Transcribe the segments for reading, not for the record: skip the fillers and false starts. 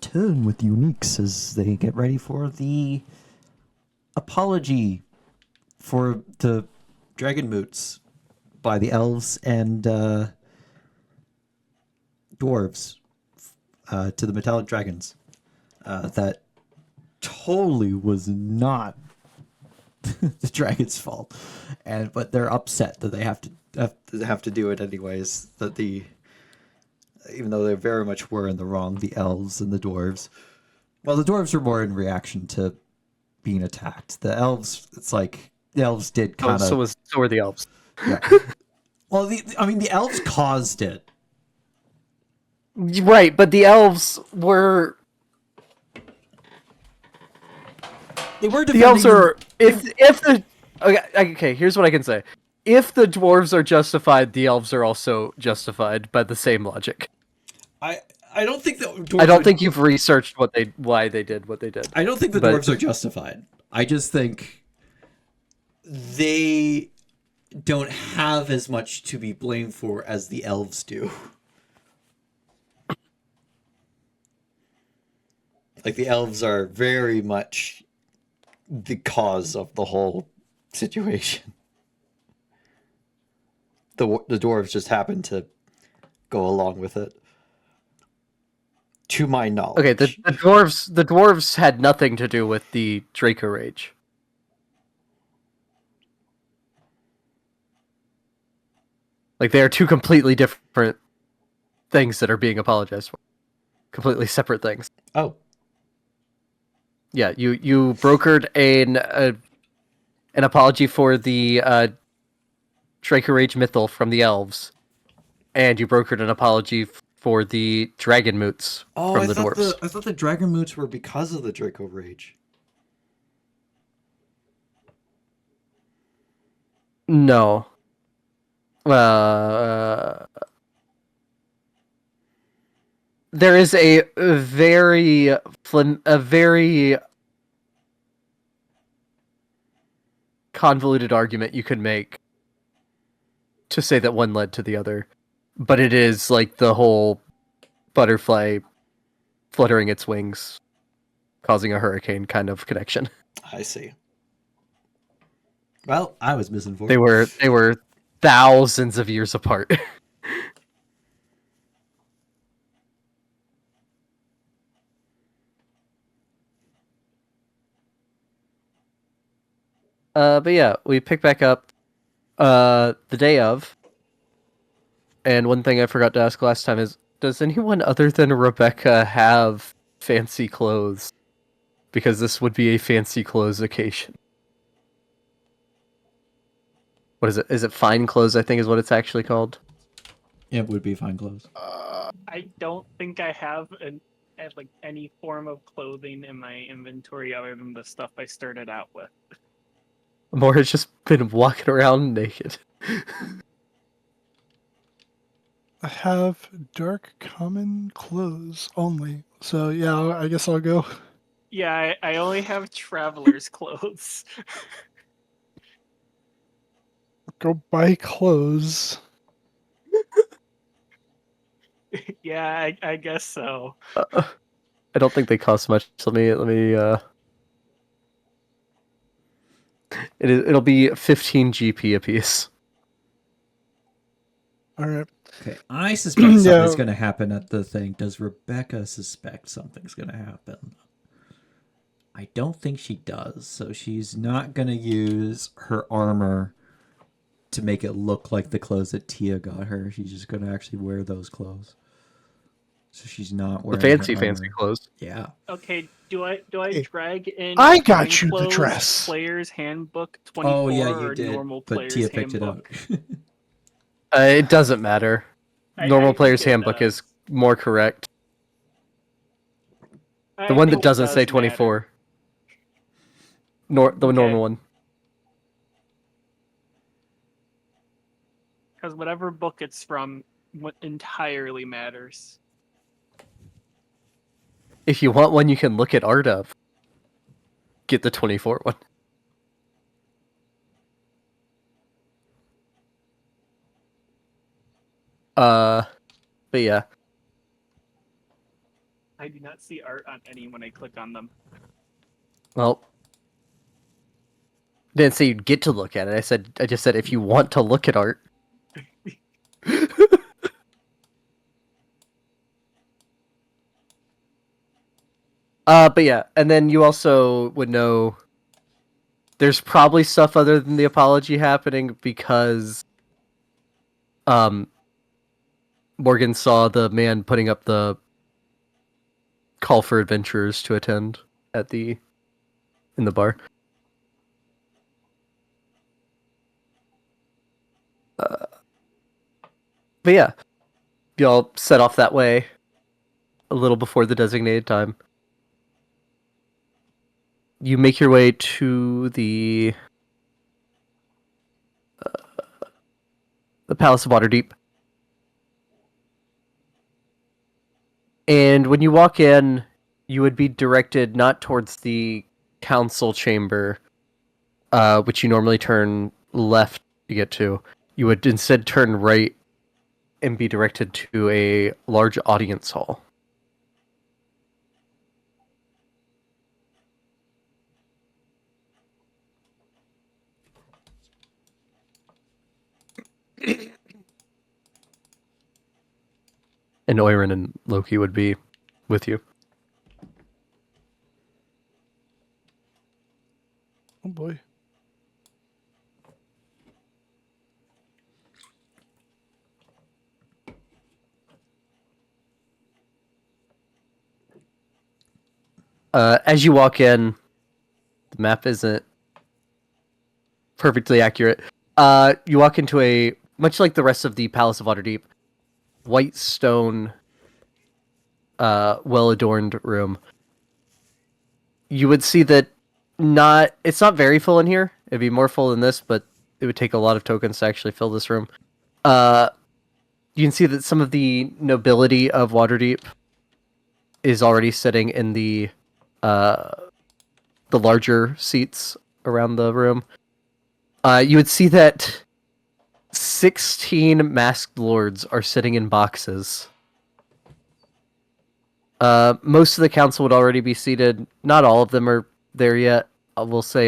return with the Uniques as they get ready for the apology for the dragon moots by the elves and dwarves to the metallic dragons. That totally was not the dragon's fault, but they're upset that they have to do it anyways. Even though they very much were in the wrong, the elves and the dwarves. Well, the dwarves were more in reaction to being attacked. The elves, it's like the elves did kind of. So were the elves. Yeah. Well, the elves caused it. Right, but the elves were. They were The elves are. If the okay, here's what I can say. If the dwarves are justified, the elves are also justified by the same logic. I don't think that dwarves I don't think you've researched why they did what they did. I don't think the dwarves are justified. I just think they don't have as much to be blamed for as the elves do. Like the elves are very much the cause of the whole situation. The dwarves just happen to go along with it. To my knowledge. Okay, the dwarves had nothing to do with the Draco Rage. Like they are two completely different things that are being apologized for. Completely separate things. Oh. Yeah, you brokered an apology for the Draco Rage Mythal from the elves, and you brokered an apology for the Dragon Moots from the dwarves. I thought the Dragon Moots were because of the Draco Rage. No. There is a very convoluted argument you could make to say that one led to the other, but it is like the whole butterfly fluttering its wings, causing a hurricane kind of connection. I see. Well, I was misinformed. They were thousands of years apart. But yeah, we pick back up the day of. And one thing I forgot to ask last time is, does anyone other than Rebecca have fancy clothes? Because this would be a fancy clothes occasion. What is it? Is it fine clothes, I think is what it's actually called? It would be fine clothes. I don't think I have any form of clothing in my inventory other than the stuff I started out with. Mora's just been walking around naked. I have dark common clothes only. So yeah, I guess I'll go. Yeah, I only have traveler's clothes. Go buy clothes. Yeah, I guess so. I don't think they cost much. Let me it'll be 15 GP apiece. All right. Okay, I suspect something's going to happen at the thing. Does Rebecca suspect something's going to happen? I don't think she does, so she's not going to use her armor to make it look like the clothes that Tia got her. She's just going to actually wear those clothes. So she's not wearing the fancy her armor. Clothes. Yeah. Okay, do I drag in? I got you the dress. Player's Handbook 24 Oh yeah, you or did. normal But Player's Tia picked Handbook? it out. It doesn't matter. Normal Player's Handbook is more correct. The one that doesn't say 24. The normal one. Because whatever book it's from entirely matters. If you want one you can look at art of, get the 24 one. But yeah. I do not see art on any when I click on them. Well, didn't say you'd get to look at it. I just said if you want to look at art. But yeah, and then you also would know there's probably stuff other than the apology happening because Morgan saw the man putting up the call for adventurers to attend in the bar. But yeah, y'all set off that way a little before the designated time. You make your way to the Palace of Waterdeep. And when you walk in, you would be directed not towards the council chamber, which you normally turn left to get to. You would instead turn right and be directed to a large audience hall. And Oirin and Loki would be with you. Oh boy. As you walk in, the map isn't perfectly accurate. You walk into a, much like the rest of the Palace of Waterdeep, white stone, well-adorned room. You would see that it's not very full in here. It'd be more full than this, but it would take a lot of tokens to actually fill this room. You can see that some of the nobility of Waterdeep is already sitting in the larger seats around the room. You would see that 16 masked lords are sitting in boxes. Most of the council would already be seated. Not all of them are there yet. We'll say,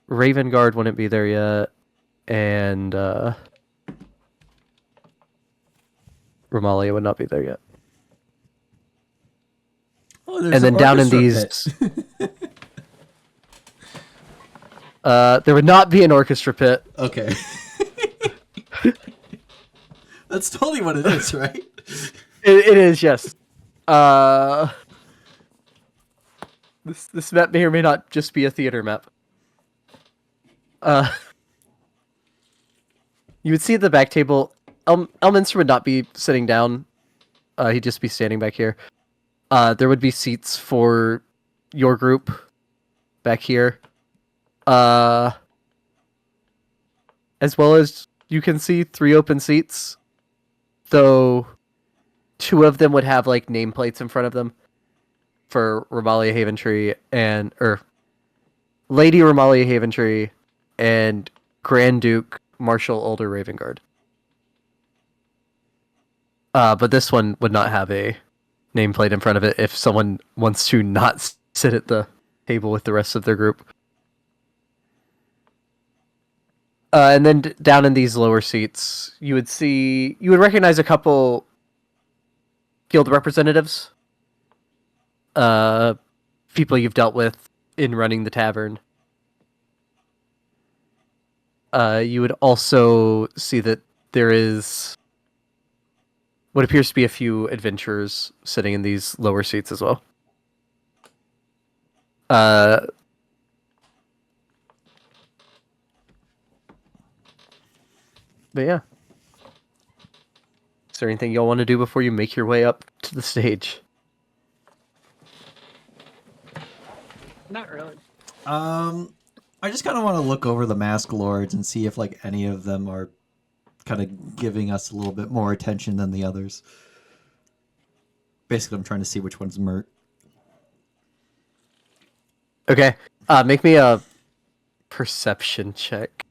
Ravengard wouldn't be there yet, and Romalia would not be there yet. Oh, there's And then an down in orchestra these, pit. there would not be an orchestra pit. Okay. That's totally what it is, right? It is, yes. This map may or may not just be a theater map. You would see at the back table, Elminster would not be sitting down. He'd just be standing back here. There would be seats for your group back here. As well as you can see 3 open seats, though 2 of them would have like nameplates in front of them for Romalia Haventree or Lady Romalia Haventree and Grand Duke Marshal Older Ravengard. But this one would not have a nameplate in front of it if someone wants to not sit at the table with the rest of their group. And then down in these lower seats, you would recognize a couple guild representatives, people you've dealt with in running the tavern. You would also see that there is what appears to be a few adventurers sitting in these lower seats as well. But yeah. Is there anything y'all want to do before you make your way up to the stage? Not really. I just kind of want to look over the mask lords and see if like any of them are kind of giving us a little bit more attention than the others. Basically, I'm trying to see which one's Mert. Okay. Make me a perception check.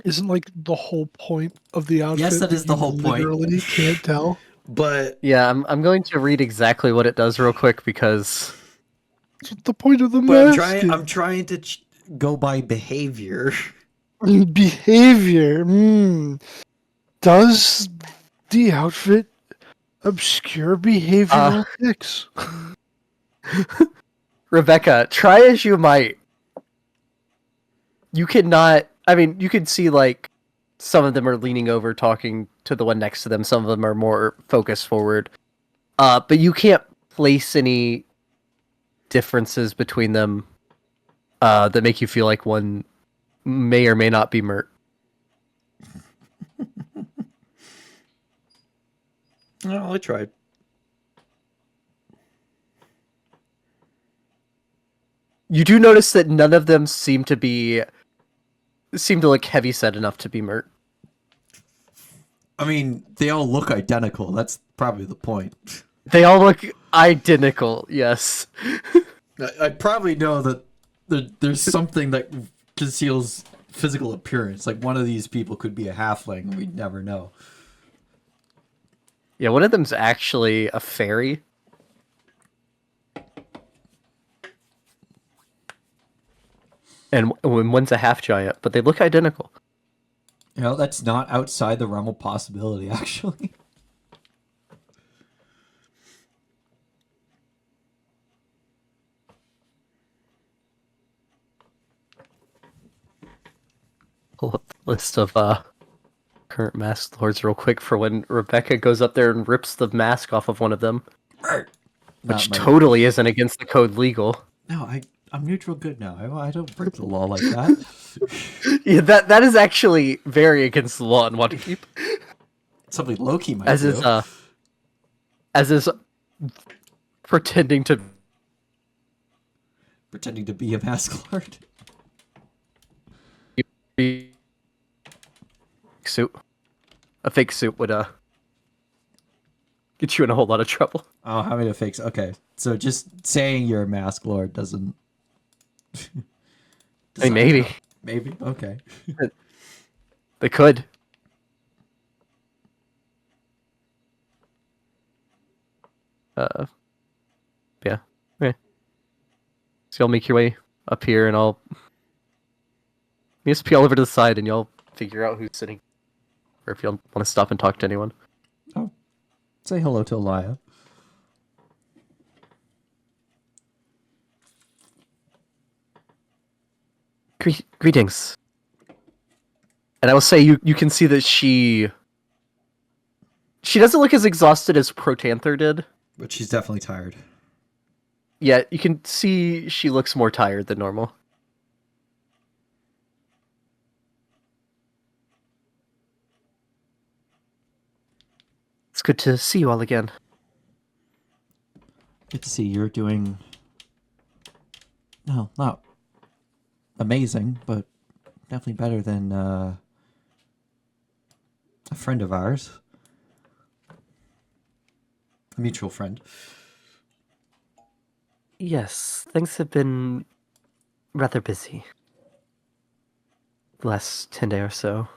Isn't like the whole point of the outfit? Yes, that is the you whole point. Literally can't tell. But Yeah, I'm going to read exactly what it does real quick because That's what the point of the but mask is. I'm trying to go by behavior. Behavior. Does the outfit obscure behavioral tics? Rebecca, try as you might, you cannot. I mean, you can see like some of them are leaning over, talking to the one next to them. Some of them are more focused forward. But you can't place any differences between them that make you feel like one may or may not be Mert. Oh, I tried. You do notice that none of them seem to look heavy set enough to be Mert. I mean, they all look identical. That's probably the point. They all look identical. Yes. I probably know that there's something that conceals physical appearance. Like one of these people could be a halfling. We'd never know. Yeah, one of them's actually a fairy. And one's a half giant, but they look identical. You know, that's not outside the realm of possibility, actually. Pull up the list of current masked lords real quick for when Rebecca goes up there and rips the mask off of one of them. Which totally isn't against the code legal. No, I'm neutral good now. I don't break the law like that. Yeah, that is actually very against the law in Waterdeep. Something Loki might As do. is pretending to be a mask lord. be suit. A fake suit would get you in a whole lot of trouble. Oh, how many fakes? Okay, so just saying you're a mask lord doesn't. I mean, maybe. Maybe. Okay. They could. Yeah. Okay. So y'all make your way up here, and I'll just peel over to the side, and y'all figure out who's sitting, or if y'all want to stop and talk to anyone. Oh, say hello to Elia. Greetings. And I will say you can see that she doesn't look as exhausted as Protanther did. But she's definitely tired. Yeah, you can see she looks more tired than normal. It's good to see you all again. Good to see you're doing. No, not amazing, but definitely better than a friend of ours. A mutual friend. Yes, things have been rather busy the last 10 days or so.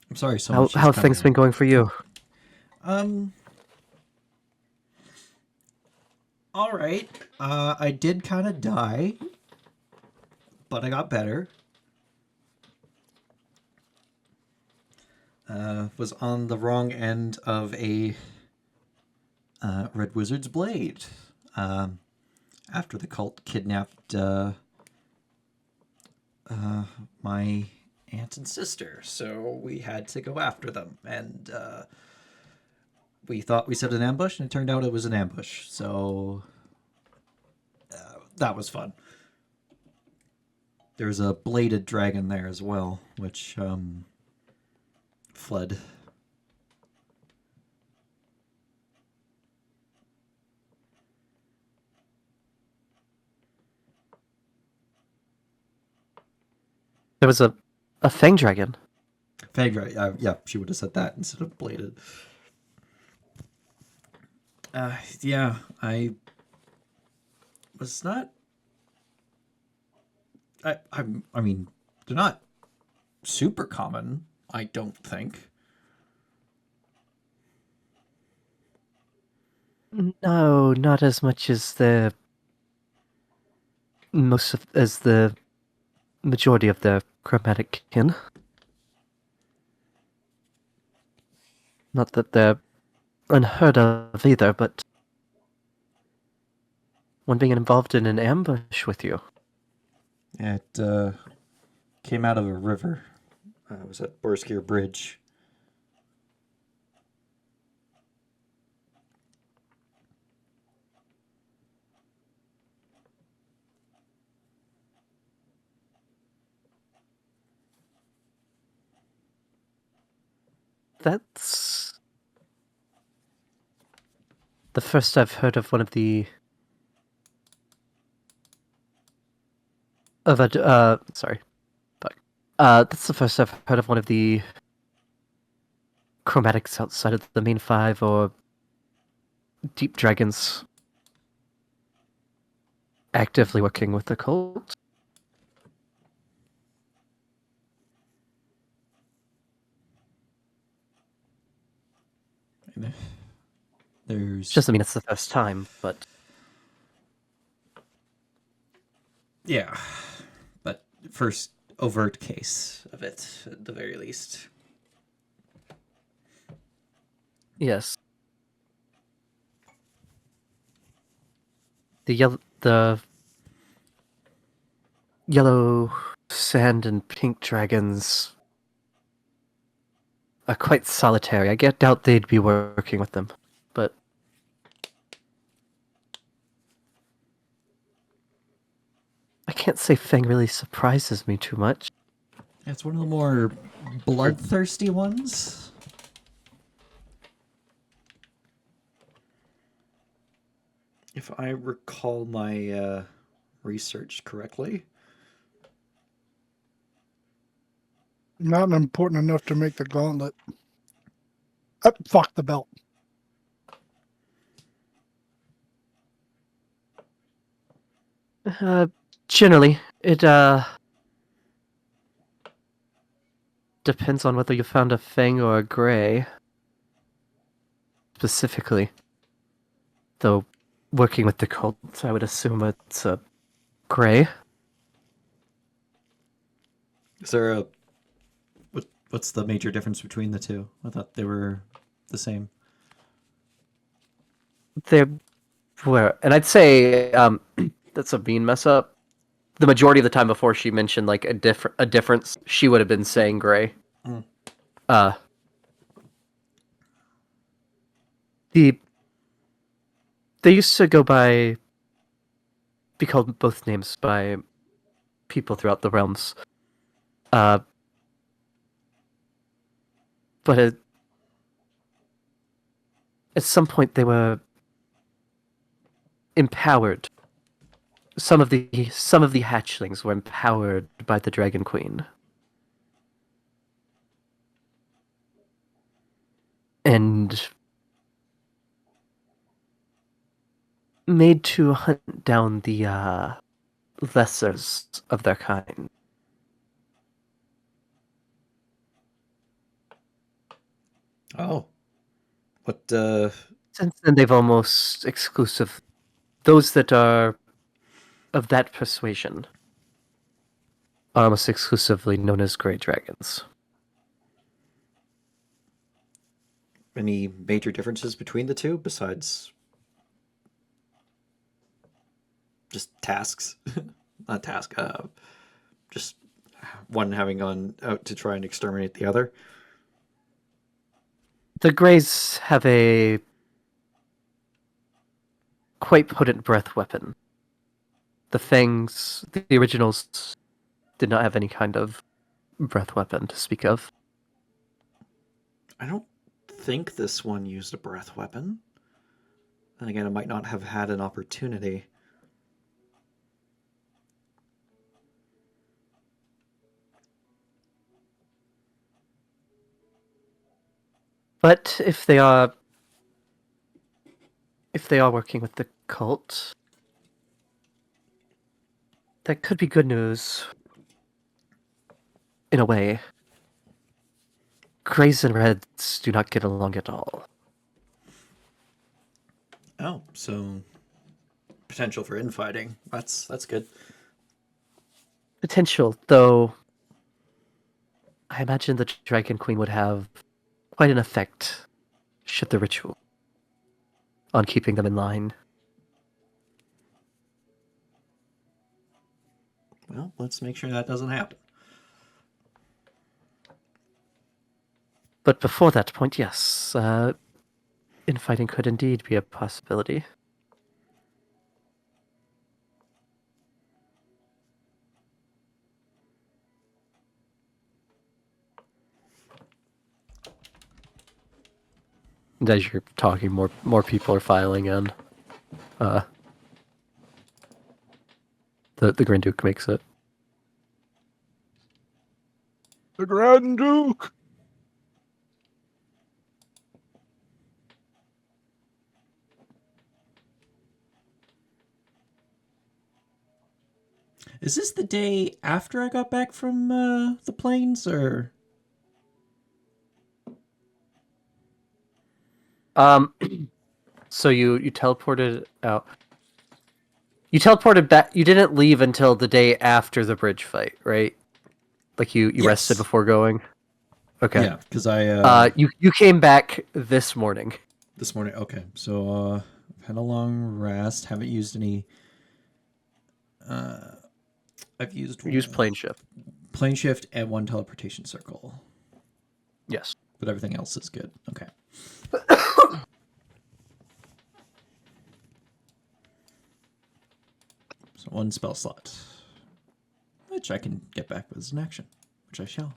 I'm sorry, so How much. have things been going for you? All right. I did kind of die, but I got better. Was on the wrong end of a Red Wizard's blade. After the cult kidnapped my aunt and sister, so we had to go after them, and we thought we set an ambush, and it turned out it was an ambush. So that was fun. There's a bladed dragon there as well, which fled. There was a fang dragon. Fang dragon. Yeah, she would have said that instead of bladed. Yeah, I was not. I mean, they're not super common. I don't think. No, not as much as as the majority of the chromatic kin. Not that they're unheard of either, but one being involved in an ambush with you. It came out of a river. It was at Borskir Bridge. That's the first I've heard of one of the of a sorry, fuck. That's the first I've heard of one of the chromatics outside of the main five or deep dragons actively working with the cult. There's Just, I mean, it's the first time, but yeah, but first overt case of it at the very least. yes. The yellow sand and pink dragons are quite solitary. I doubt they'd be working with them, but I can't say Fang really surprises me too much. It's one of the more bloodthirsty ones. If I recall my research correctly. Not important enough to make the gauntlet. Fuck the belt. Generally, it depends on whether you found a Fang or a Gray. Specifically, though, working with the cult, I would assume it's a Gray. Is there a what's the major difference between the two? I thought they were the same. There were, and I'd say that's a mean mess up. The majority of the time before she mentioned like a difference, she would have been saying Gray. Mm. They used to be called both names by people throughout the realms. But at some point they were empowered. Some of the hatchlings were empowered by the Dragon Queen. And made to hunt down the lessers of their kind. Oh. What Since then, they've almost those that are of that persuasion are almost exclusively known as Grey Dragons. any major differences between the two besides just tasks? Not task, just one having gone out to try and exterminate the other. The Greys have a quite potent breath weapon. The Fangs, the originals, did not have any kind of breath weapon to speak of. I don't think this one used a breath weapon. And again, it might not have had an opportunity. But if they are working with the cult, that could be good news. In a way. Greys and Reds do not get along at all. Oh, so potential for infighting. That's good. Potential, though I imagine the Dragon Queen would have quite an effect, should the ritual, on keeping them in line. Well, let's make sure that doesn't happen. But before that point, yes, infighting could indeed be a possibility. And as you're talking, more people are filing in. The Grand Duke makes it. The Grand Duke! Is this the day after I got back from the plains, or? So you teleported out. You teleported back. You didn't leave until the day after the bridge fight, right? Like you Yes. rested before going. Okay. Yeah, because I you came back this morning. this morning. Okay, so I've had a long rest. Haven't used any. I've used Use plane shift. plane shift and one teleportation circle, Yes. but everything else is good. Okay. So one spell slot, which I can get back with as an action, which I shall.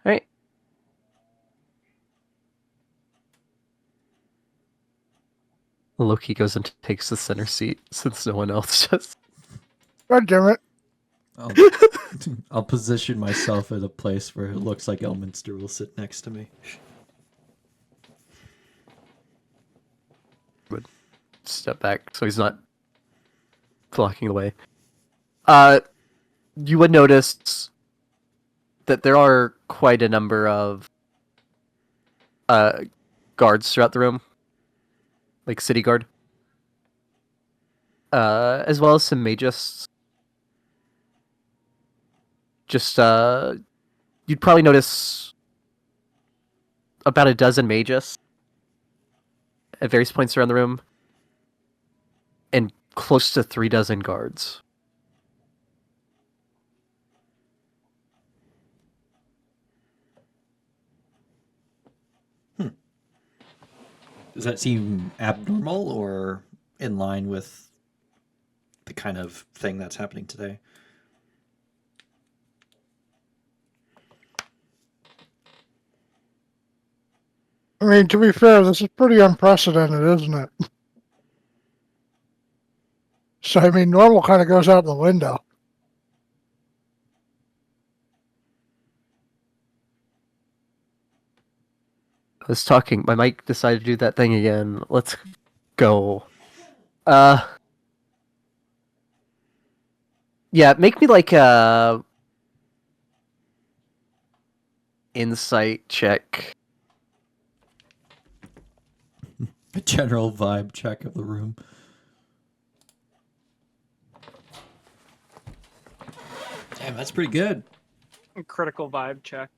All right. Loki goes and takes the center seat since no one else does. God damn it. I'll, I'll position myself at a place where it looks like Elminster will sit next to me. Step back so he's not blocking the way. You would notice that there are quite a number of guards throughout the room, like city guard, as well as some magus. Just you'd probably notice about a dozen magus at various points around the room, and close to 3 dozen guards. Does that seem abnormal or in line with the kind of thing that's happening today? I mean, to be fair, this is pretty unprecedented, isn't it? So, I mean, normal kind of goes out the window. I was talking. My mic decided to do that thing again. Let's go. Yeah, make me like a insight check. A general vibe check of the room. Damn, that's pretty good. Critical vibe check.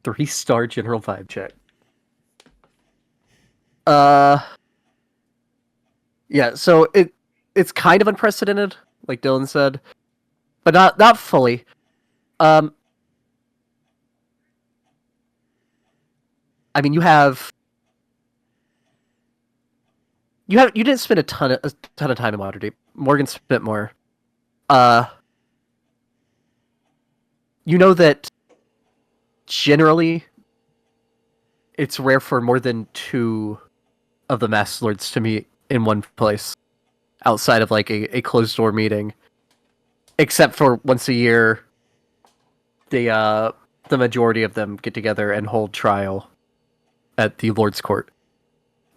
3-star general vibe check. Yeah, so it's kind of unprecedented, like Dylan said, but not fully. I mean, you didn't spend a ton of time in Waterdeep. Morgan spent more. You know that generally it's rare for more than 2 of the Master Lords to meet in one place. outside of like a closed door meeting, except for once a year. The majority of them get together and hold trial at the Lord's Court.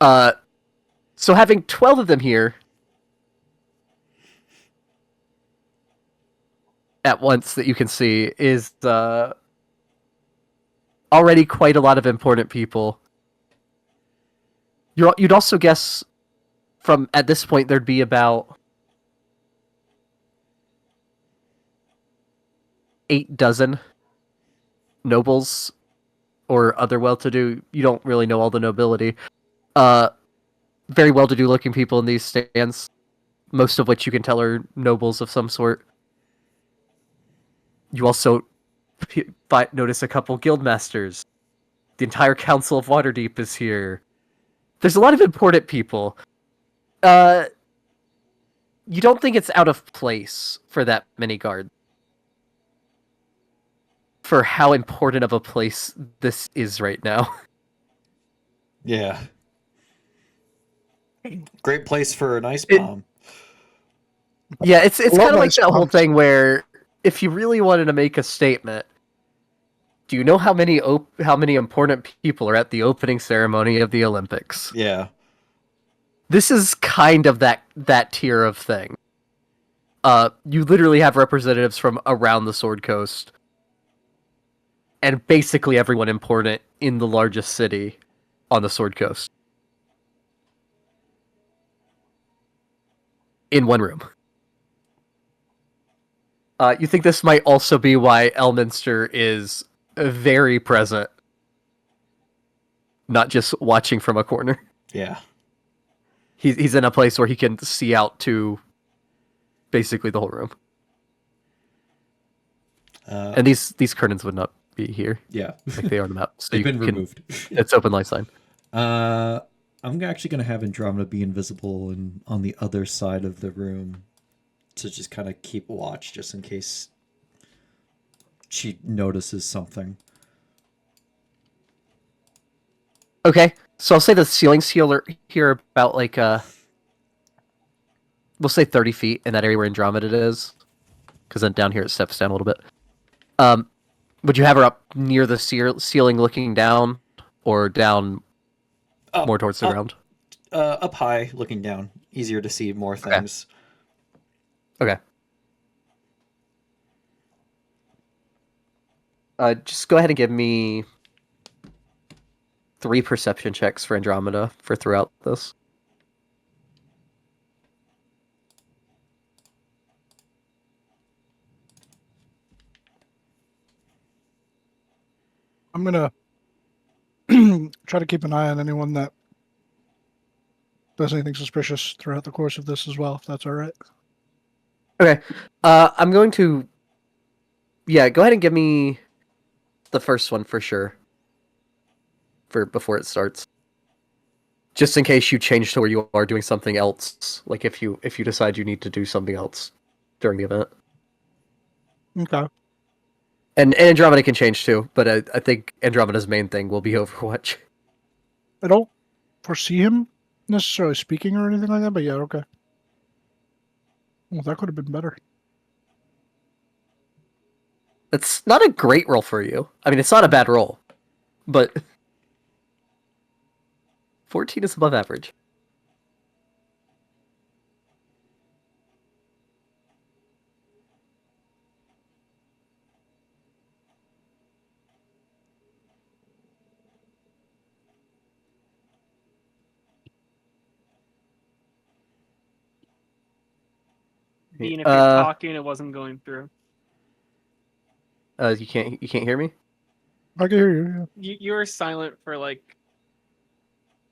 So having 12 of them here at once that you can see is already quite a lot of important people. You'd also guess from at this point there'd be about 8 dozen nobles or other well-to-do. You don't really know all the nobility. Very well-to-do looking people in these stands, most of which you can tell are nobles of some sort. You also notice a couple guildmasters. The entire Council of Waterdeep is here. There's a lot of important people. You don't think it's out of place for that many guards. For how important of a place this is right now. Yeah. Great place for an ice bomb. Yeah, it's love kind of like ice that whole bombs. thing where if you really wanted to make a statement, do you know how many important people are at the opening ceremony of the Olympics? Yeah. This is kind of that tier of thing. You literally have representatives from around the Sword Coast, and basically everyone important in the largest city on the Sword Coast in one room. You think this might also be why Elminster is very present, not just watching from a corner. Yeah. He's in a place where he can see out to basically the whole room. And these curtains would not be here Yeah. like they are on the map. So They've you been can, removed. It's open light sign. I'm actually going to have Andromeda be invisible and on the other side of the room to just kind of keep watch just in case she notices something. Okay, so I'll say the ceilings here are about like we'll say 30 feet in that area where Andromeda is, because then down here it steps down a little bit. Would you have her up near the ceiling looking down, or down more towards the ground? Up high, looking down. Easier to see more things. Okay. Just go ahead and give me 3 perception checks for Andromeda for throughout this. I'm gonna try to keep an eye on anyone that does anything suspicious throughout the course of this as well, if that's all right. Okay. I'm going to... Yeah, go ahead and give me the first one for sure. Before it starts. Just in case you change to where you are doing something else. Like if you decide you need to do something else during the event. Okay. And Andromeda can change too, but I think Andromeda's main thing will be Overwatch. I don't foresee him necessarily speaking or anything like that, but yeah, okay. Well, that could have been better. It's not a great roll for you. I mean, it's not a bad roll, but 14 is above average. Dean, if you're talking, it wasn't going through. You can't hear me? I can hear you. You were silent for like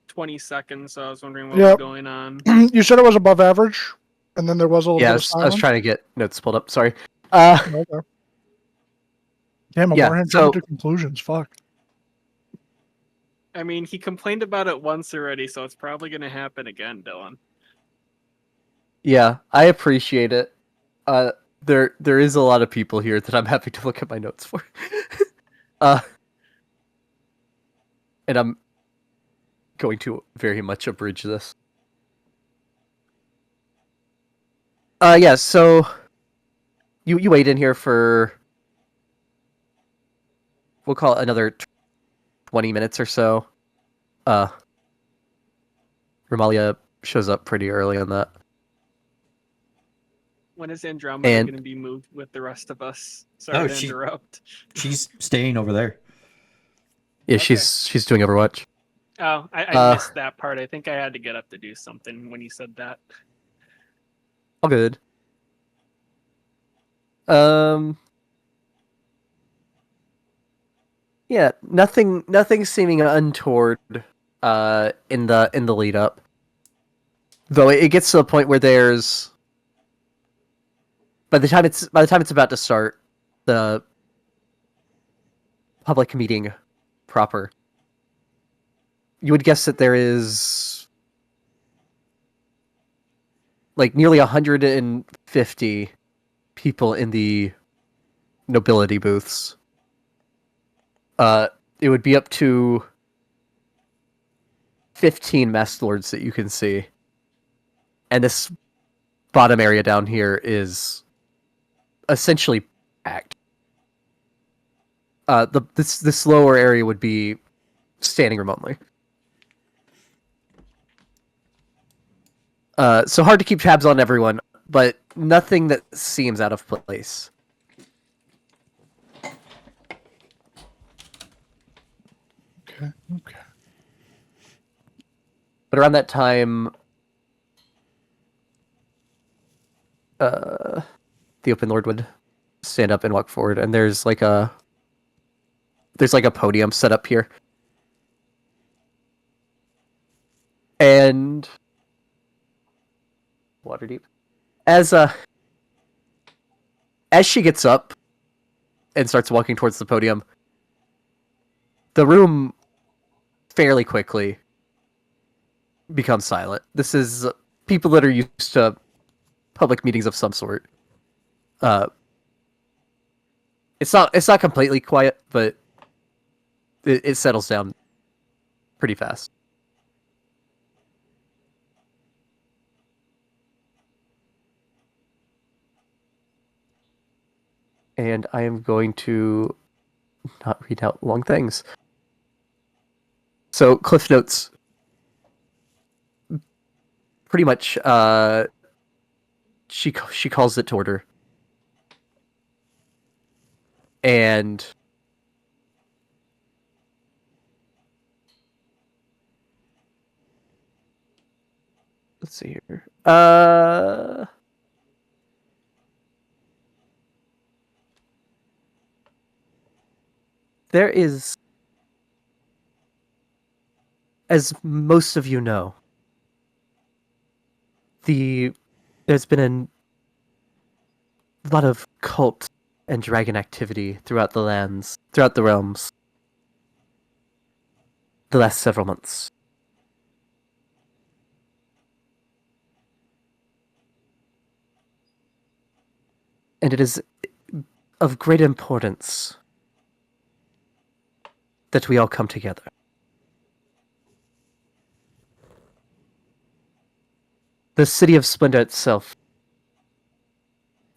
20 seconds, so I was wondering what Yep. was going on. Yeah. You said it was above average, and then there was a little Yeah, bit of I was silence. trying to get notes pulled up. Sorry. Okay. Damn, I'm Yeah, already so- jumping to conclusions. Fuck. I mean, he complained about it once already, so it's probably going to happen again, Dylan. Yeah, I appreciate it. There is a lot of people here that I'm happy to look at my notes for. And I'm going to very much abridge this. Yeah, so you wait in here for, we'll call it another 20 minutes or so. Romalia shows up pretty early on that. When is Andromeda And- going to be moved with the rest of us? Sorry to interrupt. She's staying over there. Yeah, Okay. she's doing Overwatch. Oh, I missed that part. I think I had to get up to do something when you said that. All good. Yeah, nothing seeming untoward in the lead up. Though it gets to the point where there's, by the time it's about to start the public meeting proper, you would guess that there is like nearly 150 people in the nobility booths. It would be up to 15 masked lords that you can see. And this bottom area down here is essentially packed. This lower area would be standing room only. So hard to keep tabs on everyone, but nothing that seems out of place. Okay. But around that time, the open lord would stand up and walk forward, and there's like a podium set up here, and Waterdeep. As she gets up and starts walking towards the podium, the room fairly quickly becomes silent. This is people that are used to public meetings of some sort. It's not completely quiet, but it settles down pretty fast. And I am going to not read out long things. So, Cliff Notes. Pretty much, she calls it to order. And let's see here. There is, as most of you know, there's been a lot of cult and dragon activity throughout the realms, the last several months. And it is of great importance that we all come together. The city of Splendor itself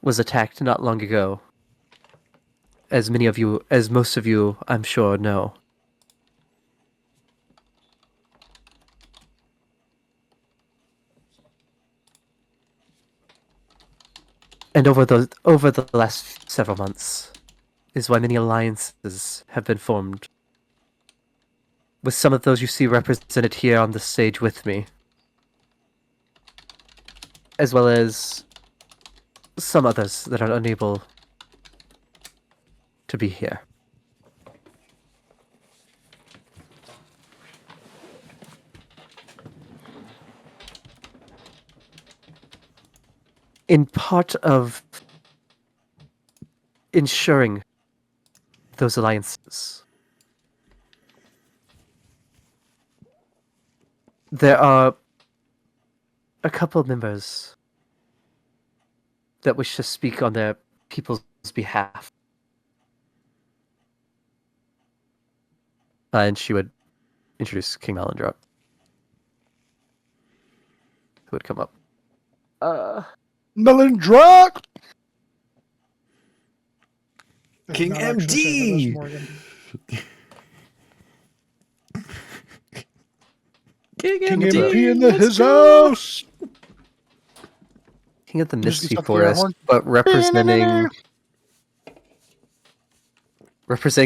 was attacked not long ago, as most of you, I'm sure, know. And over the last several months is why many alliances have been formed, with some of those you see represented here on the stage with me, as well as some others that are unable to be here. In part of ensuring those alliances, there are a couple of members that wish to speak on their people's behalf. And she would introduce King Malandrop, who would come up. Melindrock! King I'm not actually saying that, MD! that's Morgan. King King MD, MP in the let's his go! house! King of the Just Misty gets up the air Forest, horn. but representing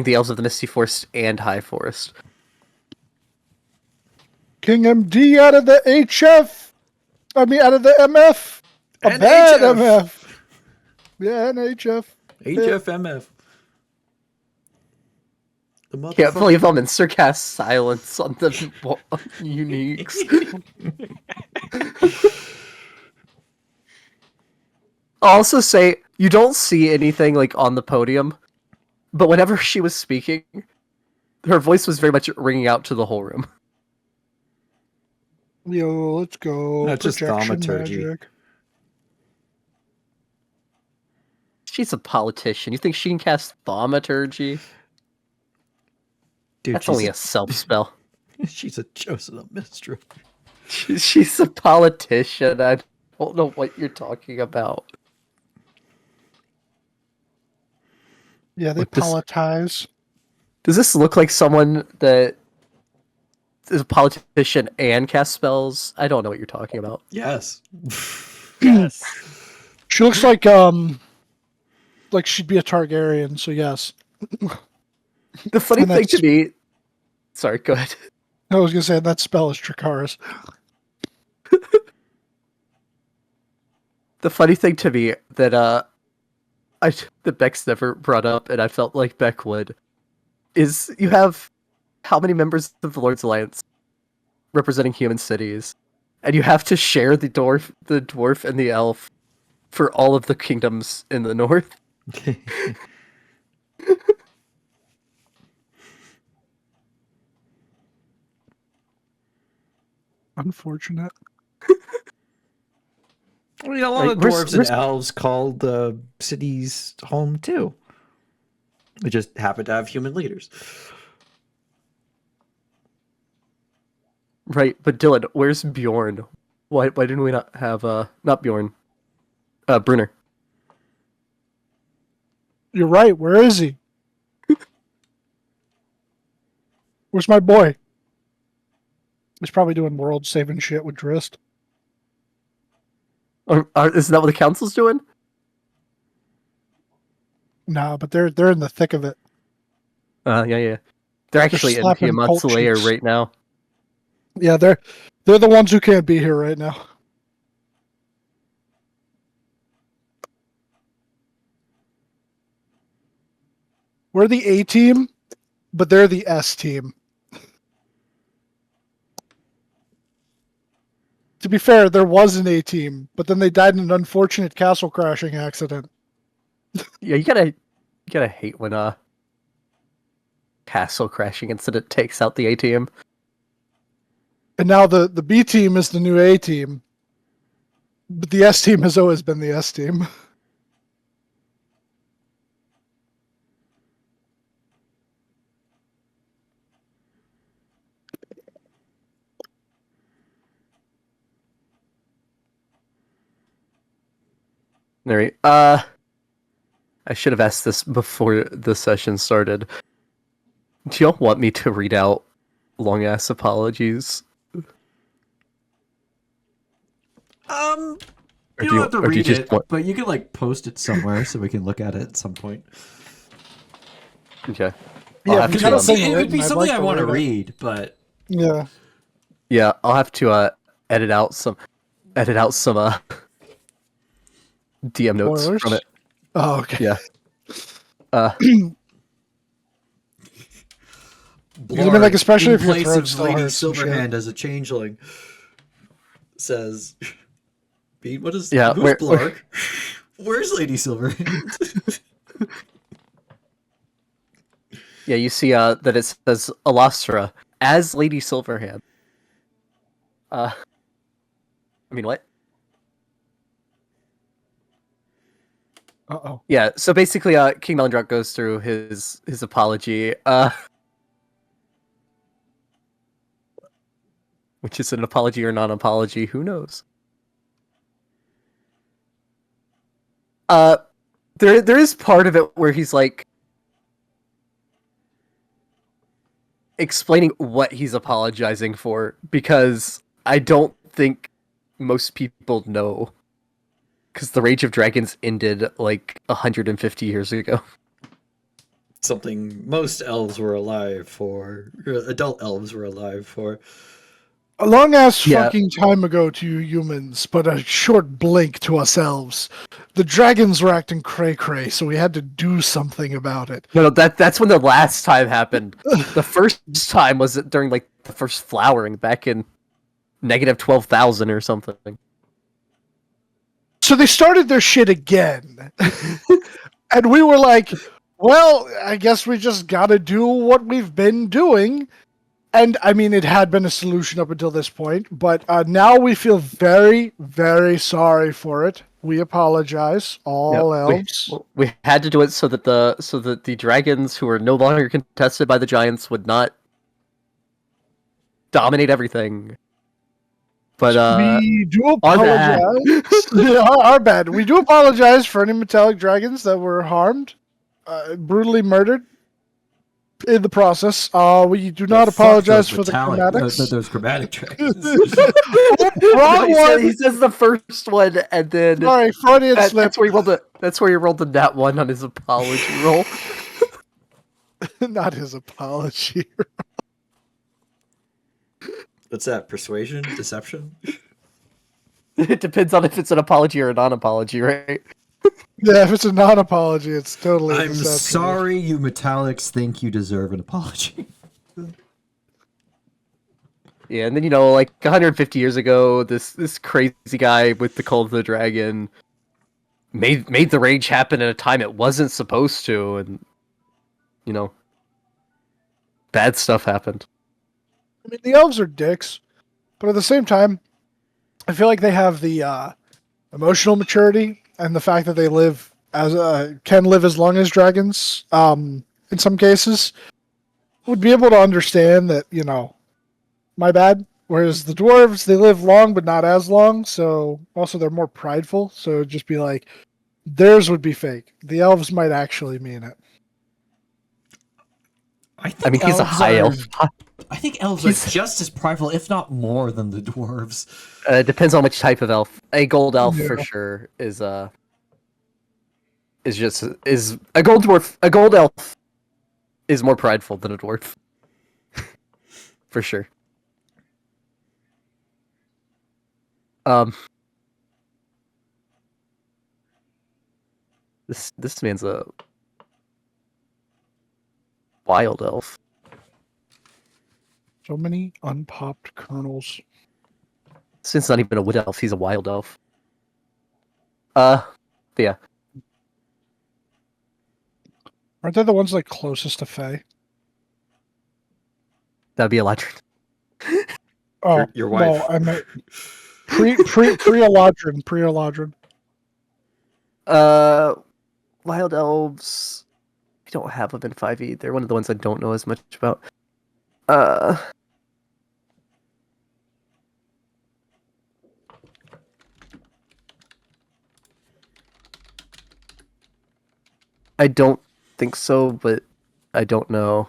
the elves of the Misty Forest and High Forest. King MD out of the HF! Out of the MF! A And bad HF. MF! Yeah, and HF. HFMF. The Can't believe motherfucking... Elminster cast silence on the uniques. I'll also say, you don't see anything like on the podium, but whenever she was speaking, her voice was very much ringing out to the whole room. Yo, let's go. That's just Projection thaumaturgy. magic. She's a politician. You think she can cast thaumaturgy? Dude, That's only a self spell. she's a chosen minstrel. She's a politician. I don't know what you're talking about. Yeah, they What this- politize. Does this look like someone that is a politician and casts spells? I don't know what you're talking about. Yes. Yes. She looks like she'd be a Targaryen, so yes. The funny And thing to that's- me... Sorry, go ahead. I was gonna say that spell is Dracarys. The funny thing to me that that Beck's never brought up, and I felt like Beck would, is you have how many members of the Lord's Alliance representing human cities, and you have to share the dwarf, and the elf for all of the kingdoms in the north. Unfortunate. I mean, a lot Like, of where's- dwarves and elves call the cities home too. We just happen to have human leaders. Right, but Dylan, where's Bjorn? Why didn't we not have not Bjorn, Brunner? You're right. Where is he? Where's my boy? He's probably doing world saving shit with Drist. Isn't that what the council's doing? Nah, but they're in the thick of it. Yeah. They're actually in slapping Tiamat's cult lair cheeks. right now. Yeah, they're the ones who can't be here right now. We're the A team, but they're the S team. To be fair, there was an A team, but then they died in an unfortunate castle crashing accident. Yeah, you gotta hate when castle crashing incident takes out the ATM. And now the B team is the new A team. But the S team has always been the S team. Alright. I should have asked this before the session started. Do y'all want me to read out long ass apologies? You do don't you- have to or do you read just it, want- but you can like post it somewhere so we can look at it at some point. Okay. Yeah, I'll have if you to, got a um, thing it would written, be I'd something like I want to read it. read, but Yeah. Yeah, I'll have to edit out some DM notes Spoilers? from it. Oh, okay. Yeah. Because I mean, like, especially in if your place throat of still Lady hurts and shit. Silverhand as a changeling says, "Pete, what is? Yeah, who's where- Blarg? Where's Lady Silverhand?" Yeah, you see that it says Alastra as Lady Silverhand. I mean, what? Uh-oh. Yeah, so basically King Melindrock goes through his apology, which is an apology or non-apology, who knows? There is part of it where he's like explaining what he's apologizing for, because I don't think most people know, because the Rage of Dragons ended like 150 years ago. Something most elves were alive for. Adult elves were alive for. A long ass Yeah. fucking time ago to you humans, but a short blink to us elves. The dragons were acting cray cray, so we had to do something about it. No, that's when the last time happened. The first time was during like the first flowering back in negative 12,000 or something. So they started their shit again. And we were like, well, I guess we just gotta do what we've been doing. And I mean, it had been a solution up until this point, but now we feel very, very sorry for it. We apologize, all elves. We had to do it so that the dragons who are no longer contested by the giants would not dominate everything. But we do our bad. apologize. Our bad. We do apologize for any metallic dragons that were harmed, brutally murdered in the process. We do not apologize for the chromatics. Those chromatic dragons. Wrong one. He says the first one, and then Sorry, Freudian slip. that's where he rolled the nat one on his apology roll. Not his apology. What's that? Persuasion? Deception? It depends on if it's an apology or a non-apology, right? Yeah, if it's a non-apology, it's totally. I'm deceptive. sorry, you metallics think you deserve an apology. Yeah, and then like 150 years ago, this crazy guy with the Cult of the Dragon made the rage happen at a time it wasn't supposed to, and bad stuff happened. I mean, the elves are dicks, but at the same time, I feel like they have the emotional maturity and the fact that they can live as long as dragons. In some cases, would be able to understand that my bad. Whereas the dwarves, they live long but not as long, so also they're more prideful. So it'd just be like theirs would be fake. The elves might actually mean it. I mean, he's a high elf. I think elves are just as prideful, if not more, than the dwarves. It depends on which type of elf. A gold elf Yeah. for sure is a gold dwarf. A gold elf is more prideful than a dwarf, for sure. This man's a wild elf. So many unpopped kernels. Since not even a wood elf, he's a wild elf. Yeah. Aren't they the ones like closest to Fae? That'd be a Eladrin. Oh, Your wife. No, I meant pre-Eladrin. Pre-Eladrin. Wild elves. We don't have them in 5e. They're one of the ones I don't know as much about. I don't think so, but I don't know.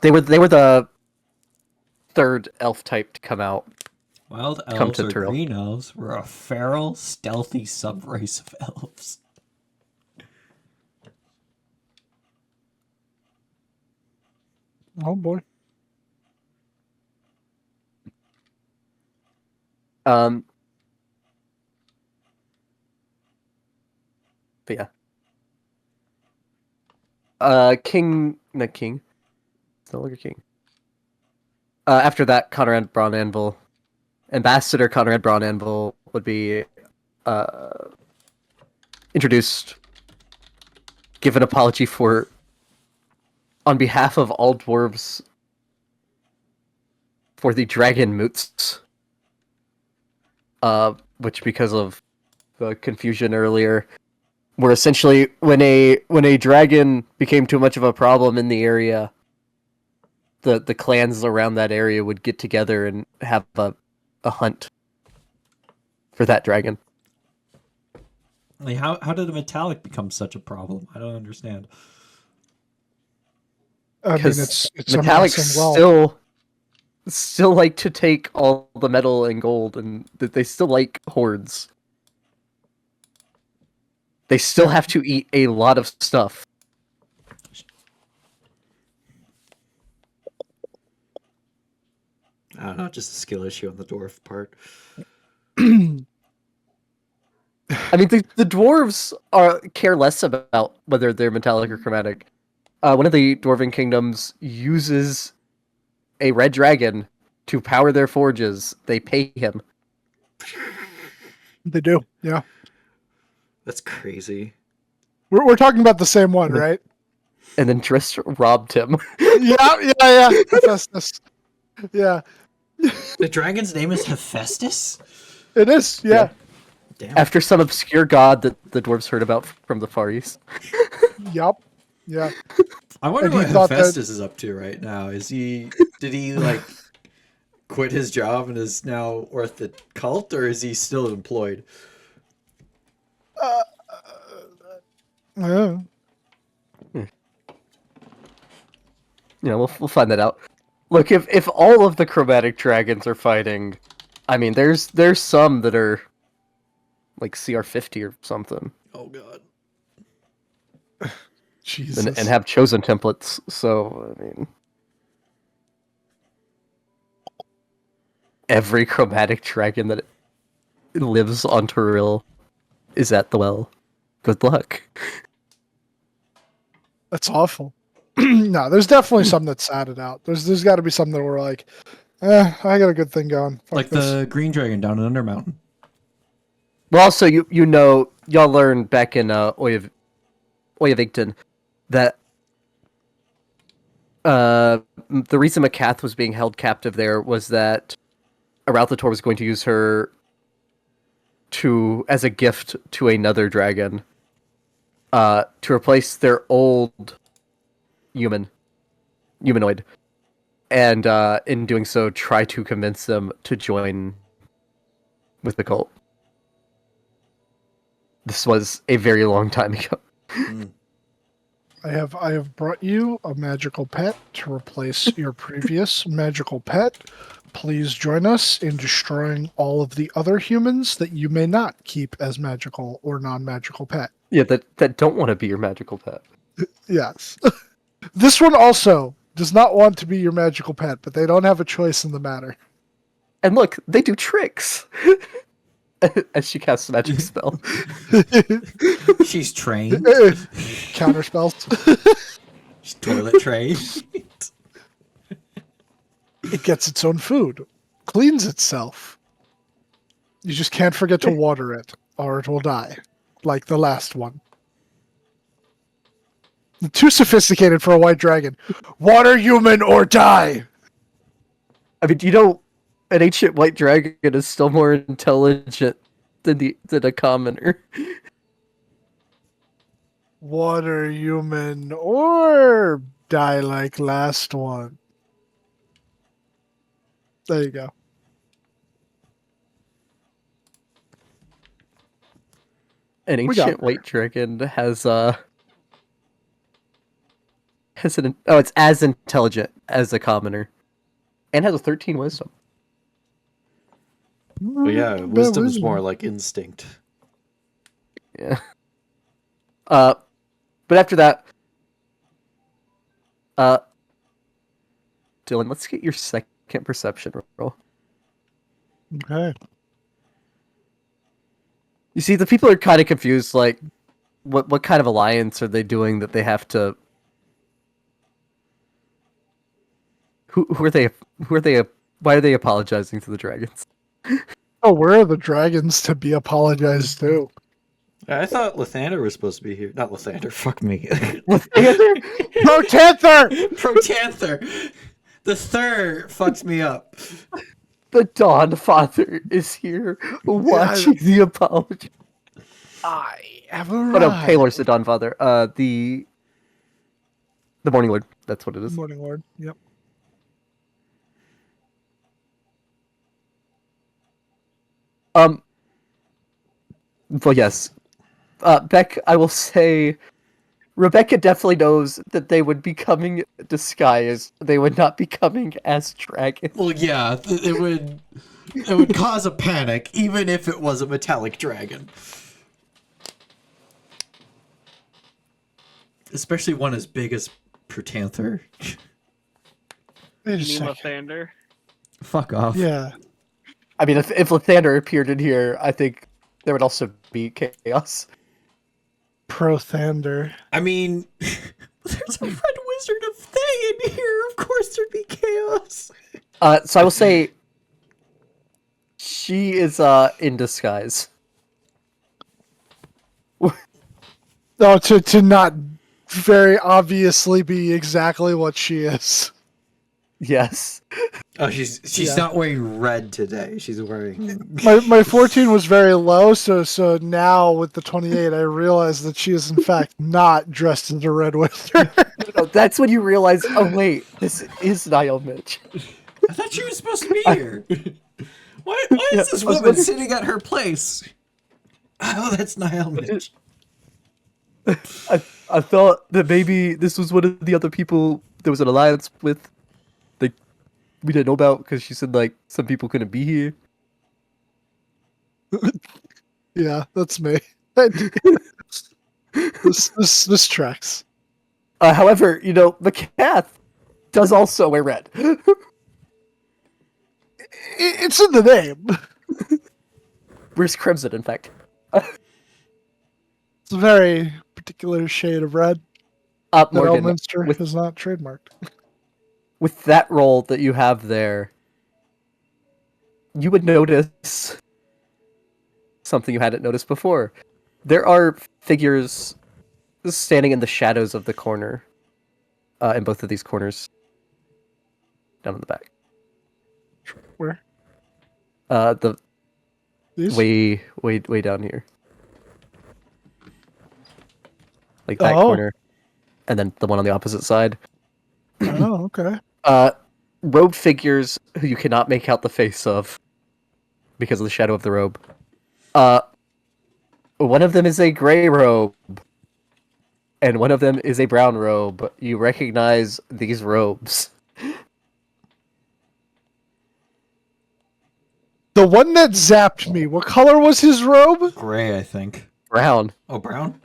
They were the third elf type to come out. Wild Come elves to or Turtle. green elves were a feral, stealthy subrace of elves. Oh boy. But yeah. Not king. It's no longer king. After that, Conrad Braun Anvil, Ambassador Conrad Braun Anvil would be introduced, give an apology on behalf of all dwarves for the dragon moots, which because of the confusion earlier, were essentially when a dragon became too much of a problem in the area, the clans around that area would get together and have a hunt for that dragon. Like, how did a metallic become such a problem? I don't understand. I mean, Because it's metallics amassing wealth. still like to take all the metal and gold, and they still like hoards. They still have to eat a lot of stuff. I don't know, just a skill issue on the dwarf part. I mean, the dwarves care less about whether they're metallic or chromatic. One of the dwarven kingdoms uses a red dragon to power their forges. They pay him. They do, yeah. That's crazy. We're talking about the same one, right? And then Drist robbed him. Yeah. Hephaestus. Yeah, The dragon's name is Hephaestus? it is. Yeah. Damn. After some obscure god that the dwarves heard about from the Far East. Yup. Yeah. I wonder And he what thought that- Hephaestus is up to right now. Did he like quit his job and is now worth the cult, or is he still employed? Yeah. We'll find that out. Look, if all of the chromatic dragons are fighting, I mean, there's some that are like CR50 or something, Oh god. Jesus. and have chosen templates. So I mean, every chromatic dragon that lives on Turil is at the well. Good luck. That's awful. No, there's definitely some that sat it out. There's got to be some that were like, I got a good thing going. Fuck Like this. the green dragon down in Undermountain. Well, also y'all learned back in Oyavigton that the reason Makath was being held captive there was that Arauthator was going to use her as a gift to another dragon to replace their old humanoid, and in doing so try to convince them to join with the cult. This was a very long time ago. I have brought you a magical pet to replace your previous magical pet. Please join us in destroying all of the other humans that you may not keep as magical or non-magical pet. Yeah, that don't want to be your magical pet. Yes. This one also does not want to be your magical pet, but they don't have a choice in the matter. And look, they do tricks. As she casts a magic spell. She's trained. Counter spells. She's toilet trained. It gets its own food, cleans itself. You just can't forget to water it, or it will die, like the last one. Too sophisticated for a white dragon. Water human or die. I mean, an ancient white dragon is still more intelligent than a commoner. Water human or die like last one. There you go. An We got ancient white dragon has it's as intelligent as a commoner, and has a 13 wisdom. But yeah, wisdom's more like instinct. Yeah. But after that, Dylan, let's get your second perception roll. Okay. You see, the people are kind of confused. Like, what kind of alliance are they doing that they have to? Who are they? Who are they? Why are they apologizing to the dragons? Oh, where are the dragons to be apologized to? I thought Lathander was supposed to be here. Not Lathander, fuck me. Protanther! Protanther! The third fucks me up. The Dawn Father is here watching the apology. I have Oh arrived. no, Paylor's the Dawn Father. The Morning Lord. That's what it is. Morning Lord. Yep. Well, yes. Beck, I will say, Rebecca definitely knows that they would be coming disguised. They would not be coming as dragons. Well, yeah, it would cause a panic, even if it was a metallic dragon. Especially one as big as Protanther. Wait a You mean second. Lathander? Fuck off. Yeah. I mean, if Lathander appeared in here, I think there would also be chaos. Prothander. I mean, there's a red wizard of Thay in here. Of course there'd be chaos. So I will say, she is in disguise. No, to not very obviously be exactly what she is. Yes. Oh, she's Yeah. not wearing red today. She's wearing. My 14 was very low, so now with the 28, I realize that she is in fact not dressed as a red wizard. No, that's when you realize, oh wait, this is Niall Mitch. I thought she was supposed to be here. Why Yeah, is this I was woman wondering- sitting at her place? Oh, that's Niall Mitch. I thought that maybe this was one of the other people there was an alliance with. Like, we didn't know about because she said like some people couldn't be here. Yeah, that's me. This tracks. However, you know, McCath does also wear red. It's in the name. Where's Crimson, in fact? It's a very particular shade of red that Morgan, Elminster with- has not trademarked. with that role that you have there, you would notice something you hadn't noticed before. There are figures standing in the shadows of the corner, in both of these corners, down in the back. Where? The These? way down here, like that Oh. corner, and then the one on the opposite side. Oh, okay. Robed figures who you cannot make out the face of because of the shadow of the robe. One of them is a gray robe, and one of them is a brown robe. You recognize these robes. The one that zapped me, what color was his robe? Gray, I think. Brown. Oh, brown?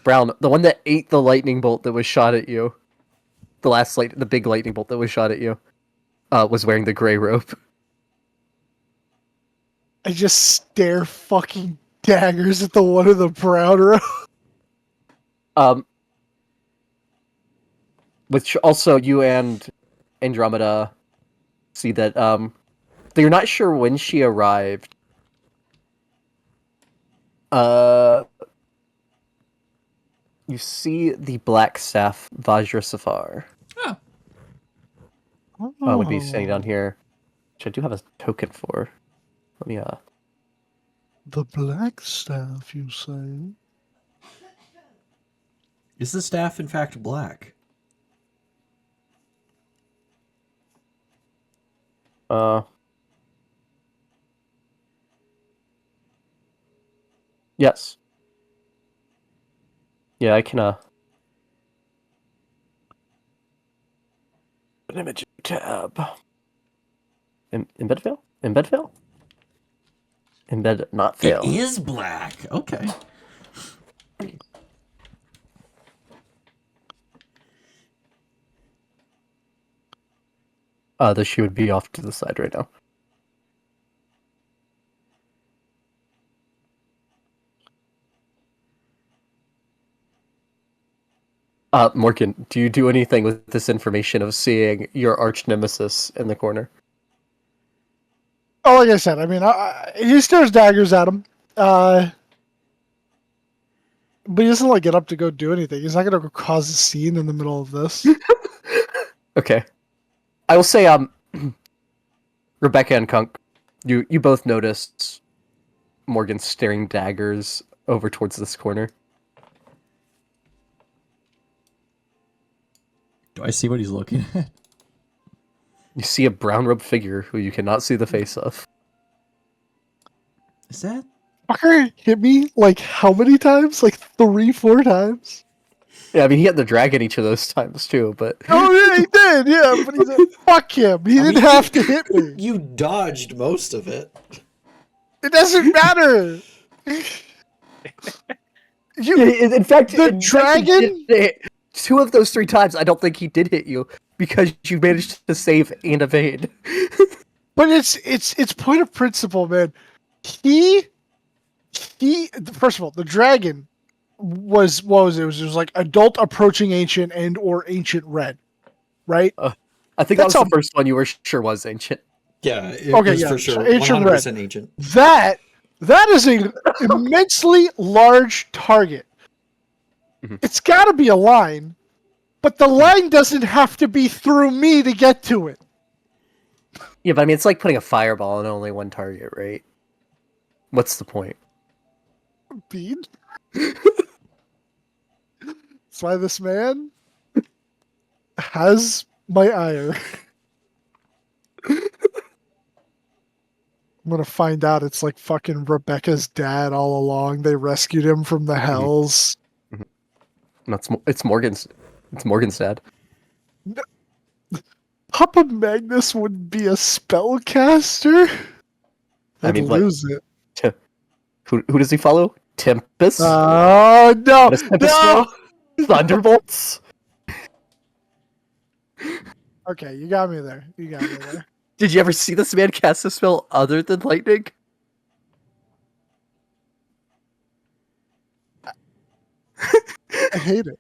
Brown. The one that ate the lightning bolt that was shot at you. The big lightning bolt that was shot at you, was wearing the gray robe. I just stare fucking daggers at the one in the brown robe. Which also you and Andromeda see that, you're not sure when she arrived. You see the black staff Vajra Safar. Would be standing down here, which I do have a token for. Let me The black staff, you say? Is the staff in fact black? Yes. Yeah, I can an image tab. Embed fail? Embed fail? Embed not fail. It is black. Okay. The shoe would be off to the side right now. Morgan, do you do anything with this information of seeing your arch nemesis in the corner? Oh, like I said, I mean, he stares daggers at him. But he doesn't like get up to go do anything. He's not gonna go cause a scene in the middle of this. Okay. I will say, Rebecca and Kunk, you both noticed Morgan staring daggers over towards this corner. Do I see what he's looking at? You see a brown robed figure who you cannot see the face of. Is that fucker hit me like how many times? Like 3-4 times. Yeah, I mean, he had the dragon each of those times too, but Oh yeah, he did. Yeah, but he said, "Fuck him." He didn't have to hit me. You dodged most of it. It doesn't matter. You, in fact, the dragon. Two of those 3 times, I don't think he did hit you because you managed to save and evade. But it's point of principle, man. He first of all, the dragon was what was it? It was like adult approaching ancient and or ancient red, right? I think That's that was how- the first one you were sure was ancient. Yeah, it Okay, was yeah, for sure. ancient 100% ancient. That is an immensely large target. Mhm. It's got to be a line, but the line doesn't have to be through me to get to it. Yeah, but I mean, it's like putting a fireball on only one target, right? What's the point? Bean. That's why this man has my ire. I'm gonna find out it's like fucking Rebecca's dad all along. They rescued him from the hells. It's Morgan's. It's Morgan's dad. Papa Magnus would be a spellcaster. I I'd mean, like, lose it. Who does he follow? Tempest? Oh no! What does Tempest No! know? Thunderbolts? Okay, you got me there. You got me there. Did you ever see this man cast a spell other than lightning? I hate it.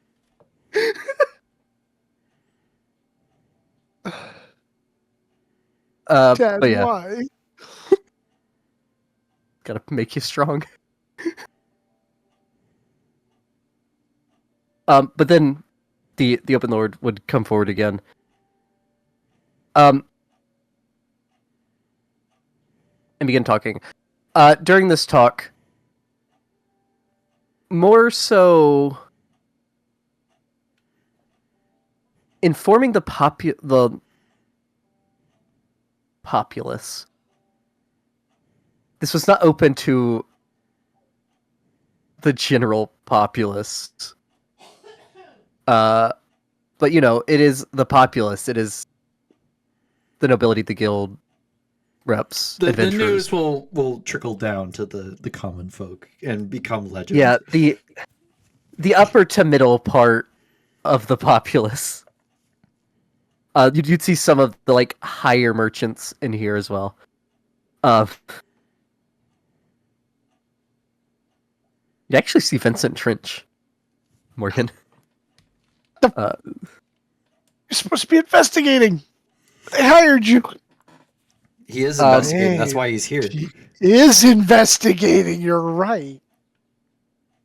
Dad, But yeah, why? gotta make you strong. But then the Open Lord would come forward again. And begin talking. During this talk, more so informing the populace. This was not open to the general populace. But it is the populace. It is the nobility, the guild reps, The adventurers. news will trickle down to the common folk and become legend. Yeah, the upper to middle part of the populace. You'd see some of the like higher merchants in here as well. You actually see Vincent Trench, Morgan. You're supposed to be investigating. They hired you. He is investigating. That's why he's here. He is investigating. You're right.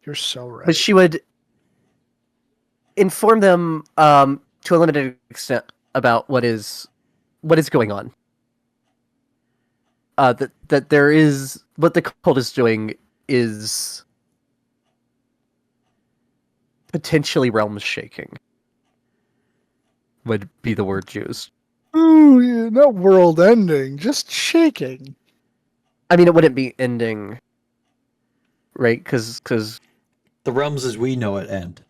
You're so right. But she would inform them to a limited extent about what is going on. That there is what the cult is doing is potentially realm shaking. Would be the word used. Ooh, yeah, not world ending, just shaking. I mean, it wouldn't be ending, right? Because The realms as we know it end.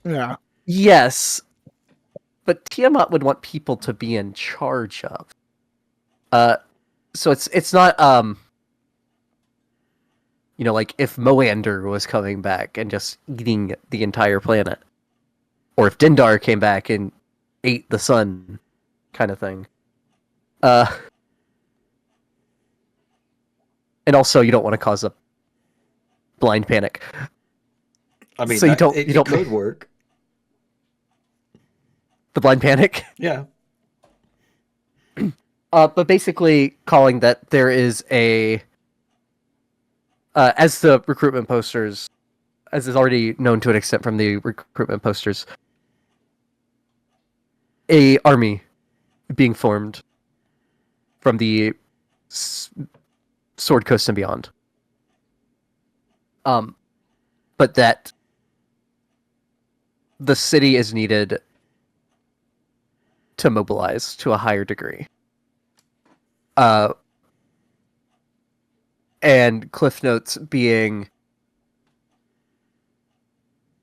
Yeah. yes, but Tiamat would want people to be in charge of. So it's not like if Moander was coming back and just eating the entire planet, or if Dindar came back and ate the sun, kind of thing. And also, you don't want to cause a blind panic. I mean, So you don't- it you don't- could work. The blind panic. Yeah. But basically calling that there is a, as the recruitment posters, as is already known to an extent from the recruitment posters, a army being formed from the Sword Coast and beyond. But that the city is needed to mobilize to a higher degree. and Cliff Notes being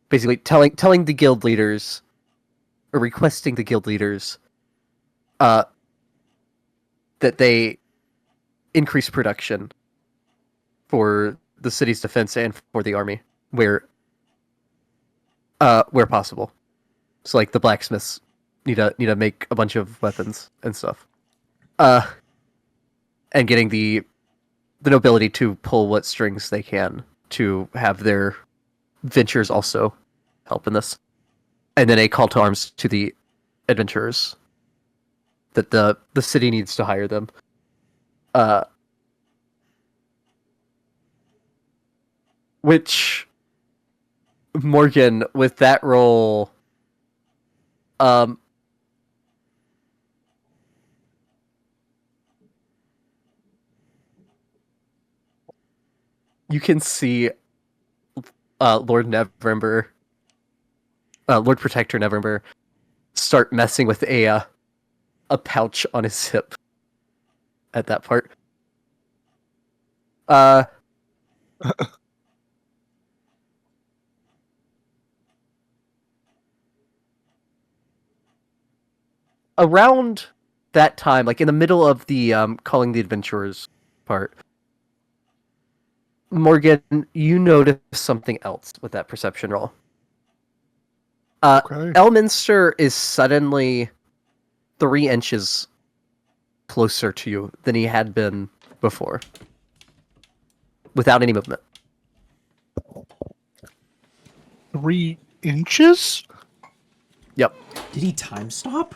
basically telling the guild leaders, or requesting the guild leaders, that they increase production for the city's defense and for the army where possible. So like the blacksmiths need to make a bunch of weapons and stuff. And getting the nobility to pull what strings they can to have their ventures also help in this. And then a call to arms to the adventurers that the city needs to hire them. Which Morgan, with that role, you can see Lord Neverember, Lord Protector Neverember, start messing with a pouch on his hip at that part. Around that time, like in the middle of the calling the adventurers part, Morgan, you notice something else with that perception roll. Okay. Elminster is suddenly 3 inches closer to you than he had been before, without any movement. 3 inches? Yep. Did he time stop?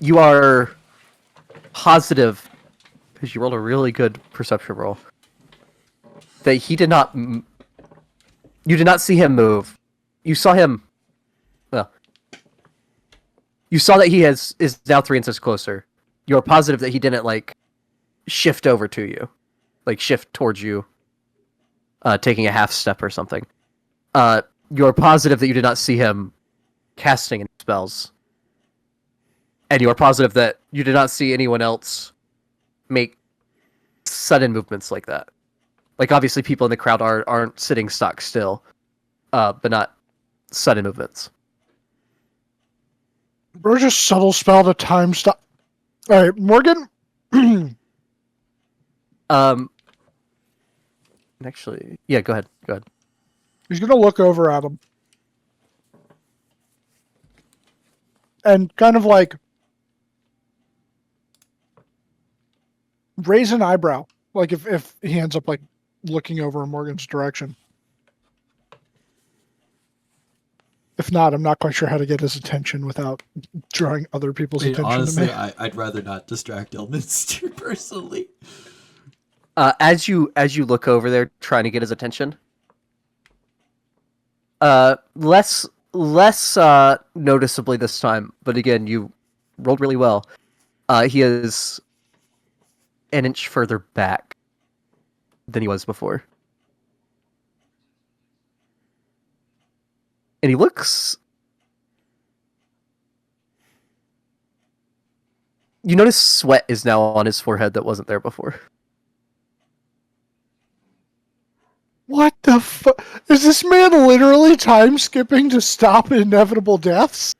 You are positive, because you rolled a really good perception roll, that he did not. You did not see him move. You saw him. Well, you saw that he is now 3 inches closer. You're positive that he didn't like shift over to you, like shift towards you, taking a half step or something. You're positive that you did not see him casting any spells. And you are positive that you did not see anyone else make sudden movements like that. Like, obviously, people in the crowd aren't sitting stock still, but not sudden movements. Bro just subtle spelled a time stop. Alright, Morgan. Actually, yeah, go ahead. He's gonna look over at him. And kind of like raise an eyebrow. Like if he ends up like looking over in Morgan's direction. If not, I'm not quite sure how to get his attention without drawing other people's attention Honestly, to me. I'd rather not distract Elminster personally. As you look over there, trying to get his attention, less noticeably this time. But again, you rolled really well. He is an inch further back than he was before. And he looks... You notice sweat is now on his forehead that wasn't there before. What the fuck? Is this man literally time skipping to stop inevitable deaths?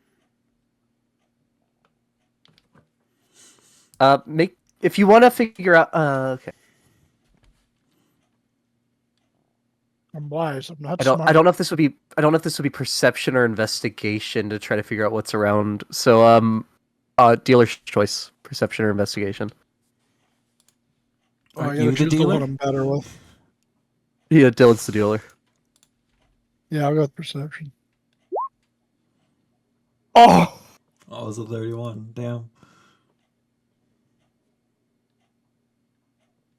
If you want to figure out... okay. I'm wise. I'm not I don't smart. know if this would be perception or investigation to try to figure out what's around. So dealer's choice, perception or investigation. Oh, I Aren't gotta you the choose the dealer? one I'm better with. Yeah, Dylan's the dealer. Yeah, I'll go with perception. Oh! Oh, it was a 31. Damn.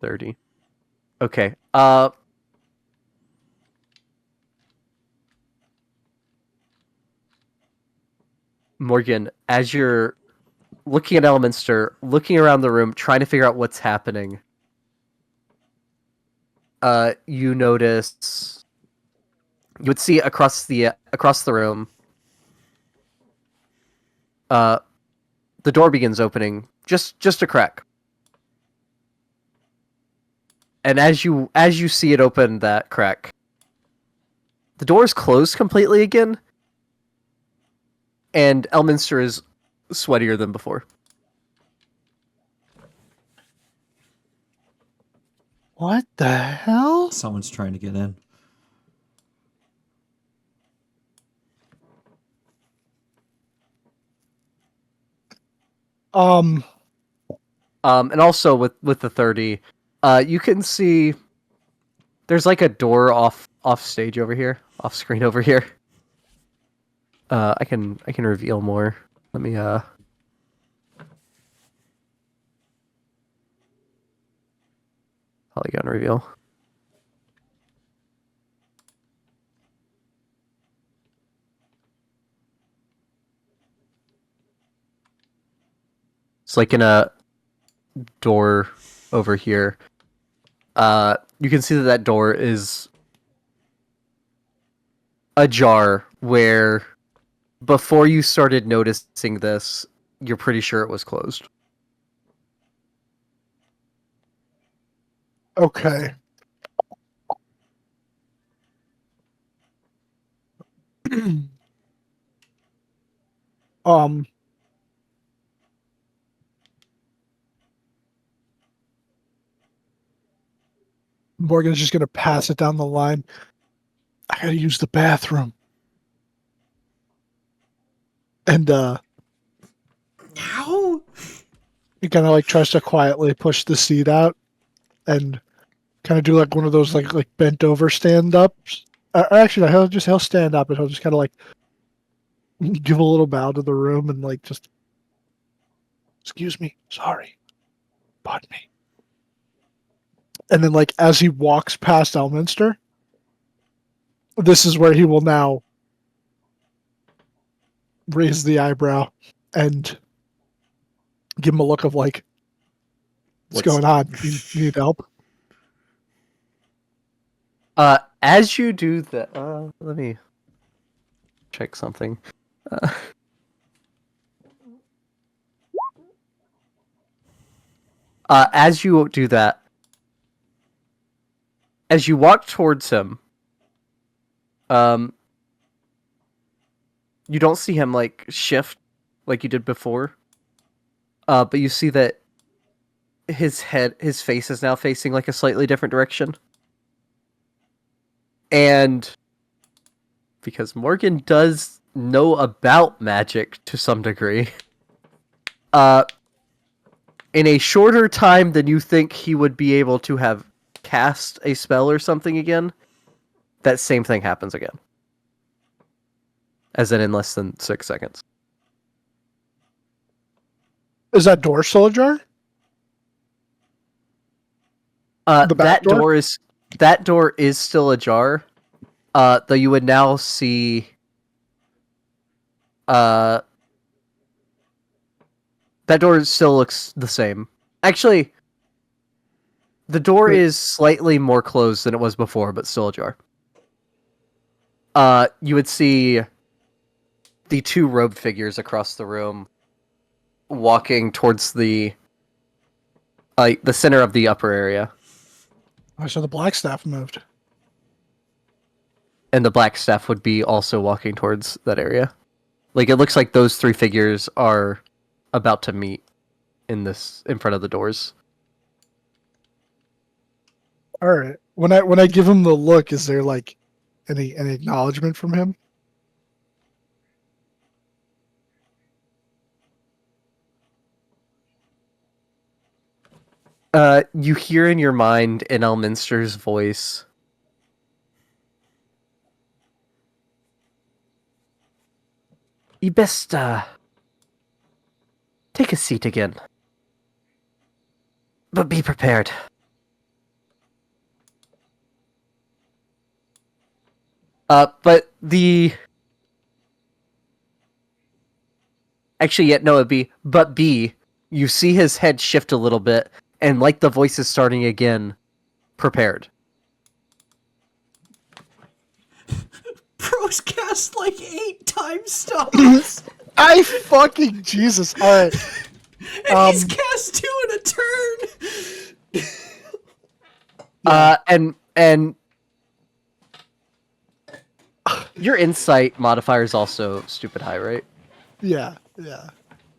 30. Okay. Morgan, as you're looking at Elminster, looking around the room, trying to figure out what's happening, you notice... You would see across the room, the door begins opening, just a crack. and as you see it open that crack, the door is closed completely again, and Elminster is sweatier than before. What the hell? Someone's trying to get in. And also with the 30, you can see there's like a door off stage over here, off screen over here. I can reveal more. Let me polygon reveal. It's like in a door over here. You can see that door is ajar, where before you started noticing this, you're pretty sure it was closed. Okay. um. Morgan's just gonna pass it down the line. I gotta use the bathroom. And Ow! he kind of like tries to quietly push the seat out and kind of do like one of those like bent over stand ups. Actually, he'll stand up and he'll just kind of like give a little bow to the room and like just excuse me, sorry, pardon me. And then like as he walks past Elminster, this is where he will now raise the eyebrow and give him a look of like, what's going on? You need help? As you do that, let me check something. As you do that, as you walk towards him, you don't see him like shift like you did before. But you see that his face is now facing like a slightly different direction. And because Morgan does know about magic to some degree, in a shorter time than you think he would be able to have cast a spell or something again, that same thing happens again. As in less than 6 seconds. Is that door still ajar? The back door? That door is still ajar. Though you would now see that door still looks the same. Actually, the door is slightly more closed than it was before, but still ajar. You would see the two robed figures across the room walking towards the center of the upper area. Oh, so the black staff moved. And the black staff would be also walking towards that area. Like, it looks like those three figures are about to meet in front of the doors. All right. When I give him the look, is there like any acknowledgement from him? You hear in your mind in Elminster's voice, "You best take a seat again, but be prepared." But actually, yet no, it'd be but B. You see his head shift a little bit, and like the voice is starting again, prepared. Bro's cast like 8 time stops. I fucking Jesus! All right. And he's cast 2 in a turn. And your insight modifier is also stupid high, right? Yeah.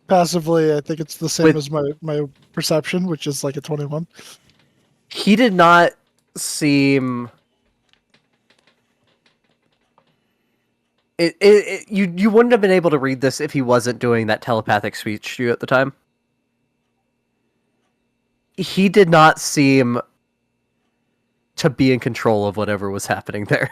Passively, I think it's the same With- as my perception, which is like a 21. He did not seem. You wouldn't have been able to read this if he wasn't doing that telepathic speech to you at the time. He did not seem to be in control of whatever was happening there.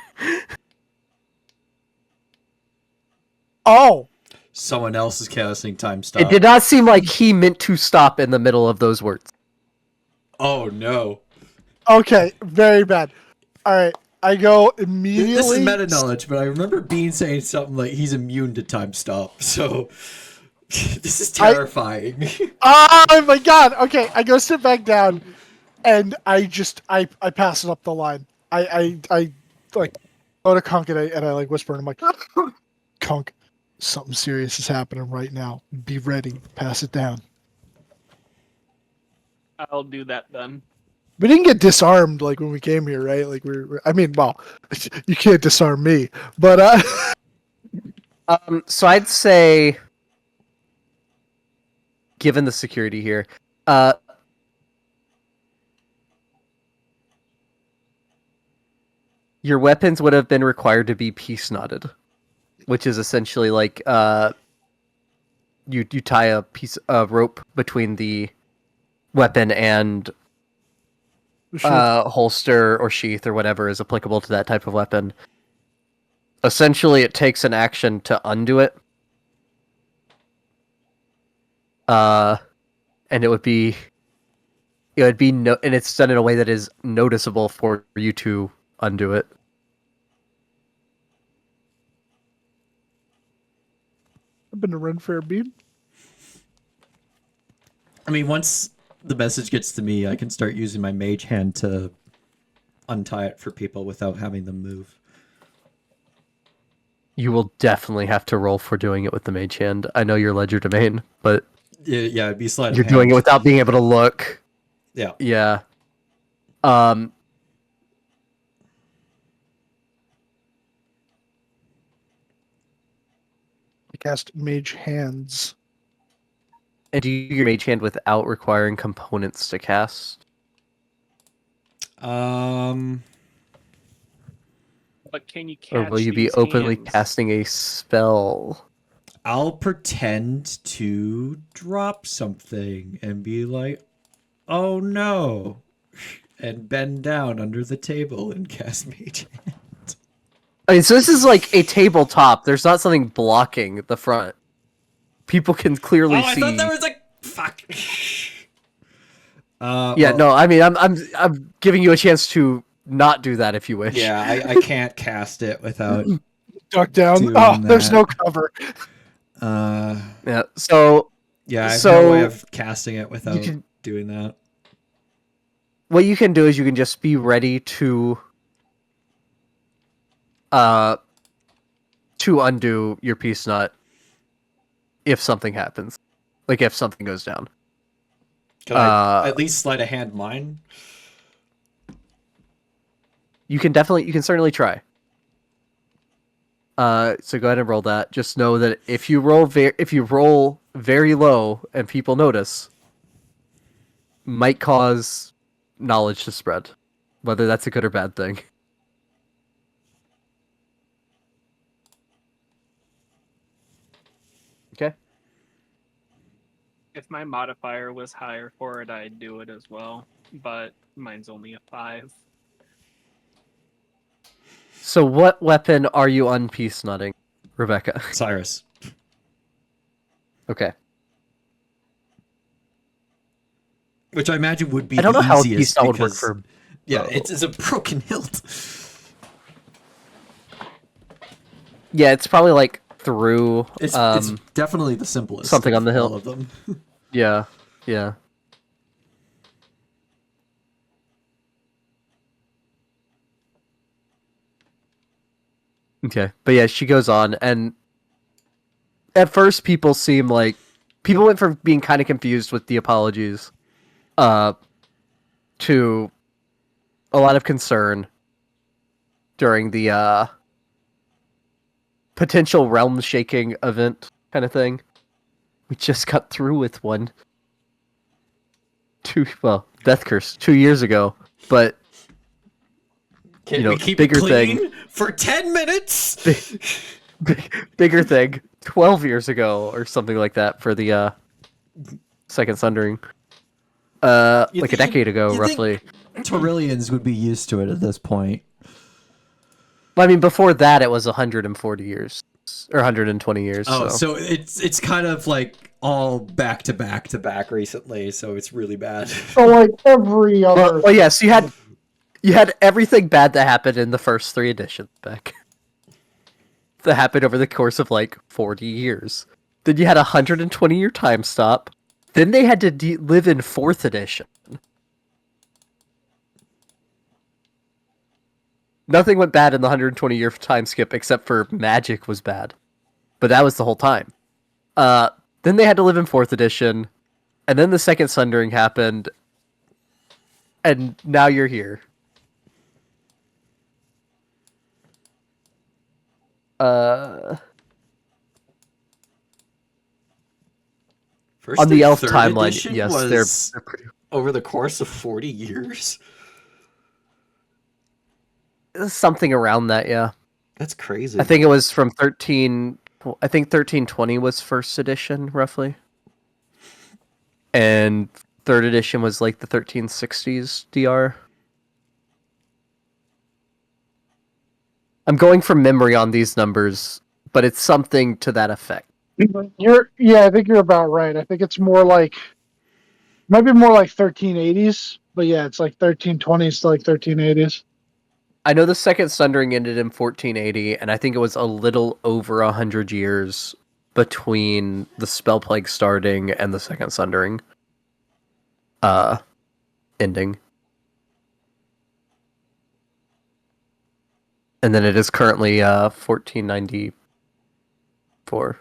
Oh, Someone else is casting time stop. It did not seem like he meant to stop in the middle of those words. Oh no. okay, very bad. All right, I go immediately. This is meta knowledge, but I remember Bean saying something like he's immune to time stop. So this is terrifying. Oh my god! Okay, I go sit back down, and I pass it up the line. I like go to Kunk and I like whisper, and I'm like, Kunk, something serious is happening right now. Be ready. Pass it down. I'll do that then. We didn't get disarmed like when we came here, right? Like I mean, well, you can't disarm me, but So I'd say, given the security here, your weapons would have been required to be peace knotted, which is essentially like you tie a piece of rope between the weapon and holster or sheath or whatever is applicable to that type of weapon. Essentially, it takes an action to undo it. And and it's done in a way that is noticeable for you to undo it. I've been to Ren Fair Beam. I mean, once the message gets to me, I can start using my mage hand to untie it for people without having them move. You will definitely have to roll for doing it with the mage hand. I know your ledger domain, but Yeah, it'd be sleight of you're hand. doing it without being able to look. Yeah. Yeah. I cast Mage Hands. And do you use your mage hand without requiring components to cast? Um, But can you catch Or will you be these openly hands? casting a spell? I'll pretend to drop something and be like, "Oh no," and bend down under the table and cast mage hand. I mean, so this is like a tabletop. There's not something blocking the front. People can clearly I see. thought there was a fuck. Yeah, Well, no. I mean, I'm giving you a chance to not do that if you wish. Yeah, I can't cast it without. Duck down. Doing Oh, there's that. no cover. Yeah. So Yeah, I have So, no way of casting it without can- doing that. what you can do is you can just be ready to undo your peace knot if something happens, like if something goes down. Can I at least sleight of hand mine? You can certainly try. So go ahead and roll that. Just know that if you roll very low and people notice, might cause knowledge to spread, whether that's a good or bad thing. Okay. If my modifier was higher for it, I'd do it as well. But mine's only a 5. So what weapon are you on peace knotting, Rebecca? Cyrus. Okay. Which I imagine would be I don't the know how a easiest peace knot would work because- for. Yeah, bow. it's a broken hilt. Yeah, it's probably like through. It's definitely the simplest. something on the of hilt. all of them. Yeah. Yeah. Okay, but yeah, she goes on, and at first people went from being kind of confused with the apologies, to a lot of concern during the potential realm shaking event kind of thing. We just got through with one. Death Curse 2 years ago, but Can you know, we keep bigger it clean thing. for 10 minutes? Bigger thing 12 years ago or something like that for the second Sundering. Like a decade ago, roughly. Torillians would be used to it at this point. I mean, before that, it was 140 years or 120 years. Oh, so so it's kind of like all back to back to back recently, so it's really bad. So like every other. well, yes, you had everything bad that happened in the first 3 editions back. That happened over the course of like 40 years. Then you had a 120-year time stop. Then they had to live in 4th edition. Nothing went bad in the 120-year time skip except for magic was bad. But that was the whole time. Then they had to live in 4th edition. And then the second Sundering happened. And now you're here. First On the and elf third timeline, edition yes, was they're pretty... over the course of 40 years. something around that, yeah. That's crazy. I think it was from 13... I think 1320 was 1st edition, roughly. And 3rd edition was like the 1360s DR. I'm going from memory on these numbers, but it's something to that effect. I think you're about right. I think it's more like, maybe more like 1380s, but yeah, it's like 1320s to like 1380s. I know the second Sundering ended in 1480, and I think it was a little over 100 years between the Spell Plague starting and the second Sundering ending. And then it is currently 1494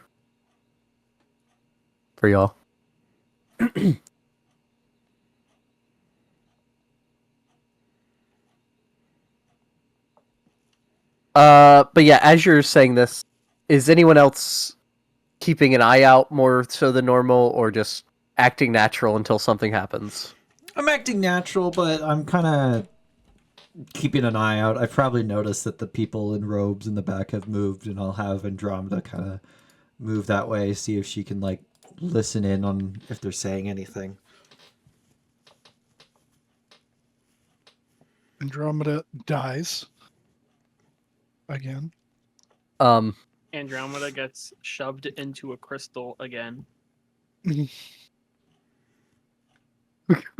for y'all. But yeah, as you're saying this, is anyone else keeping an eye out more so than normal, or just acting natural until something happens? I'm acting natural, but I'm kind of keeping an eye out. I've probably noticed that the people in robes in the back have moved, and I'll have Andromeda kind of move that way, see if she can like listen in on if they're saying anything. Andromeda dies again. Andromeda gets shoved into a crystal again. We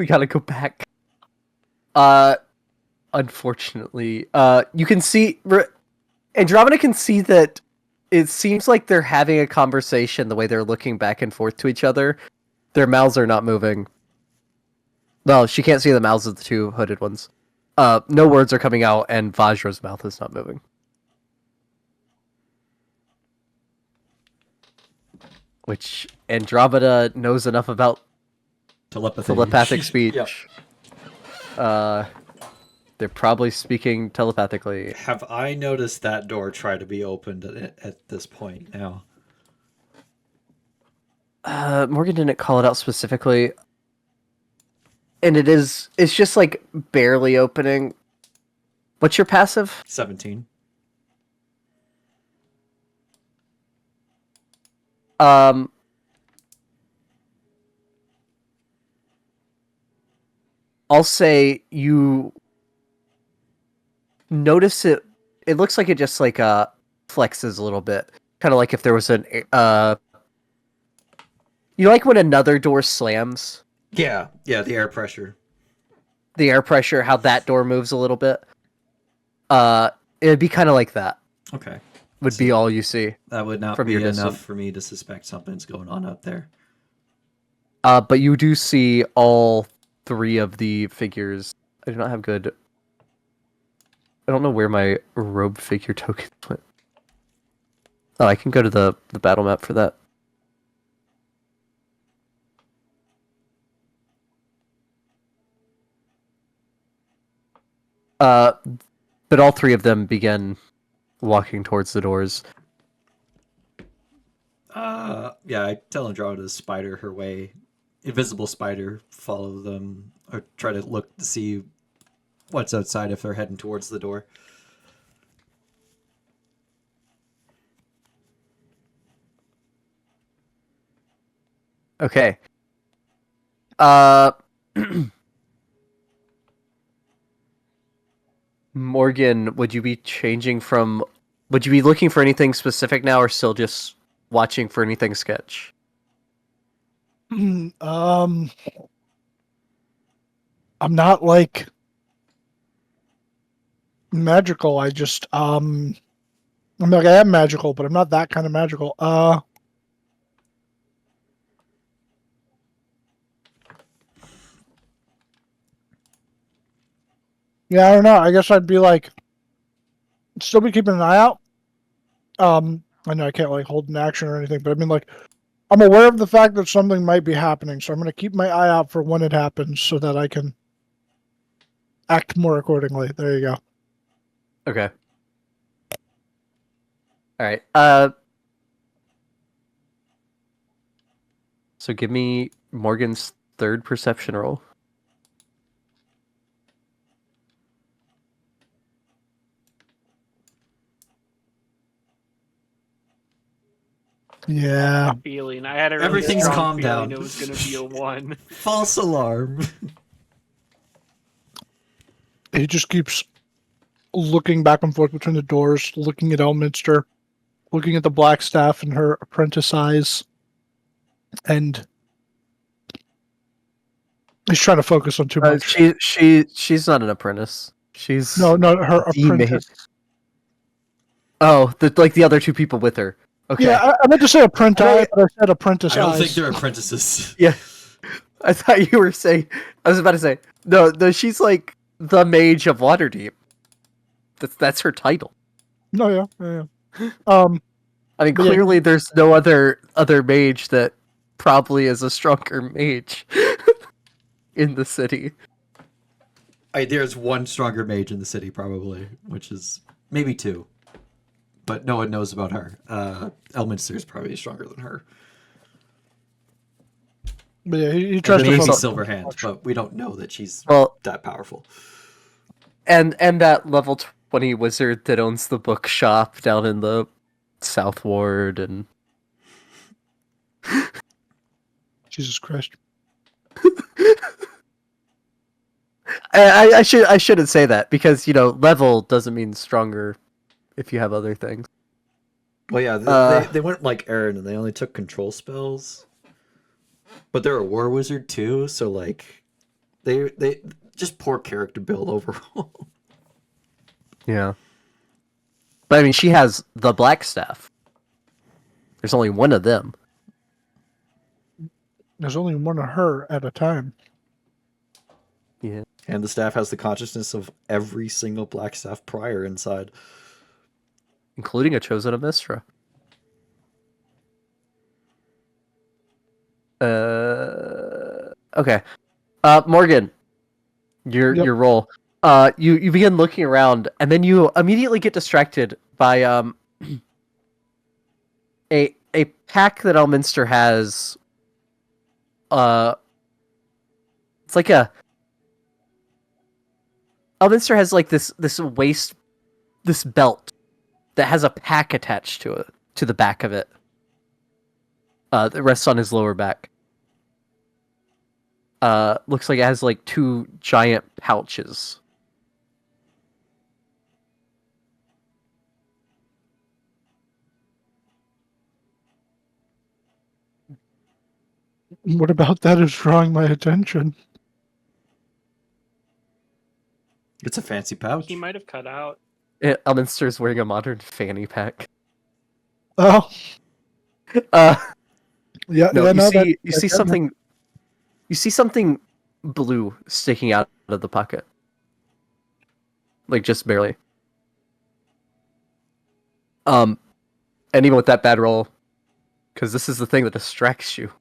gotta go back. Unfortunately, you can see Andromeda can see that it seems like they're having a conversation the way they're looking back and forth to each other. Their mouths are not moving. Well, she can't see the mouths of the 2 hooded ones. No words are coming out, and Vajra's mouth is not moving. Which Andromeda knows enough about telepathic speech. Yep. They're probably speaking telepathically. Have I noticed that door try to be opened at this point now? Morgan didn't call it out specifically. And it's just like barely opening. What's your passive? 17. I'll say you notice it. It looks like it just like flexes a little bit, kind of like if there was an you know, like when another door slams. Yeah, the air pressure. The air pressure, how that door moves a little bit. It'd be kind of like that. Okay. Would be all you see. That would not from be your enough distance. for me to suspect something's going on up there. But you do see all 3 of the figures. I do not have good... I don't know where my robe figure tokens went. Oh, I can go to the battle map for that. But all three of them begin walking towards the doors. Yeah, I tell Andromeda to spider her way, invisible spider, follow them, or try to look to see what's outside if they're heading towards the door. Okay. Uh, Morgan, would you be changing from? Would you be looking for anything specific now, or still just watching for anything sketch? I'm not like magical. I just I'm like I am magical, but I'm not that kind of magical. Yeah, I don't know. I guess I'd be like still be keeping an eye out. I know I can't like hold an action or anything, but I mean like I'm aware of the fact that something might be happening, so I'm gonna keep my eye out for when it happens so that I can act more accordingly. There you go. Okay. All right. So give me Morgan's third perception roll. Yeah. Feeling. I had a really Everything's strong calmed feeling down. it was going to be a 1. False alarm. He just keeps looking back and forth between the doors, looking at Elminster, looking at the black staff and her apprentice eyes, and he's trying to focus on too much. She's not an apprentice. She's No, her the ma- apprentice. Oh, like the other two people with her. Okay. Yeah, I meant to say apprentice, but I said apprentice I don't eyes. think they're apprentices. Yeah. I thought you were saying. I was about to say no. She's like the mage of Waterdeep. That's her title. No, yeah. I mean, But yeah, clearly there's no other mage that probably is a stronger mage in the city. There's one stronger mage in the city, probably, which is maybe two, but no one knows about her. Elminster is probably stronger than her. But yeah, he tries to Maybe focus. Silverhand, but we don't know that she's Well, that powerful. and that level 20 wizard that owns the bookshop down in the South Ward, and Jesus Christ. I shouldn't say that because level doesn't mean stronger if you have other things. Well, yeah, they went like Aaron, and they only took control spells. But they're a war wizard too, so like, they just poor character build overall. Yeah. But I mean, she has the black staff. There's only one of them. There's only one of her at a time. Yeah. And the staff has the consciousness of every single black staff prior inside. Including a chosen of Mistra. Okay. Morgan, your roll. You begin looking around, and then you immediately get distracted by a pack that Elminster has. It's like Elminster has like this belt that has a pack attached to it, to the back of it. That rests on his lower back. Looks like it has like two giant pouches. What about that is drawing my attention? It's a fancy pouch. He might have cut out. Elminster's wearing a modern fanny pack. Oh, yeah. No, yeah, you see something. You see something blue sticking out of the pocket, like just barely. And even with that bad roll, because this is the thing that distracts you.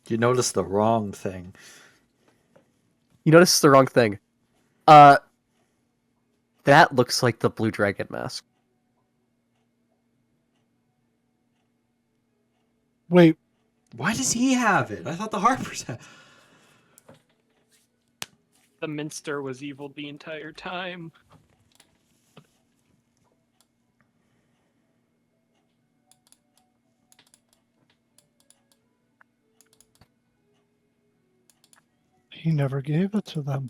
You noticed the wrong thing. You notice the wrong thing. That looks like the blue dragon mask. Wait, Why does he have it? I thought the Harpers had. The Minster was evil the entire time. he never gave it to them.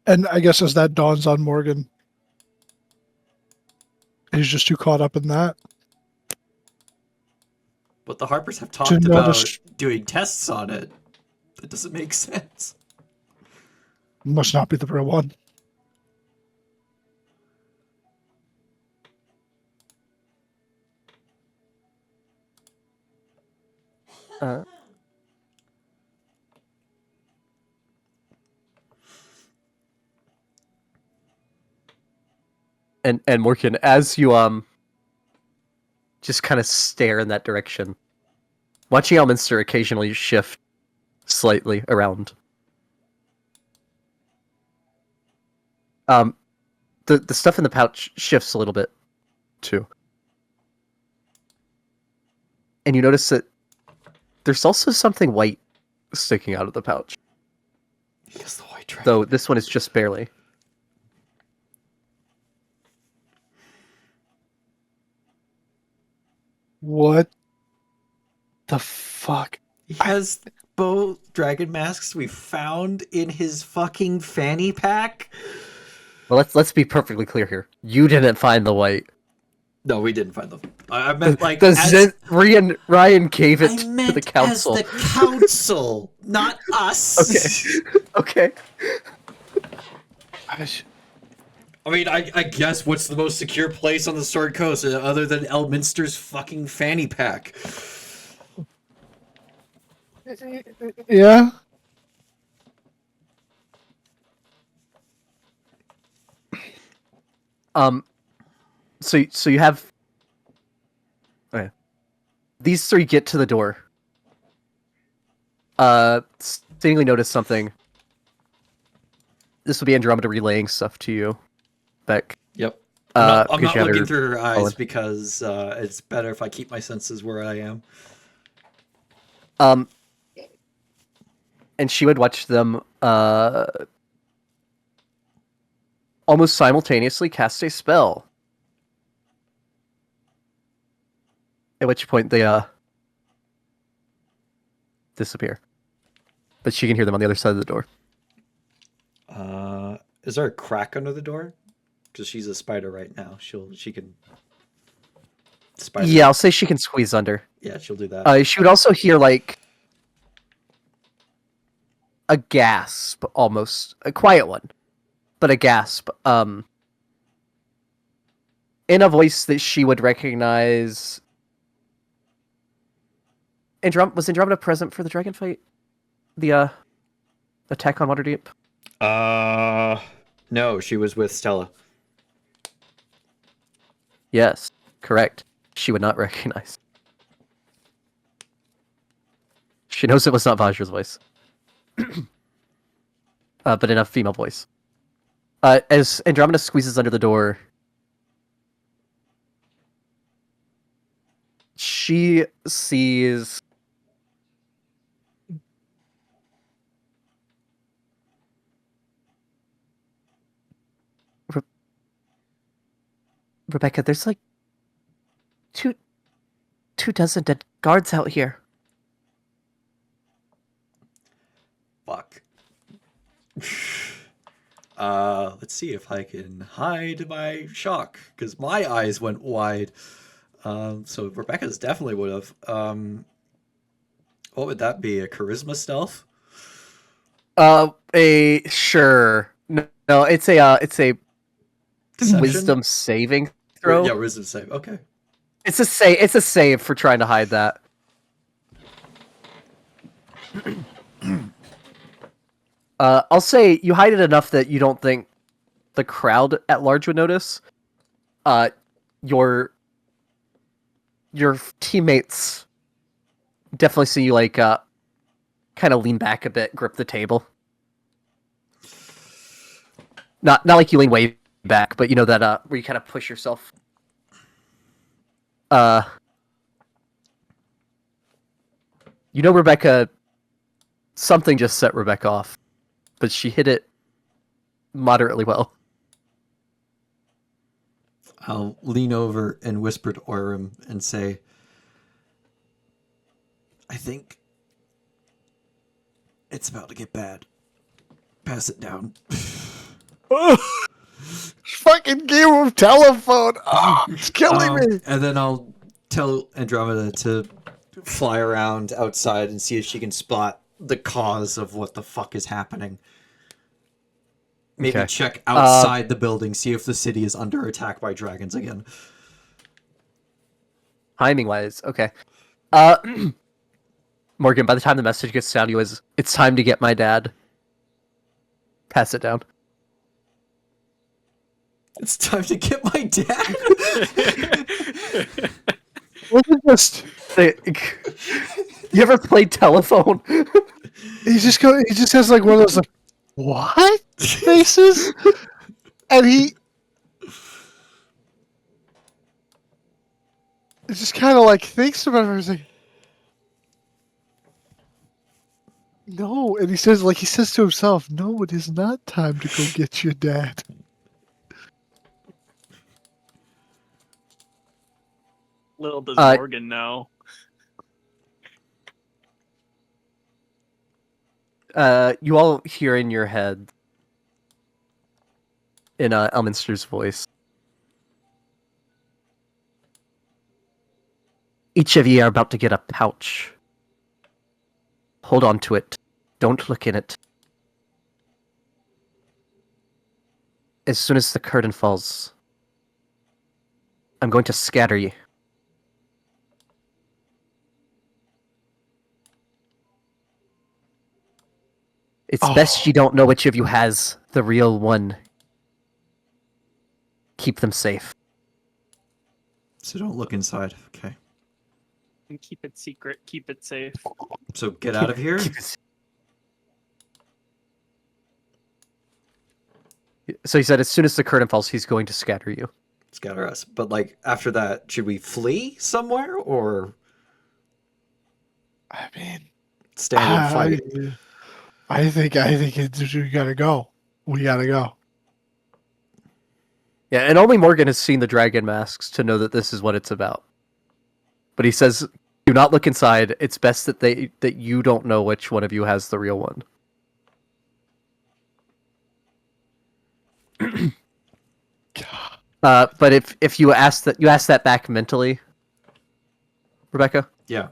And I guess as that dawns on Morgan, he's just too caught up in that. But the Harpers have To talked about notice, doing tests on it. That doesn't make sense. must not be the real one. Uh, and Morgan, as you just kind of stare in that direction, watching Elminster occasionally shift slightly around. The stuff in the pouch shifts a little bit too, and you notice that there's also something white sticking out of the pouch, Because the white dragon. though this one is just barely. What the fuck? He has both dragon masks we found in his fucking fanny pack. Well, let's be perfectly clear here. You didn't find the white. No, we didn't find them. I meant like Ryan gave it I to meant the council. as the council, not us. Okay. I mean, I guess what's the most secure place on the Sword Coast other than Elminster's fucking fanny pack? Yeah. So you have. Okay. These three get to the door. Seemingly notice something. This will be Andromeda relaying stuff to you, Beck. Yep. I'm because not you had looking her through her eyes fallen. because it's better if I keep my senses where I am. And she would watch them almost simultaneously cast a spell. At which point they disappear. But she can hear them on the other side of the door. Is there a crack under the door? Because she's a spider right now. She can. Spider. Yeah, I'll say she can squeeze under. Yeah, she'll do that. She would also hear like a gasp, almost a quiet one, but a gasp. In a voice that she would recognize. Was Andromeda present for the dragon fight? The attack on Waterdeep? No, she was with Stella. Yes, correct. She would not recognize. She knows it was not Vajra's voice. But in a female voice. As Andromeda squeezes under the door, she sees Rebecca, there's like two dozen dead guards out here. Fuck. Let's see if I can hide my shock because my eyes went wide. So Rebecca's definitely would have. What would that be? A charisma stealth? Sure. No, it's a Deception? wisdom saving throw. Yeah, wisdom save. Okay. It's a save for trying to hide that. I'll say you hide it enough that you don't think the crowd at large would notice. Your teammates definitely see you like kind of lean back a bit, grip the table. Not like you lean way back, but you know that where you kind of push yourself. You know, Rebecca. Something just set Rebecca off, but she hit it moderately well. I'll lean over and whisper to Orem and say, I think it's about to get bad. Pass it down. Fucking game of telephone. Oh, it's killing me. And then I'll tell Andromeda to fly around outside and see if she can spot the cause of what the fuck is happening. Maybe Okay. check outside the building, see if the city is under attack by dragons again. Timing wise, okay. Morgan, by the time the message gets down to you, it's time to get my dad. Pass it down. It's time to get my dad. Look at this. You ever played telephone? He just has like one of those like, what faces, and he just kind of like thinks about everything. No, and he says to himself, "No, it is not time to go get your dad." Little does Morgan know. You all hear in your head, in Elminster's voice, each of you are about to get a pouch. Hold on to it. Don't look in it. As soon as the curtain falls, I'm going to scatter you. It's best you don't know which of you has the real one. Keep them safe. So don't look inside. Okay. And keep it secret. Keep it safe. So get out of here. So he said, as soon as the curtain falls, he's going to scatter you. Scatter us. But like after that, should we flee somewhere or I mean, stand and fight? I think we gotta go. We gotta go. Yeah, and only Morgan has seen the dragon masks to know that this is what it's about. But he says, do not look inside. It's best that you don't know which one of you has the real one. But if you ask that back mentally, Rebecca? Yeah.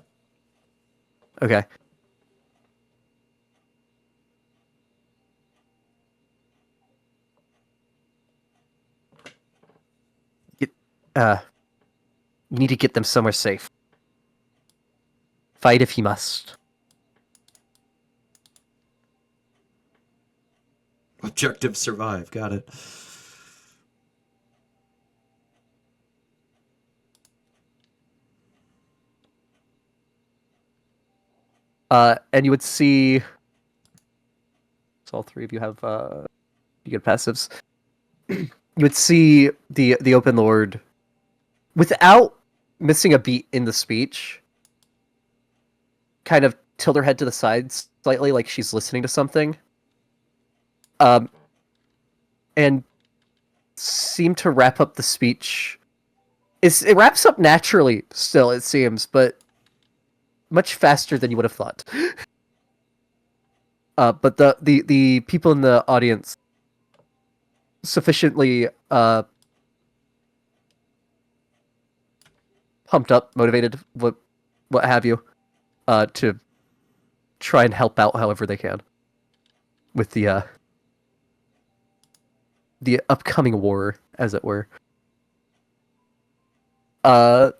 Okay. You need to get them somewhere safe. Fight if you must. Objective survive. Got it. And you would see. So all three of you have you get passives. You would see the open lord, without missing a beat in the speech, kind of tilt her head to the side slightly, like she's listening to something. And seem to wrap up the speech. It wraps up naturally still, it seems, but much faster than you would have thought. But the people in the audience sufficiently pumped up, motivated, what have you, to try and help out however they can with the upcoming war, as it were. And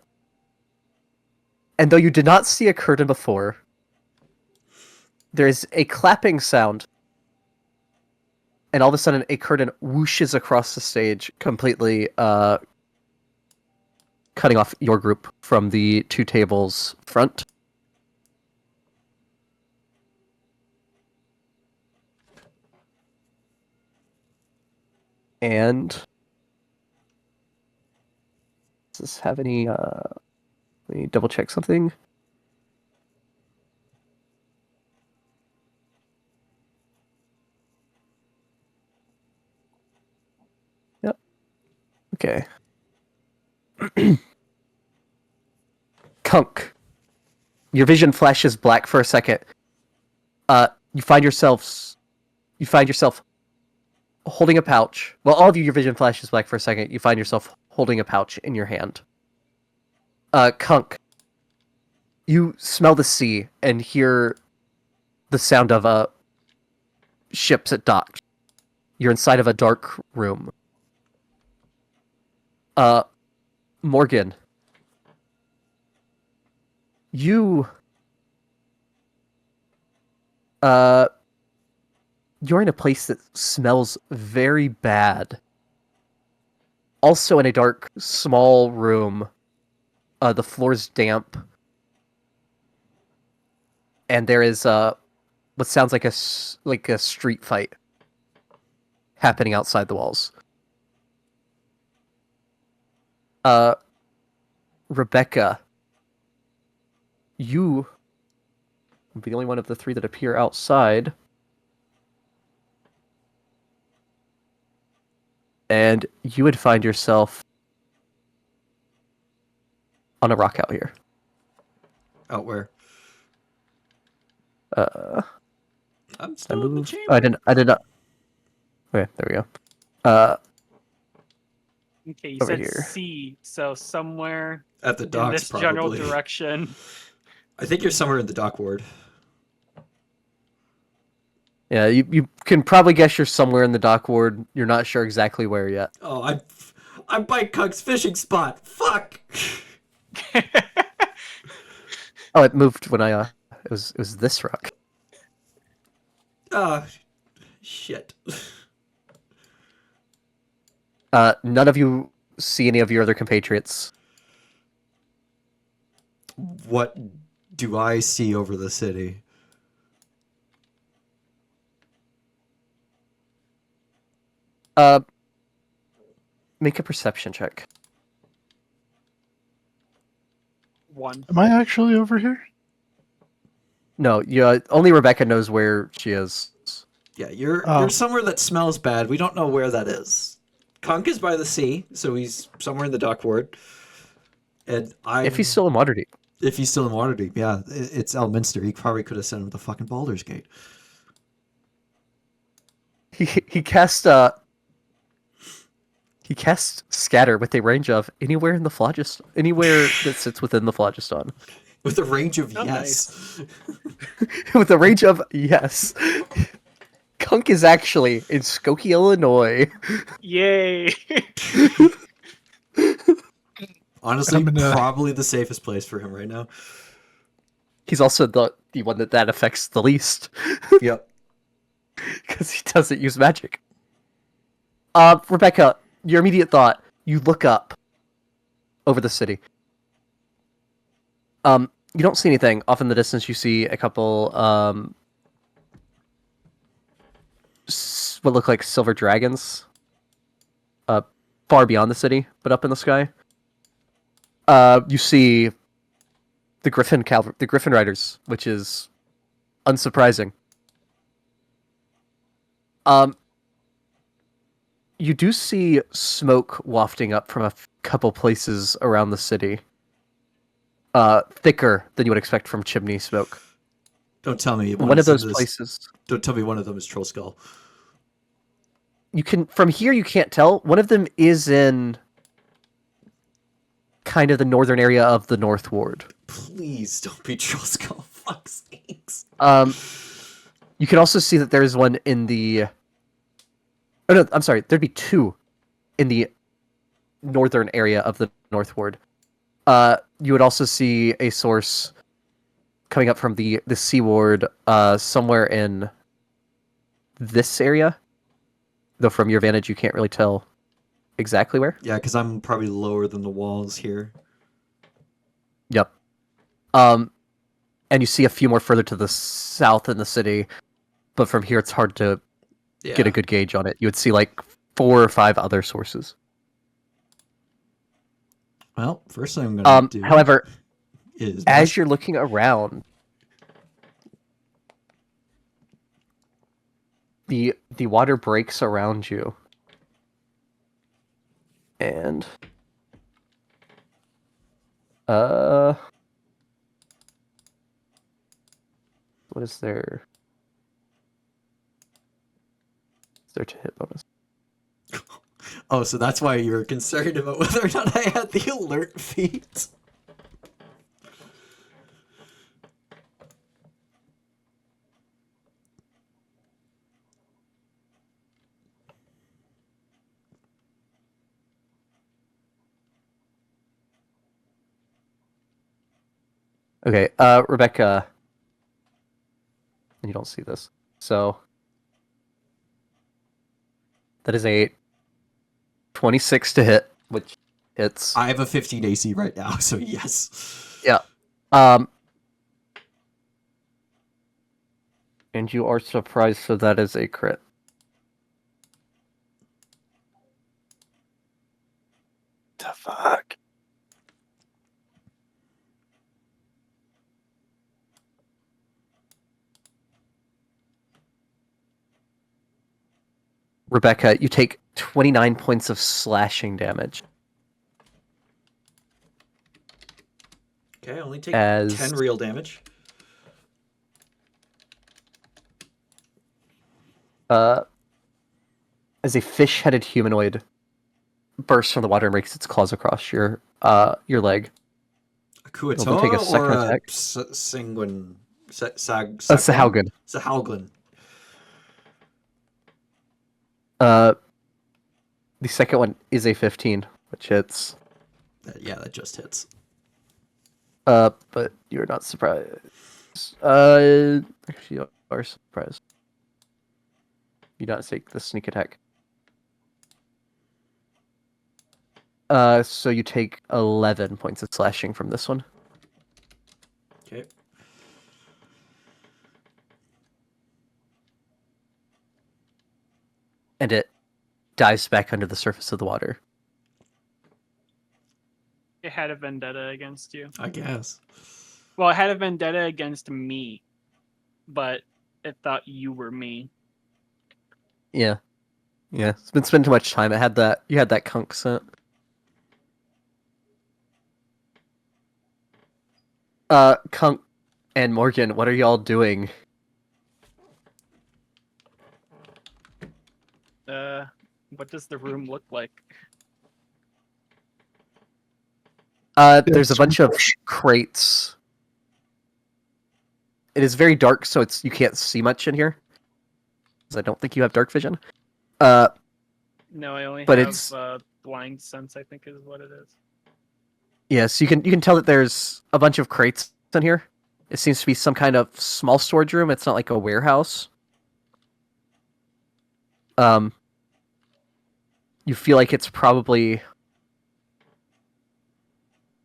though you did not see a curtain before, there is a clapping sound, and all of a sudden a curtain whooshes across the stage, completely cutting off your group from the two tables front. And does this have any? Let me double check something. Yep. Okay. Kunk. Your vision flashes black for a second. You find yourself holding a pouch. Well, all of you, your vision flashes black for a second. You find yourself holding a pouch in your hand. Kunk. You smell the sea and hear the sound of ships at dock. You're inside of a dark room. Morgan. You're in a place that smells very bad. Also in a dark, small room. The floor's damp. And there is what sounds like a street fight happening outside the walls. Rebecca, you would be the only one of the three that appear outside. And you would find yourself on a rock out here. Out where? I'm I still in the moved. chamber. I did not. Okay, there we go. Okay, you Over said here. C, so somewhere At the in docks, this general probably. direction. I think you're somewhere in the dock ward. Yeah, you can probably guess you're somewhere in the dock ward. You're not sure exactly where yet. Oh, I'm by Kunk's fishing spot. Fuck. Oh, it moved when I it was this rock. Shit. None of you see any of your other compatriots. What do I see over the city? Make a perception check. 1. Am I actually over here? No, only Rebecca knows where she is. Yeah, you're Oh. somewhere that smells bad. We don't know where that is. Kunk is by the sea, so he's somewhere in the dock ward. And If he's still in Waterdeep. If he's still in Waterdeep, yeah, it's Elminster. He probably could have sent him to fucking Baldur's Gate. He cast scatter with a range of anywhere in the phlogiston, anywhere that sits within the phlogiston. With a range of Oh, yes. With a range of yes. Kunk is actually in Skokie, Illinois. Yay! Honestly, I'm gonna- probably the safest place for him right now. He's also the one that affects the least. Yep. Because he doesn't use magic. Rebecca, your immediate thought, you look up over the city. You don't see anything. Off in the distance, you see a couple, what look like silver dragons. Far beyond the city, but up in the sky. You see the Griffin Riders, which is unsurprising. You do see smoke wafting up from a couple places around the city. Thicker than you would expect from chimney smoke. Don't tell me One of those this- places. Don't tell me one of them is Troll Skull. You can from here you can't tell. One of them is in kind of the northern area of the North Ward. Please don't be Troll Skull. Fuck's sakes. You can also see that there's one in the. Oh no, I'm sorry. There'd be two in the northern area of the North Ward. You would also see a source coming up from the Sea Ward, somewhere in this area. Though from your vantage, you can't really tell exactly where. Yeah, because I'm probably lower than the walls here. Yep. And you see a few more further to the south in the city, but from here it's hard to Yeah. get a good gauge on it. You would see like 4 or 5 other sources. Well, first thing I'm gonna do. However, is as you're looking around, the water breaks around you, and what is there? Is there to hit bonus? Oh, so that's why you were concerned about whether or not I had the alert feat. Okay, Rebecca, you don't see this, so that is a 26 to hit, which hits. I have a 15 AC right now, so yes. Yeah. And you are surprised, so that is a crit. The fuck? Rebecca, you take 29 points of slashing damage. Okay, I only take As 10 real damage. as a fish-headed humanoid bursts from the water and breaks its claws across your leg. A Kuatoa Well, take a second or a attack. Sanguine? That's the Haugen. Sahalgan. The second one is a 15, which hits. Yeah, that just hits. But you're not surprised. Actually, you are surprised. You don't take the sneak attack. So you take 11 points of slashing from this one. Okay. And it dives back under the surface of the water. It had a vendetta against you. I guess. Well, it had a vendetta against me, but it thought you were me. Yeah. Yeah. It's been spending too much time. You had that conch scent. Conch and Morgan, what are y'all doing? What does the room look like? There's a bunch of crates. It is very dark, so you can't see much in here. 'Cause I don't think you have dark vision. No, I only But have it's- blind sense, I think is what it is. Yes, you can tell that there's a bunch of crates in here. It seems to be some kind of small storage room. It's not like a warehouse. You feel like it's probably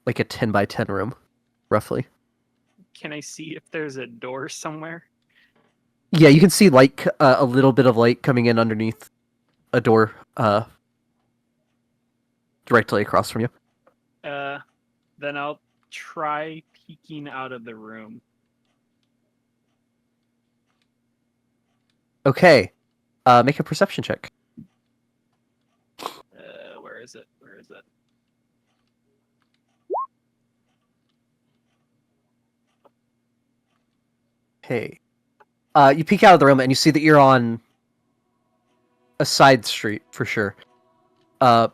like a 10 by 10 room, roughly. Can I see if there's a door somewhere? Yeah, you can see light, a little bit of light coming in underneath a door, directly across from you. Then I'll try peeking out of the room. Okay, make a perception check. Where is it? Where is it? Okay. You peek out of the room and you see that you're on a side street for sure. It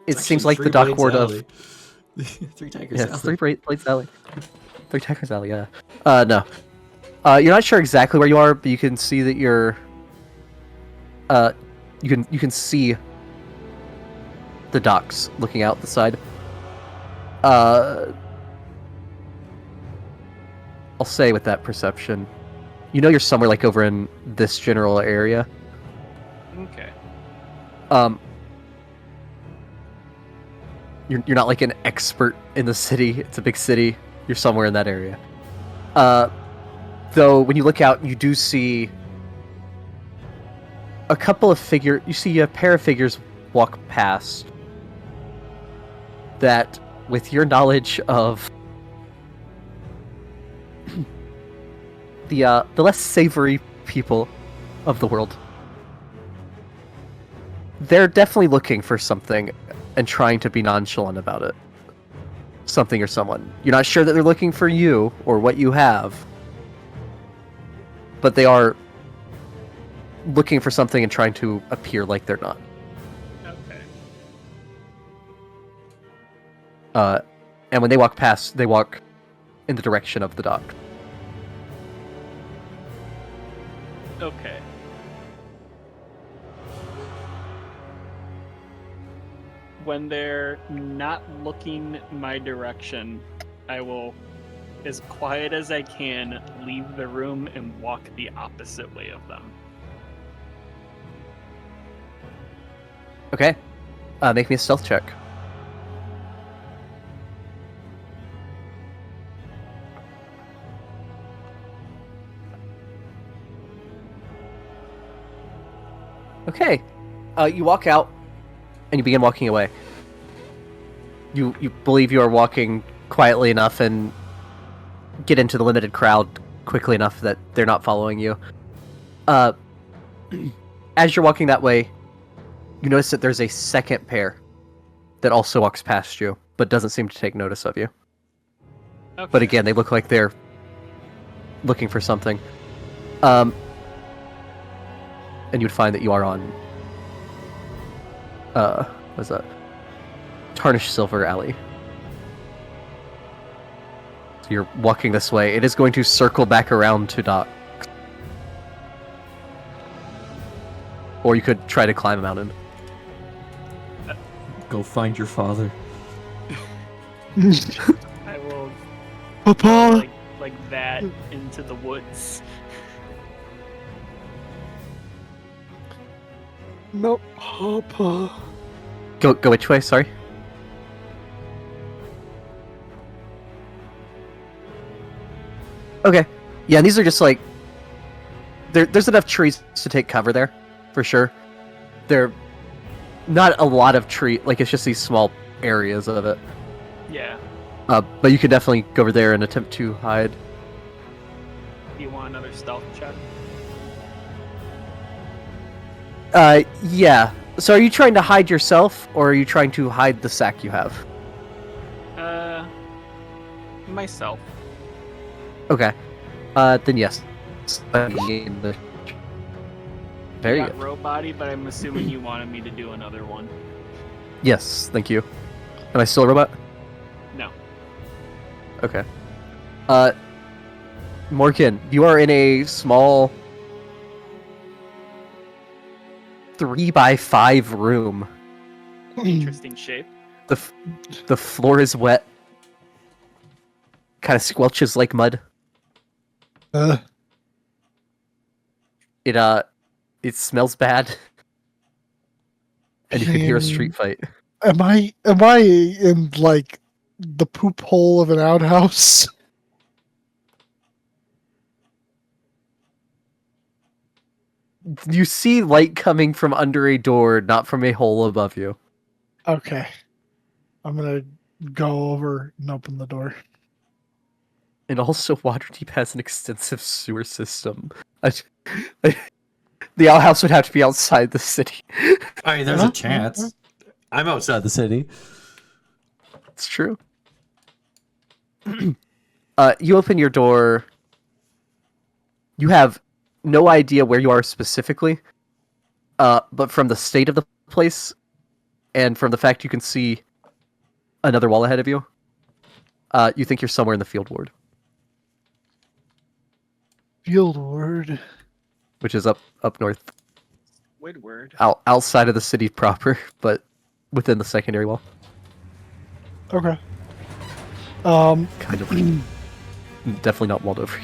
It's seems actually like the Three dock Blades ward of Alley. Three Tigers yeah, Alley. it's Blades Alley. Three Tigers Alley. Yeah. No. You're not sure exactly where you are, but you can see that you're. You can see the docks looking out the side. I'll say with that perception, you know you're somewhere like over in this general area. Okay. You're not like an expert in the city. It's a big city. You're somewhere in that area. Though when you look out, you do see a couple of you see a pair of figures walk past that, with your knowledge of the less savory people of the world, they're definitely looking for something and trying to be nonchalant about it. Something or someone. You're not sure that they're looking for you or what you have, but they are looking for something and trying to appear like they're not. Okay. And when they walk past, they walk in the direction of the dock. Okay. When they're not looking my direction, I will, as quiet as I can, leave the room and walk the opposite way of them. Okay. Make me a stealth check. Okay. You walk out, and you begin walking away. You believe you are walking quietly enough and get into the limited crowd quickly enough that they're not following you. As you're walking that way, you notice that there's a second pair that also walks past you, but doesn't seem to take notice of you. Okay. But again, they look like they're looking for something. And you'd find that you are on what's that? Tarnished Silver Alley. So you're walking this way. It is going to circle back around to dock. Or you could try to climb a mountain. Go find your father. I will Papa. like that into the woods. No, Papa. Go which way? Sorry. Okay. Yeah, and these are just like there's enough trees to take cover there, for sure. They're not a lot of like it's just these small areas of it. Yeah. But you could definitely go over there and attempt to hide. Do you want another stealth check? Yeah. So are you trying to hide yourself, or are you trying to hide the sack you have? Myself. Okay. Then yes. Very I got good. row body, but I'm assuming you wanted me to do another one. Yes, thank you. Am I still a robot? No. Okay. Morgan, you are in a small 3x5 room. Interesting shape. The floor is wet. Kind of squelches like mud. It smells bad. And you can hear a street fight. Am I in like the poop hole of an outhouse? You see light coming from under a door, not from a hole above you. Okay. I'm gonna go over and open the door. And also, Waterdeep has an extensive sewer system. The outhouse would have to be outside the city. I mean, there's a chance. I'm outside the city. It's true. You open your door. You have no idea where you are specifically, but from the state of the place, and from the fact you can see another wall ahead of you, you think you're somewhere in the field ward, Field word. which is up north, Woodward. outside of the city proper, but within the secondary wall. Okay. Kind of. Definitely not walled over.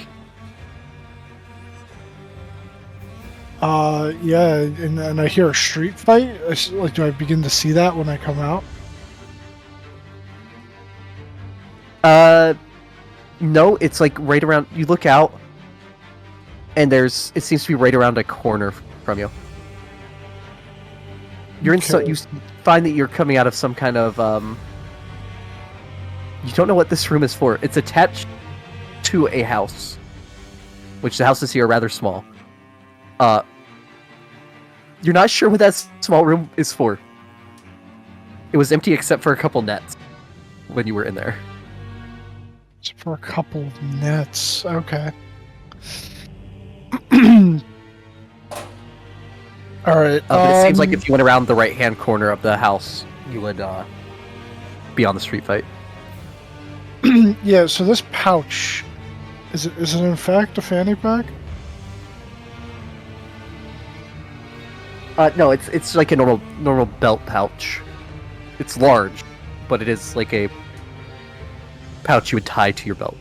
Yeah, and I hear a street fight. Like, do I begin to see that when I come out? No, it's like right around. You look out, and it seems to be right around a corner from you. You're in Okay. you find that you're coming out of some kind of you don't know what this room is for. It's attached to a house, which the houses here are rather small. You're not sure what that small room is for. It was empty except for a couple nets when you were in there. It's for a couple of nets. Okay. All right. But it seems like if you went around the right-hand corner of the house, you would be on the street fight. Yeah. So this pouch, is it in fact a fanny pack? No, it's like a normal belt pouch. It's large, but it is like a pouch you would tie to your belt.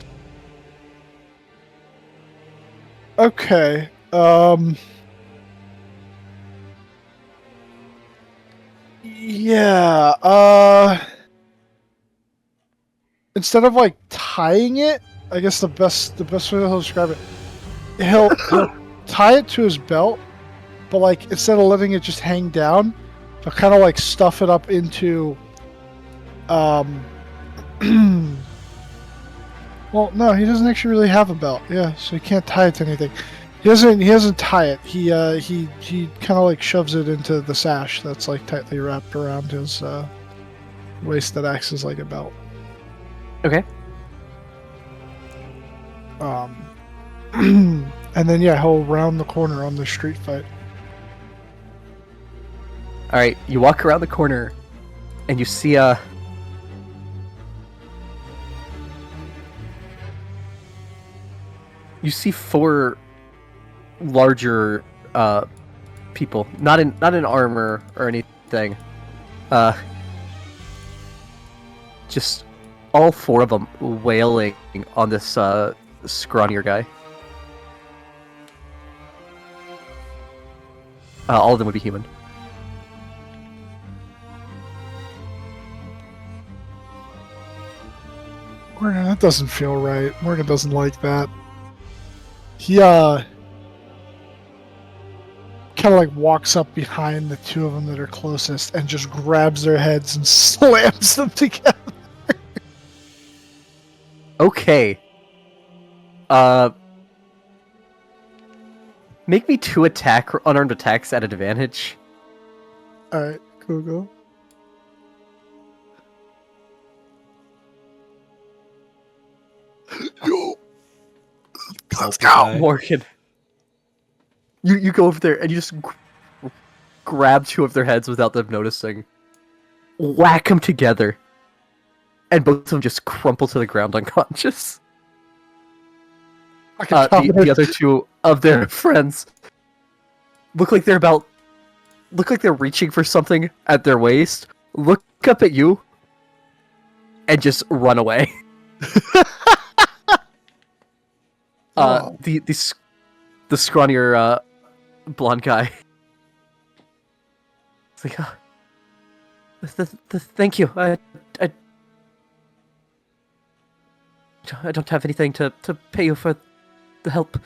Okay. Yeah. Instead of like tying it, I guess the best way to describe it, he'll tie it to his belt, but like instead of letting it just hang down, he'll kind of like stuff it up into. Well, no, he doesn't actually really have a belt. Yeah, so he can't tie it to anything. He doesn't tie it. He kind of like shoves it into the sash that's like tightly wrapped around his waist that acts as like a belt. Okay. And then yeah, he'll round the corner on the street fight. All right, you walk around the corner, and you see you see four larger people, not in armor or anything. Just all four of them wailing on this scrawnier guy. All of them would be human. Morgan, that doesn't feel right. Morgan doesn't like that. He kind of like walks up behind the two of them that are closest and just grabs their heads and slams them together. Okay. Make me 2 unarmed attacks at advantage. All right, go. Yo, let's go. Morgan. You go over there and you just grab 2 of their heads without them noticing. Whack them together. And both of them just crumple to the ground unconscious. The other 2 of their friends look like they're reaching for something at their waist, look up at you, and just run away. The scrawnier blonde guy. It's like, thank you. I don't have anything to pay you for the help.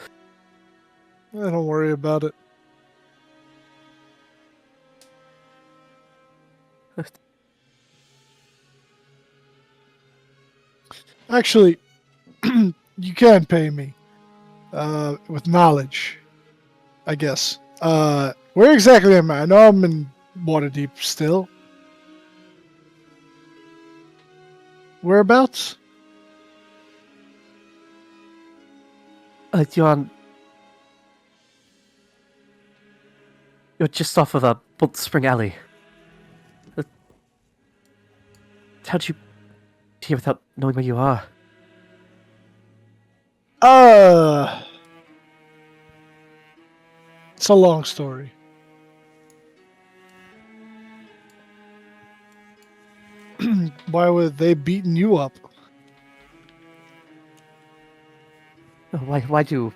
Don't worry about it. Actually, you can pay me. With knowledge, I guess. Where exactly am I? I know I'm in Waterdeep still. Whereabouts? You're just off of a Bolt Spring Alley. How'd you get here without knowing where you are? It's a long story. Why were they beating you up? Why do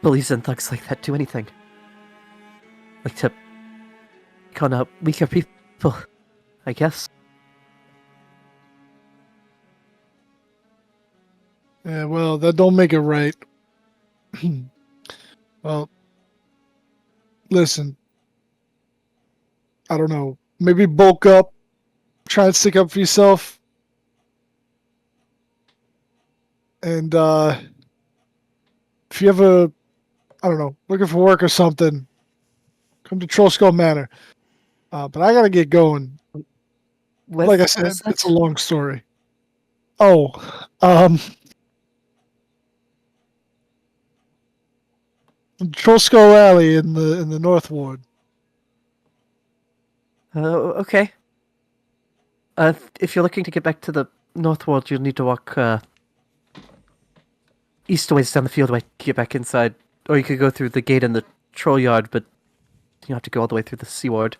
bullies and thugs like that do anything? Like to con out weaker people, I guess. Yeah, well, that don't make it right. Well, listen. I don't know, maybe bulk up, try and stick up for yourself. And if you ever, I don't know, looking for work or something, come to Troll Skull Manor. But I gotta get going. Like I said, it's a long story. Oh, Troll Skull Alley in the North Ward. Okay. If you're looking to get back to the North Ward, you'll need to walk east a ways down the field way to get back inside. Or you could go through the gate in the troll yard, but you have to go all the way through the Sea Ward.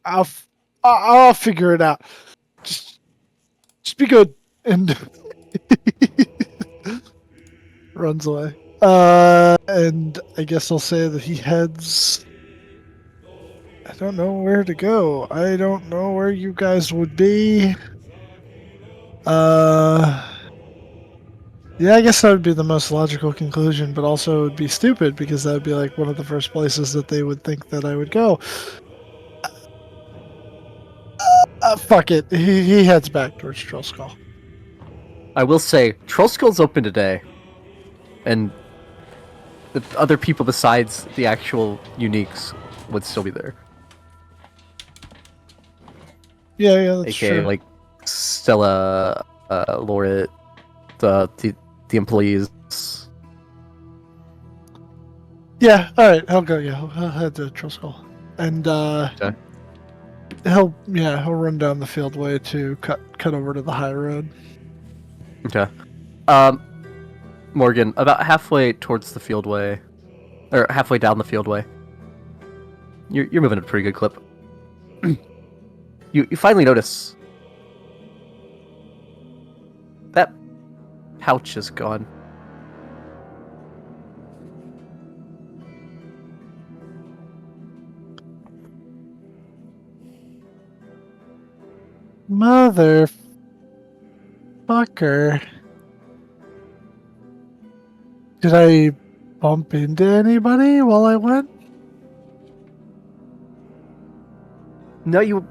I'll figure it out. Just be good. And runs away. And I guess I'll say that he heads. I don't know where to go. I don't know where you guys would be. Yeah, I guess that would be the most logical conclusion, but also it would be stupid because that would be like one of the first places that they would think that I would go. Fuck it. He heads back towards Troll Skull. I will say, Troll Skull's open today. And the other people besides the actual uniques would still be there. Yeah, that's AKA, true. like, Stella, Laura, the employees. Yeah, alright, I'll go, yeah. I'll head to Troll Skull. And, Okay. he'll run down the fieldway to cut over to the high road. Okay. Morgan, about halfway towards the fieldway, or halfway down the fieldway, you're moving at a pretty good clip. You finally notice that pouch is gone. Motherfucker. Did I bump into anybody while I went? No, you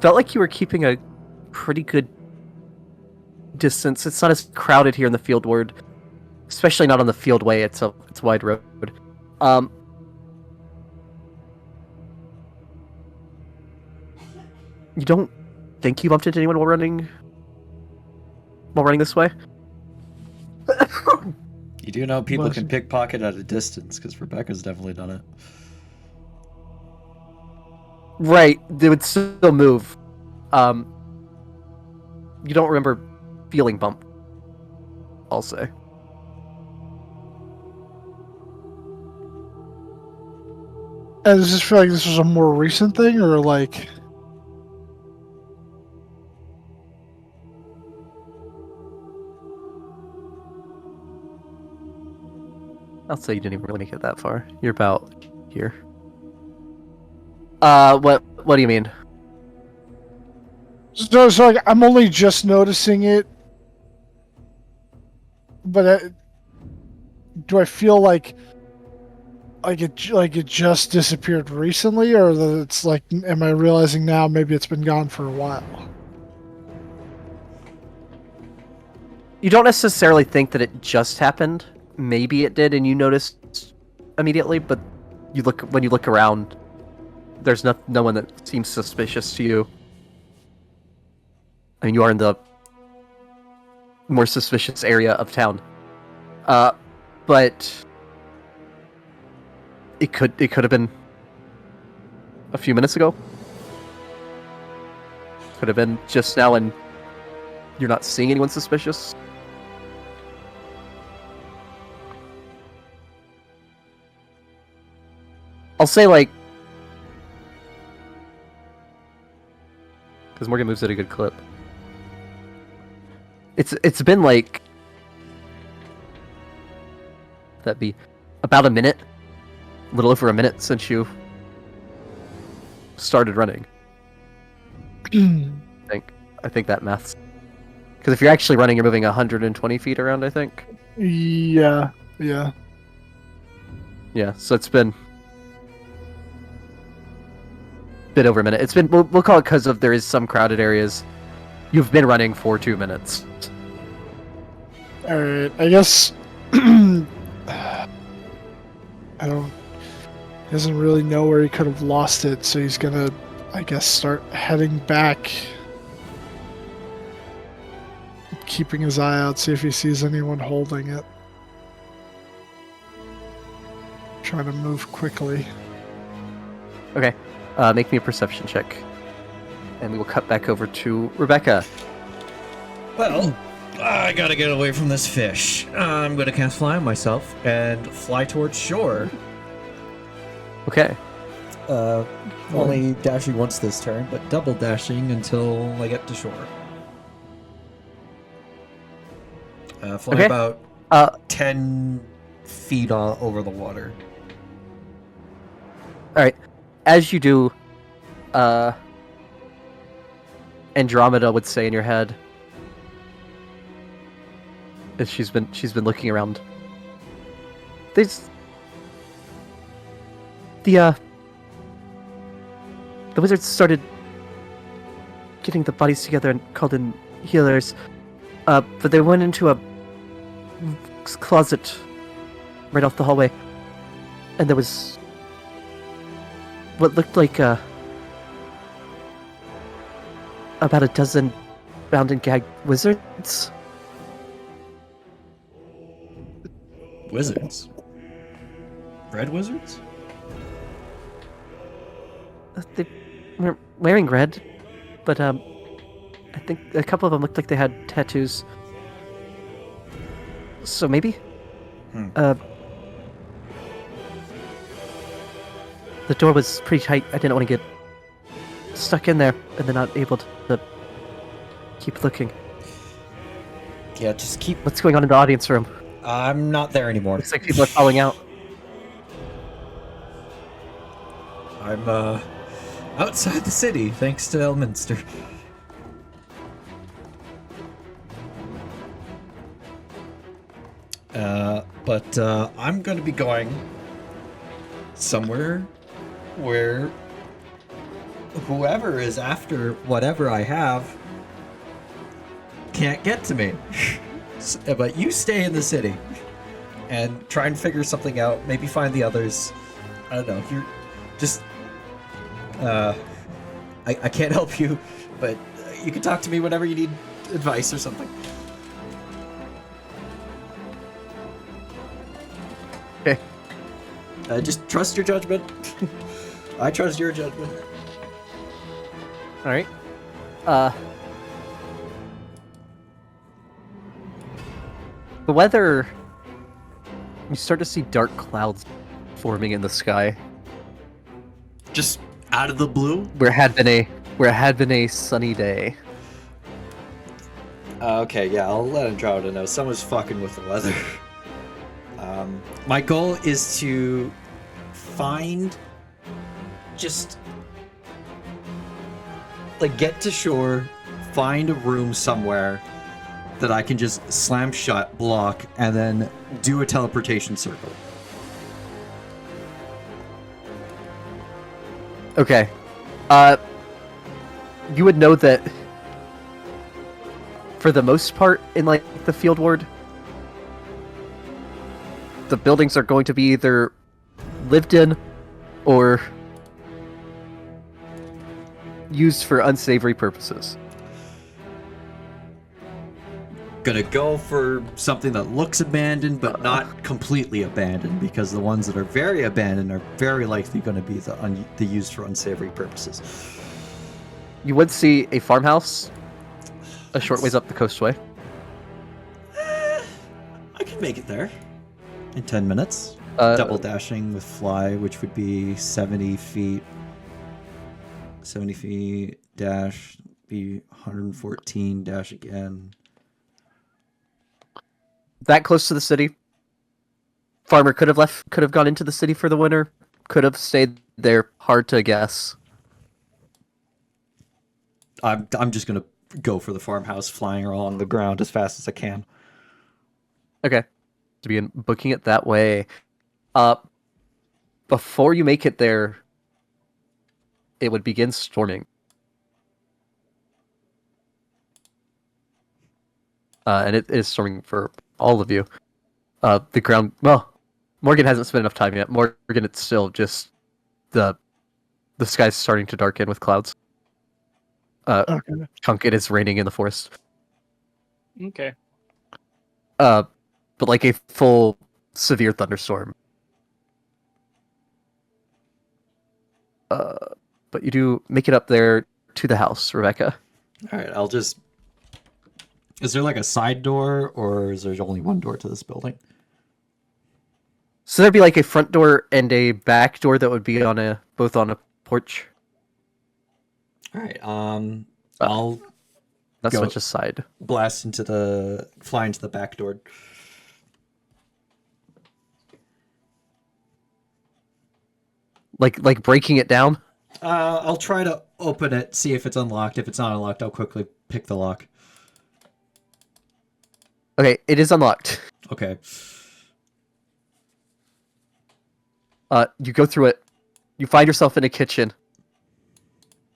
felt like you were keeping a pretty good distance. It's not as crowded here in the field ward, especially not on the fieldway. It's a wide road. You don't think you bumped into anyone while running this way? You do know people Bless can you. pickpocket at a distance, because Rebecca's definitely done it. Right, they would still move. You don't remember feeling bump, I'll say. And does this feel like this was a more recent thing, or like... I'll say you didn't even really make it that far. You're about here. What do you mean? So like, I'm only just noticing it, but do I feel like it just disappeared recently, or that it's like, am I realizing now maybe it's been gone for a while? You don't necessarily think that it just happened. Maybe it did, and you noticed immediately. But when you look around, there's no one that seems suspicious to you. I mean, you are in the more suspicious area of town. But it could have been a few minutes ago. Could have been just now, and you're not seeing anyone suspicious. I'll say, like, because Morgan moves at a good clip. It's been like that'd be about a minute, a little over a minute since you started running. I think that maths. Because if you're actually running, you're moving 120 feet around. I think. Yeah. Yeah, so it's been a bit over a minute. It's been we'll call it because of there is some crowded areas. You've been running for 2 minutes. All right, I guess I don't. He doesn't really know where he could have lost it, so he's gonna, I guess, start heading back, keeping his eye out, see if he sees anyone holding it. Trying to move quickly. Okay, make me a perception check, and we will cut back over to Rebecca. Well, I gotta get away from this fish. I'm gonna cast fly on myself and fly towards shore. Okay. Only dashing once this turn, but double dashing until I get to shore. Fly Okay. about Uh, 10 feet over the water. All right. As you do, Andromeda would say in your head, as she's been looking around. There's the wizards started getting the bodies together and called in healers, but they went into a closet right off the hallway, and there was what looked like about a dozen bound and gagged wizards. Wizards? Red wizards? They were wearing red, but I think a couple of them looked like they had tattoos. So maybe? The door was pretty tight. I didn't want to get stuck in there and then not able to keep looking. Yeah, just keep... What's going on in the audience room? I'm not there anymore. Looks like people are falling out. I'm, outside the city, thanks to Elminster. But I'm gonna be going somewhere where whoever is after whatever I have can't get to me. But you stay in the city and try and figure something out. Maybe find the others. I don't know. You're just... I can't help you, but you can talk to me whenever you need advice or something. Okay. Just trust your judgment. I trust your judgment. All right. The weather. You start to see dark clouds forming in the sky. Just out of the blue? Where it had been a sunny day. Okay, yeah, I'll let Andromeda know. Someone's fucking with the weather. My goal is to find... just... like, get to shore, find a room somewhere that I can just slam shut, block, and then do a teleportation circle. Okay. You would know that for the most part in like the field ward, the buildings are going to be either lived in or used for unsavory purposes. Gonna go for something that looks abandoned but not completely abandoned, because the ones that are very abandoned are very likely going to be the used for unsavory purposes. You would see a farmhouse a short ways up the coastway. I could make it there in 10 minutes. Double dashing with fly, which would be 70 feet. 70 feet, dash, be 114, dash again. That close to the city. Farmer could have gone into the city for the winter, could have stayed there. Hard to guess. I'm just gonna go for the farmhouse, flying along the ground as fast as I can. Okay. To begin booking it that way. before you make it there, it would begin storming. And it is storming for all of you. The ground. Well, Morgan hasn't spent enough time yet. Morgan, it's still just the sky's starting to darken with clouds. Okay. Chunk, it is raining in the forest. Okay. But like a full severe thunderstorm. But you do make it up there to the house, Rebecca. All right, I'll just. Is there like a side door, or is there only one door to this building? So there'd be like a front door and a back door that would be on both on a porch. All right. I'll Not so Go. much a side. Fly into the back door. Like breaking it down. I'll try to open it, see if it's unlocked. If it's not unlocked, I'll quickly pick the lock. Okay, it is unlocked. Okay. You go through it. You find yourself in a kitchen.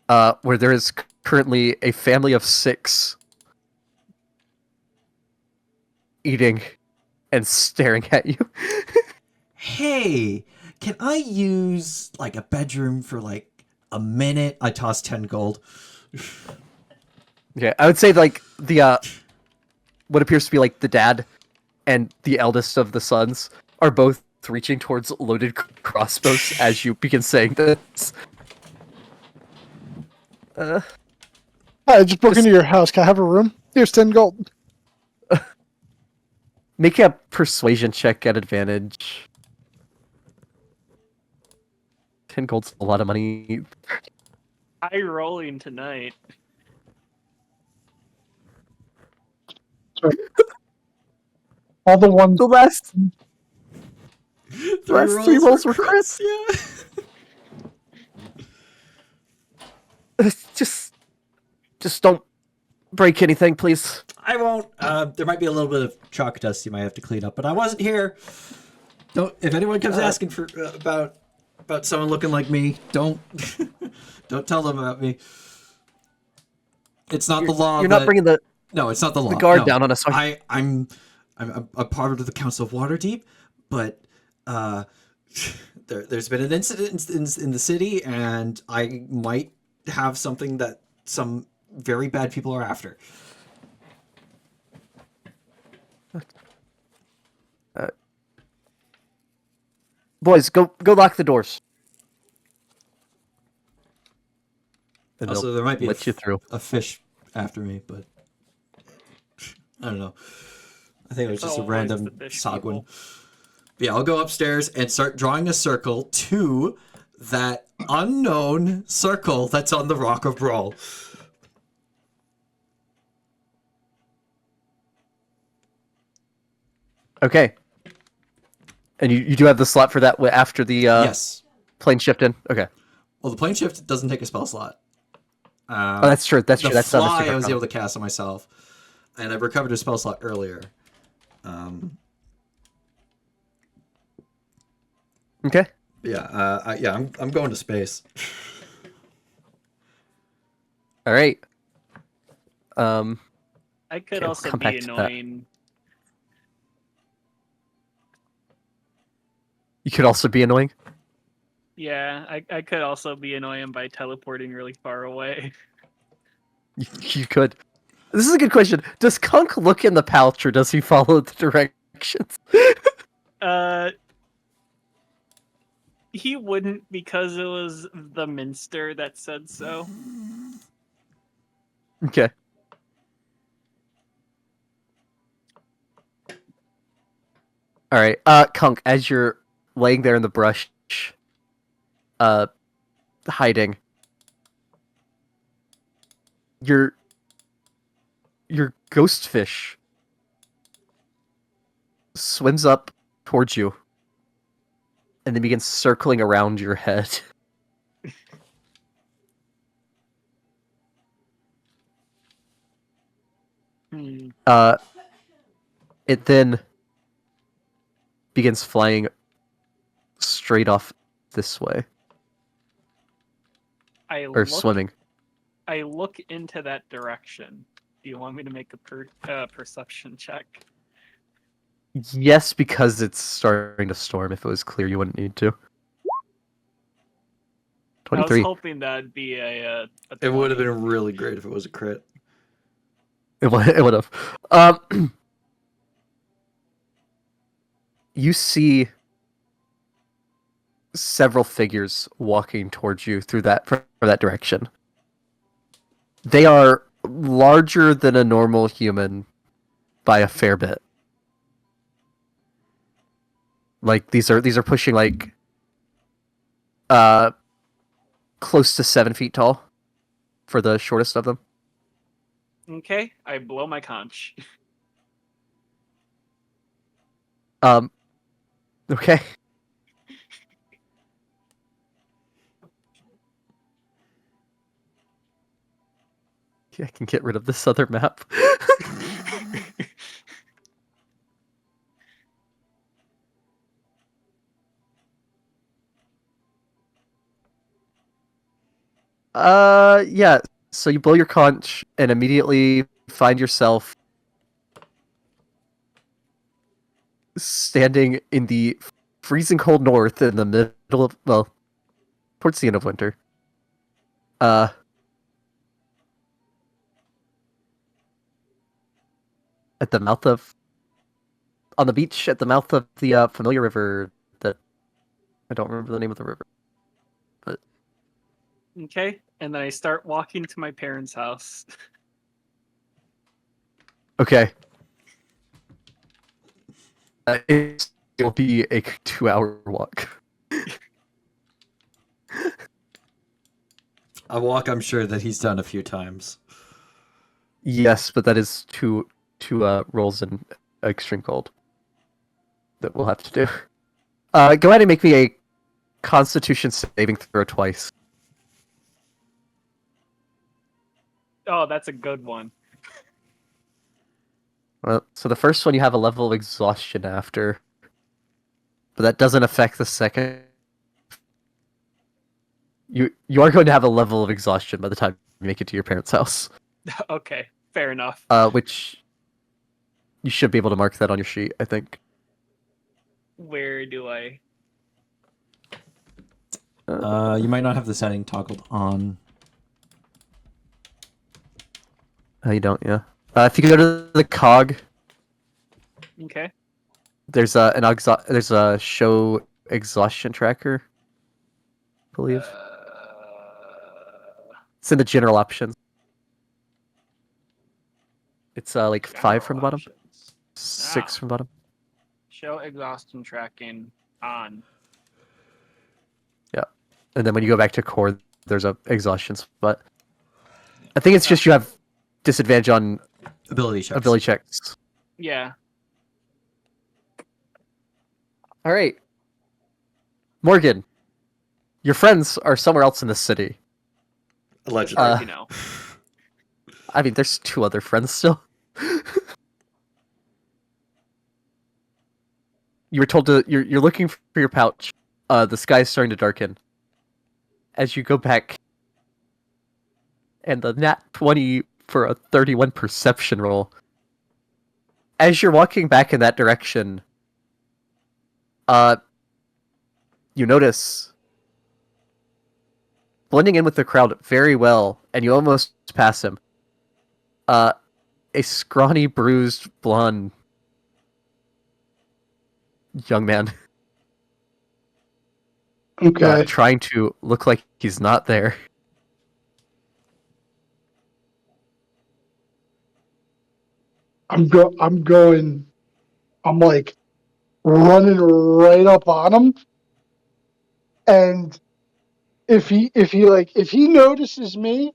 Where there is currently a family of 6 eating and staring at you. Hey, can I use like a bedroom for like a minute? I toss 10 gold. Okay, I would say like the what appears to be like the dad and the eldest of the sons are both reaching towards loaded crossbows as you begin saying this. Hi, I just broke into your house. Can I have a room? Here's 10 gold. Make a persuasion check at advantage. 10 gold's a lot of money. High rolling tonight. All the ones. The last 3 rolls were crits. Yeah. Just don't break anything, please. I won't. There might be a little bit of chalk dust you might have to clean up, but I wasn't here. Don't. If anyone comes asking for about someone looking like me, don't don't tell them about me. It's not the law. You're not bringing the No, it's not the law. guard No. down on us. I'm a part of the Council of Waterdeep, but there's been an incident in the city, and I might have something that some very bad people are after. Boys, go lock the doors. And Also, they'll there might be let you through. a fish after me, but I don't know. I think it was just a Always random the fish Sagwin. people. Yeah, I'll go upstairs and start drawing a circle to that unknown circle that's on the Rock of Brawl. Okay. And you do have the slot for that after the Yes. plane shift in? Okay. Well, the plane shift doesn't take a spell slot. Oh, that's true. That's The true. That's not a fly super I was power. able to cast on myself, and I recovered a spell slot earlier. Okay. I'm going to space. All right. I could Okay, we'll also come be back to that. annoying. You could also be annoying. Yeah, I could also be annoying by teleporting really far away. You could. This is a good question. Does Kunk look in the pouch, or does he follow the directions? He wouldn't, because it was the Minster that said so. Okay. All right. Kunk, as you're laying there in the brush, hiding, your ghost fish swims up towards you and then begins circling around your head. Hmm. It then begins flying straight off this way I or look, swimming. I look into that direction. Do you want me to make a perception check? Yes, because it's starting to storm. If it was clear, you wouldn't need to. I was 23. hoping that'd be a It would have 20. been really great if it was a crit. It would have. You see several figures walking towards you through from that direction. They are larger than a normal human by a fair bit. Like these are pushing like close to 7 feet tall for the shortest of them. Okay, I blow my conch. Okay. Yeah, I can get rid of this other map. Yeah. So you blow your conch and immediately find yourself standing in the freezing cold north in the middle of, well, towards the end of winter. At the mouth of, on the beach at the mouth of the familiar river that I don't remember the name of the river. But Okay, and then I start walking to my parents' house. okay. It will be a 2-hour walk. A walk I'm sure that he's done a few times. Yes, but that is two rolls in extreme cold that we'll have to do. Go ahead and make me a Constitution saving throw twice. Oh, that's a good one. Well, so the first one you have a level of exhaustion after, but that doesn't affect the second. You are going to have a level of exhaustion by the time you make it to your parents' house, Okay, fair enough. which you should be able to mark that on your sheet, I think. Where do I? You might not have the setting toggled on. Oh, you don't, yeah. If you go to the cog, Okay. there's there's a show exhaustion tracker, I believe. It's in the general options. It's like 5 from the bottom, Options. 6 Ah. from the bottom. Show exhaustion tracking on. And then when you go back to core, there's a exhaustion spot. I think it's just you have disadvantage on Ability checks. ability checks. Yeah. All right, Morgan, your friends are somewhere else in the city. Allegedly. You know. I mean, there's 2 other friends still. You were told to. You're looking for your pouch. The sky's starting to darken. As you go back, and the nat 20 for a 31 perception roll. As you're walking back in that direction, you notice, blending in with the crowd very well, and you almost pass him, a scrawny, bruised, blonde young man Okay. trying to look like he's not there. I'm like running right up on him, and if he notices me,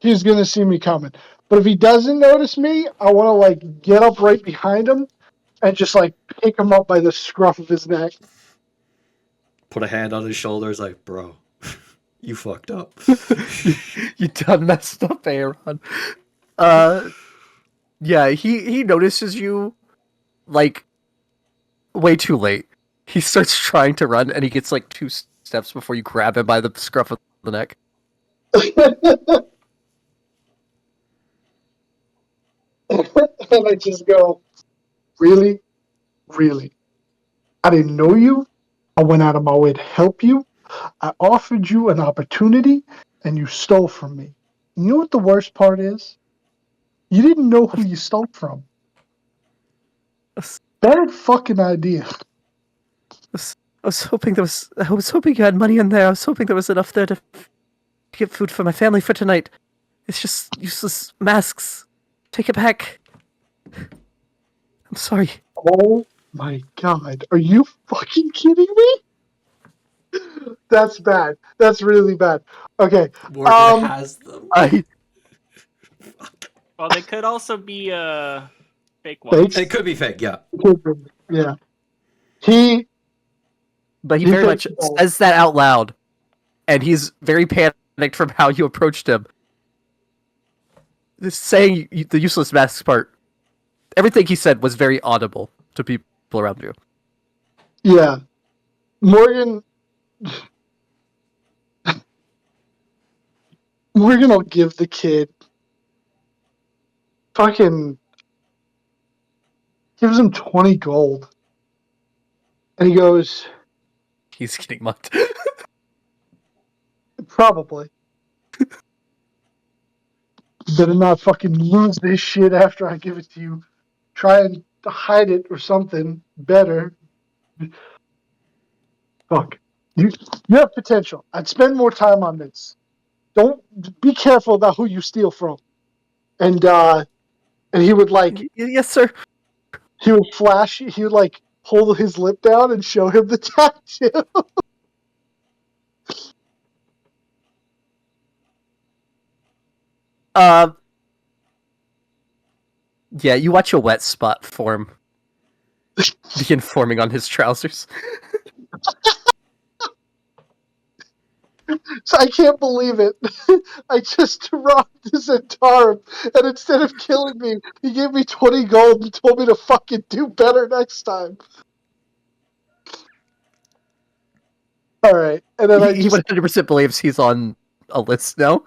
he's gonna see me coming. But if he doesn't notice me, I want to like get up right behind him and just like pick him up by the scruff of his neck. Put a hand on his shoulders, like, bro, you fucked up. You done messed up, Aaron. Yeah, he notices you, like, way too late. He starts trying to run, and he gets, like, 2 steps before you grab him by the scruff of the neck. And I just go, really? Really? I didn't know you. I went out of my way to help you. I offered you an opportunity, and you stole from me. You know what the worst part is? You didn't know who you stole from. Bad fucking idea. I was hoping you had money in there. I was hoping there was enough there to get food for my family for tonight. It's just useless masks. Take it back. I'm sorry. Oh my god. Are you fucking kidding me? That's bad. That's really bad. Okay. Morgan has them. Well, they could also be fake ones. Fakes? It could be fake, yeah. Yeah. He But he He very said much no. says that out loud, and he's very panicked from how you approached him. Just saying the useless masks part. Everything he said was very audible to people around you. Yeah. Morgan will give the kid fucking gives him 20 gold. And he goes, He's getting mugged. probably. Better not fucking lose this shit after I give it to you. Try and hide it or something better. Fuck. You have potential. I'd spend more time on this. Don't be careful about who you steal from. And he would Yes, sir. he would flash, he would like hold his lip down and show him the tattoo. Yeah, you watch a wet spot begin forming on his trousers. So I can't believe it. I just robbed this Antarum, and instead of killing me, he gave me 20 gold and told me to fucking do better next time. Alright, and then I He just 100% believes he's on a list now.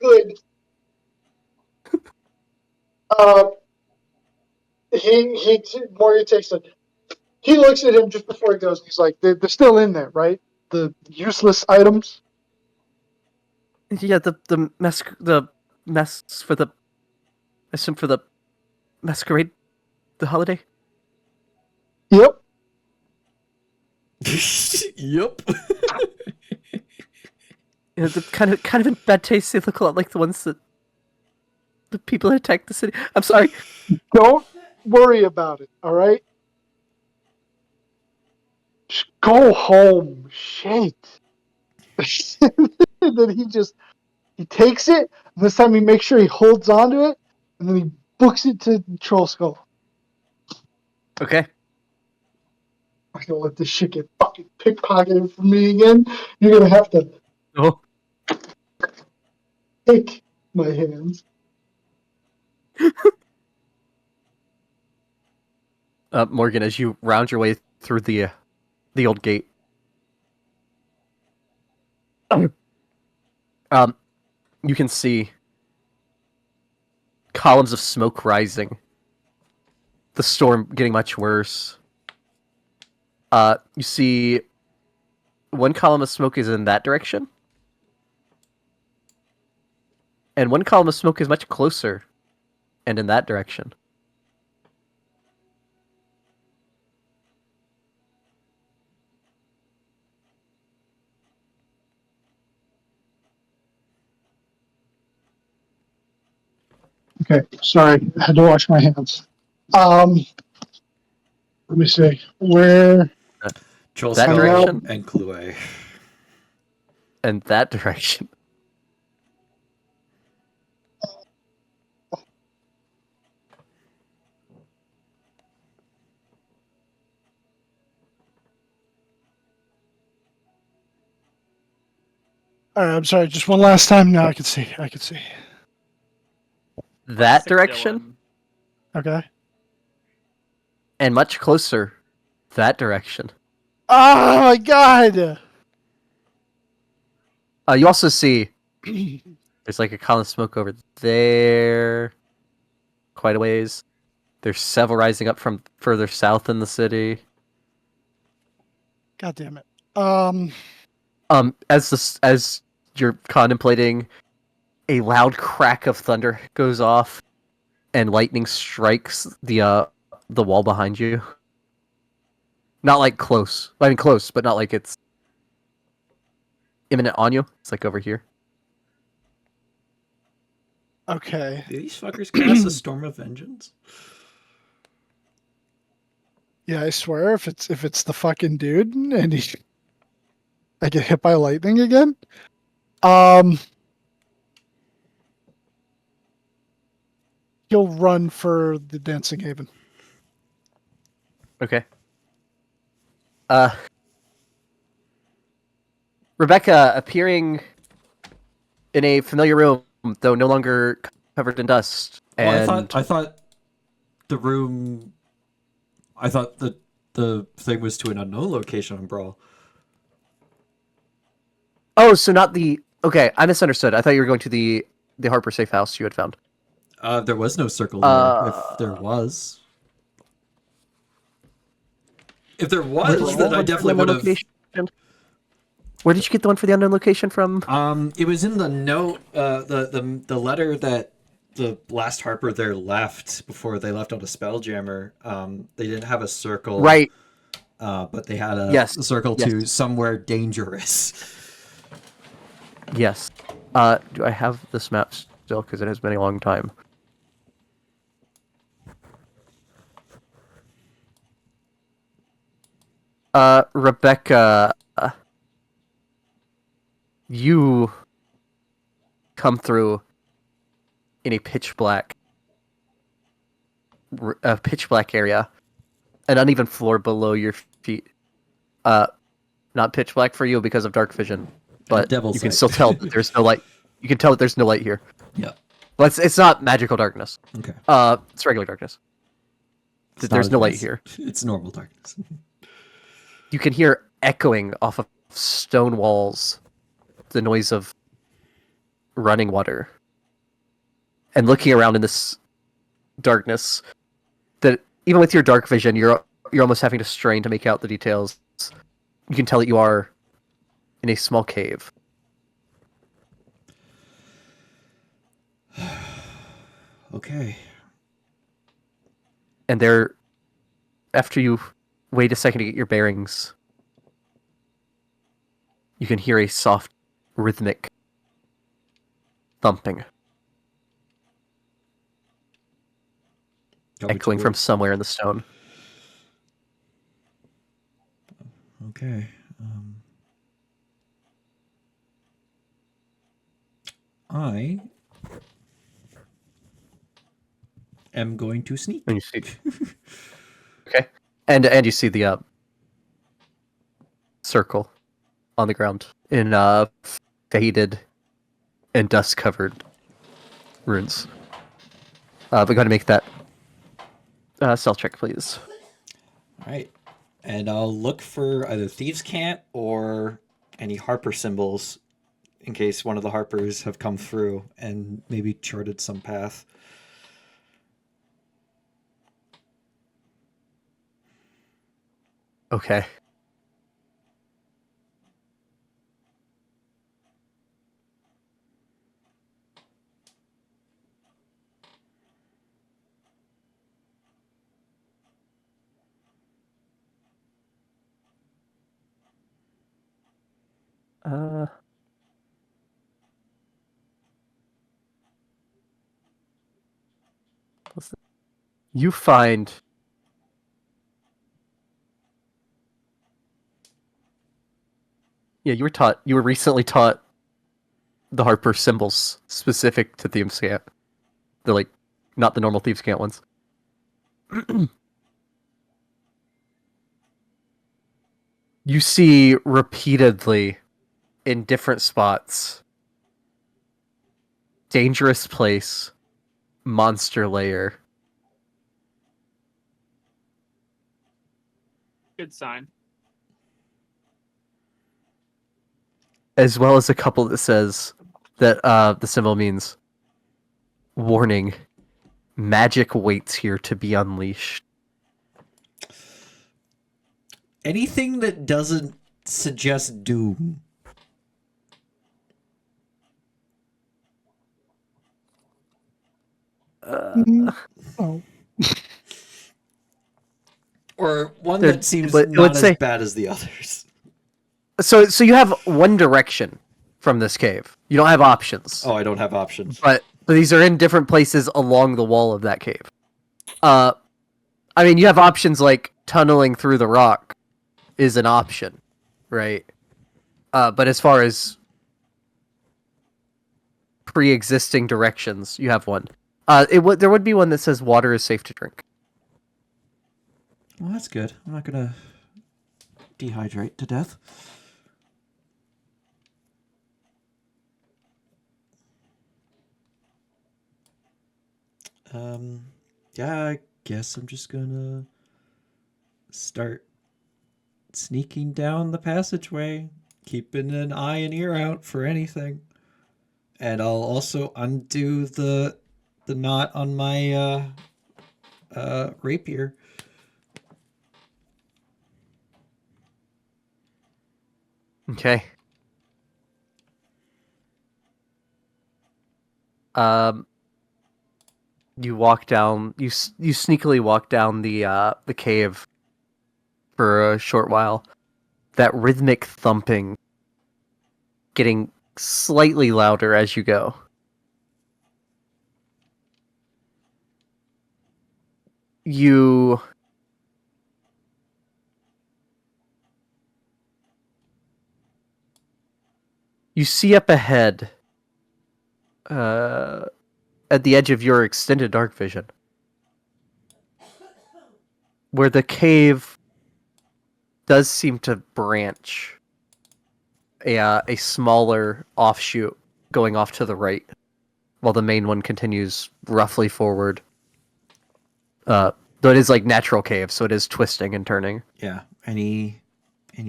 good. Morgan takes it. He looks at him just before he goes. He's like, they're still in there, right? The useless items. Yeah, the masks for the I assume for the masquerade, the holiday. Yep. Yep. Yeah, the kind of in bad taste. They look a lot like the ones that the people that attacked the city. I'm sorry. Don't worry about it. All right. Just go home. Shit. And then he takes it. And this time he makes sure he holds onto it, and then he books it to Troll Skull. Okay. I'm not gonna let this shit get fucking pickpocketed from me again. You're gonna have to Oh. pick my hands. Morgan, as you round your way through the old gate, you can see columns of smoke rising. The storm getting much worse. You see one column of smoke is in that direction, and one column of smoke is much closer, and in that direction. Okay, sorry, I had to wash my hands. Let me see. Where? Troll That Skull direction? and Clue. And that direction. All right, I'm sorry. Just one last time. Now I can see. That Sick direction, Dylan. Okay. and much closer, that direction. Oh my god! You also see there's like a column of smoke over there, quite a ways. There's several rising up from further south in the city. God damn it. As you're contemplating, a loud crack of thunder goes off, and lightning strikes the wall behind you. Not like close. I mean close, but not like it's imminent on you. It's like over here. Okay. Do these fuckers cast a storm of vengeance? Yeah, I swear, if it's the fucking dude and I get hit by lightning again. He'll run for the Dancing Haven. Okay. Rebecca appearing in a familiar room, though no longer covered in dust. Well, And I thought the room. I thought the thing was to an unknown location on Brawl. oh, so not the. Okay, I misunderstood. I thought you were going to the Harper safe house you had found. There was no circle there. If there was, then I definitely would have. Where did you get the one for the unknown location from? It was in the note, the letter that the last Harper there left before they left on a Spelljammer. They didn't have a circle, Right. but they had a Yes. circle to somewhere dangerous. Yes. Do I have this map still? Because it has been a long time. Rebecca, you come through in a pitch black area, an uneven floor below your feet. Not pitch black for you because of dark vision, but Devil's you can sight. still tell that there's no light. You can tell that there's no light here. Yeah. But it's not magical darkness. Okay. It's regular darkness. It's There's not no light as- here. It's normal darkness. You can hear echoing off of stone walls the noise of running water. And looking around in this darkness, that even with your dark vision, you're almost having to strain to make out the details. You can tell that you are in a small cave. Okay. And there, after you wait a second to get your bearings, you can hear a soft, rhythmic thumping echoing from somewhere in the stone. Okay. I am going to sneak. And you see, okay, and you see the circle on the ground in faded and dust-covered runes. But go ahead and make that stealth check, please. All right. And I'll look for either Thieves' Cant or any Harper symbols in case one of the Harpers have come through and maybe charted some path. Okay. You find you were recently taught the Harper symbols specific to Thieves' Cant. They're like not the normal Thieves' Cant ones. You see repeatedly in different spots dangerous place, monster lair. Good sign. as well as a couple that says that the symbol means warning. Magic waits here to be unleashed. Anything that doesn't suggest doom. Oh, Or one There- that seems but it not would as say- bad as the others. So you have one direction from this cave. You don't have options. Oh, I don't have options. But these are in different places along the wall of that cave. I mean, you have options like tunneling through the rock is an option, right? But as far as pre-existing directions, you have one. There would be one that says water is safe to drink. Well, that's good. I'm not gonna dehydrate to death. Yeah, I guess I'm just gonna start sneaking down the passageway, keeping an eye and ear out for anything. And I'll also undo the knot on my rapier. Okay. You walk down. You sneakily walk down the cave for a short while. That rhythmic thumping getting slightly louder as you go. You see up ahead, at the edge of your extended dark vision, where the cave does seem to branch, a smaller offshoot going off to the right, while the main one continues roughly forward. Though it is like natural cave, so it is twisting and turning. Yeah. Any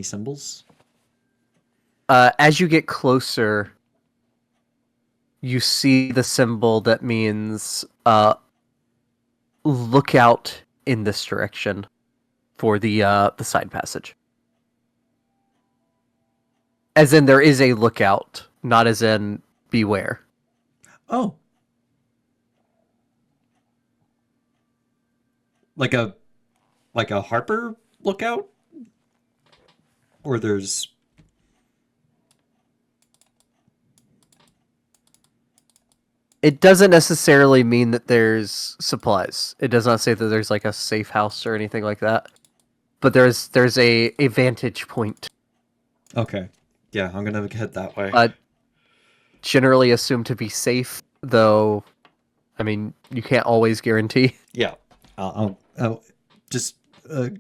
symbols? As you get closer, you see the symbol that means look out in this direction for the side passage. As in, there is a lookout, not as in beware. Oh. Like a Harper lookout? Or there's It doesn't necessarily mean that there's supplies. It does not say that there's like a safe house or anything like that. But there's a vantage point. Okay. Yeah, I'm gonna head that way. Generally assumed to be safe, though. I mean, you can't always guarantee. Yeah. I'll just a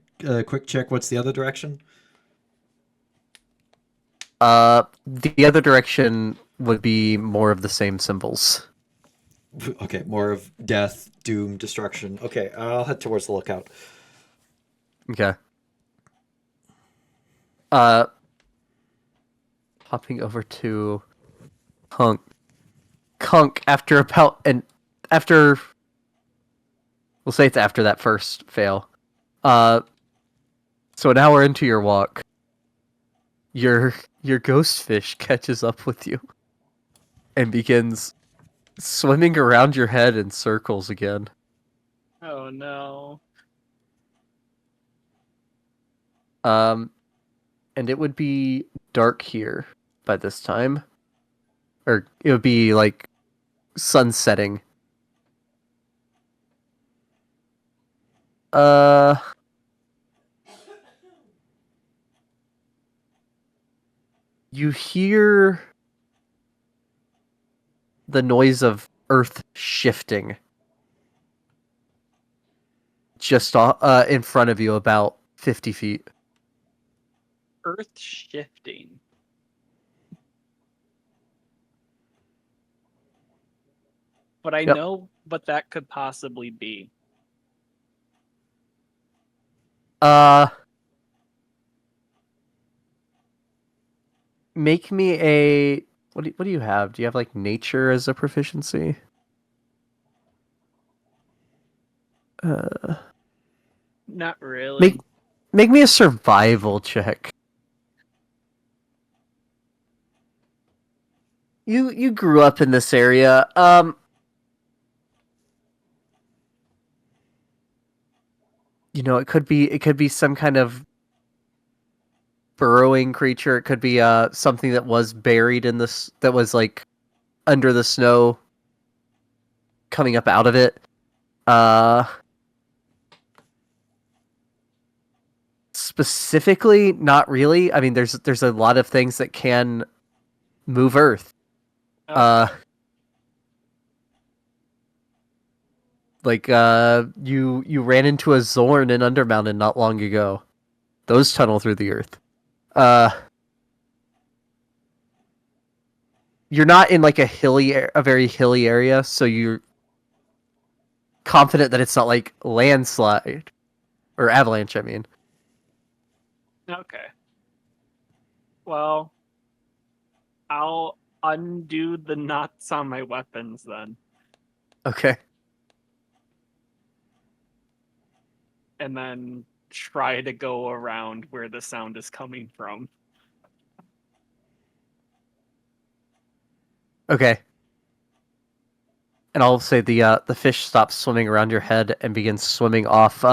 quick check. What's the other direction? The other direction would be more of the same symbols. Okay, more of death, doom, destruction. Okay, I'll head towards the lookout. Okay. Hopping over to Kunk after we'll say it's after that first fail. So an hour into your walk, your ghost fish catches up with you and begins swimming around your head in circles again. Oh no. And it would be dark here by this time. Or it would be like sun setting. You hear the noise of earth shifting just in front of you, about 50 feet. Earth shifting. But I Yep. know what that could possibly be. make me a what do you have? Do you have like nature as a proficiency? Not really. Make me a survival check. You grew up in this area. It could be some kind of burrowing creature. It could be something that was buried in this, that was like under the snow, coming up out of it. Specifically, not really. I mean, there's a lot of things that can move Earth. Okay. Like you ran into a Zorn in Undermountain not long ago. Those tunnel through the Earth. You're not in like a very hilly area, so you're confident that it's not like landslide or avalanche. I mean, Okay. Well, I'll undo the knots on my weapons then, okay. and then try to go around where the sound is coming from. Okay. And I'll say the fish stops swimming around your head and begins swimming off.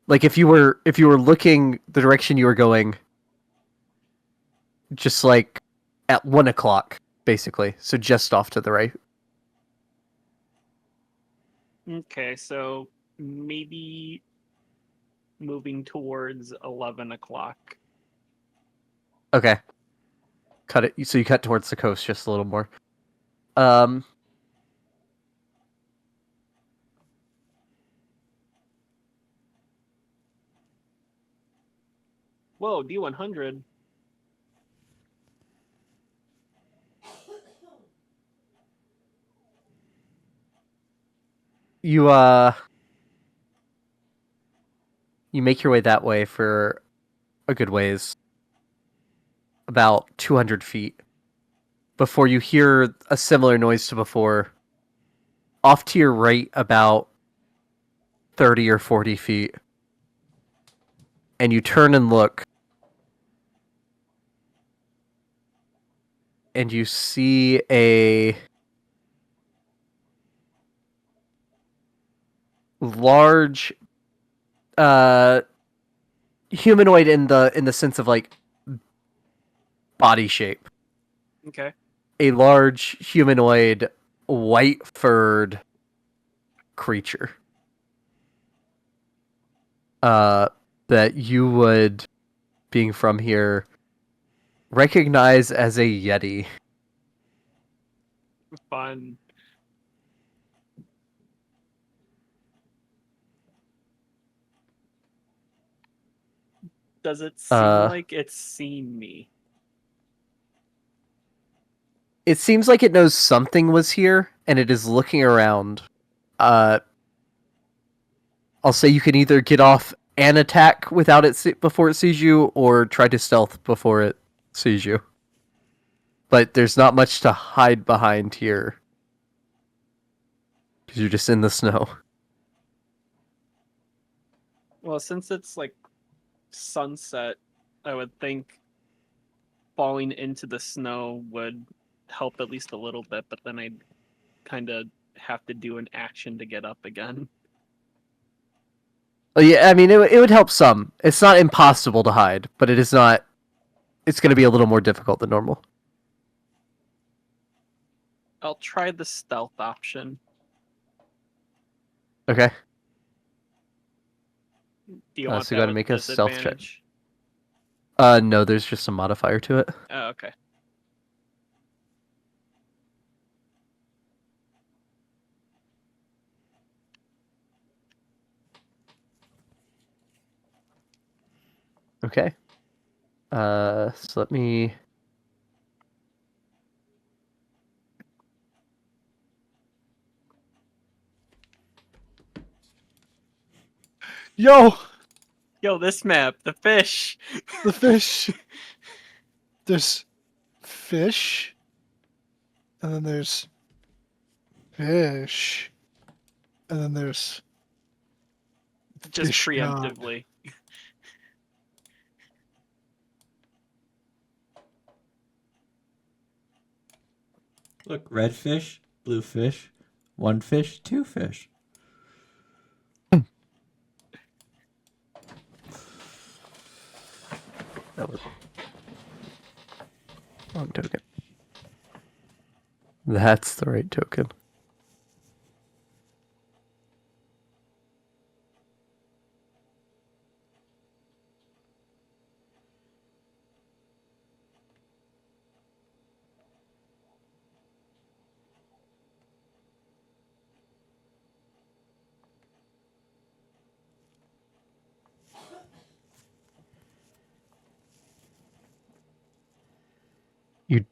Like if you were looking the direction you were going, just like at 1:00, basically. So just off to the right. Okay, so maybe moving towards 11 o'clock. Okay. Cut it. So you cut towards the coast just a little more. Whoa, D100. You you make your way that way for a good ways, about 200 feet, before you hear a similar noise to before. Off to your right, about 30 or 40 feet, and you turn and look, and you see a large humanoid in the sense of like body shape. Okay. A large humanoid white furred creature that you would, being from here, recognize as a Yeti. Fun. Does it seem like it's seen me? It seems like it knows something was here, and it is looking around. I'll say you can either get off and attack without it before it sees you, or try to stealth before it sees you. But there's not much to hide behind here, because you're just in the snow. Well, since it's like sunset, I would think falling into the snow would help at least a little bit, but then I'd kind of have to do an action to get up again. Well, yeah, I mean, it would help some. It's not impossible to hide, but it is not. It's going to be a little more difficult than normal. I'll try the stealth option. Okay. Do you want So that go ahead and with make a stealth check. disadvantage? No, there's just a modifier to it. Oh, okay. Okay. So let me. Yo, Yo, this map, the fish. the fish. there's fish, and then there's fish, and then there's Just fish god. preemptively. Look, red fish, blue fish, one fish, two fish. That was wrong token. That's the right token.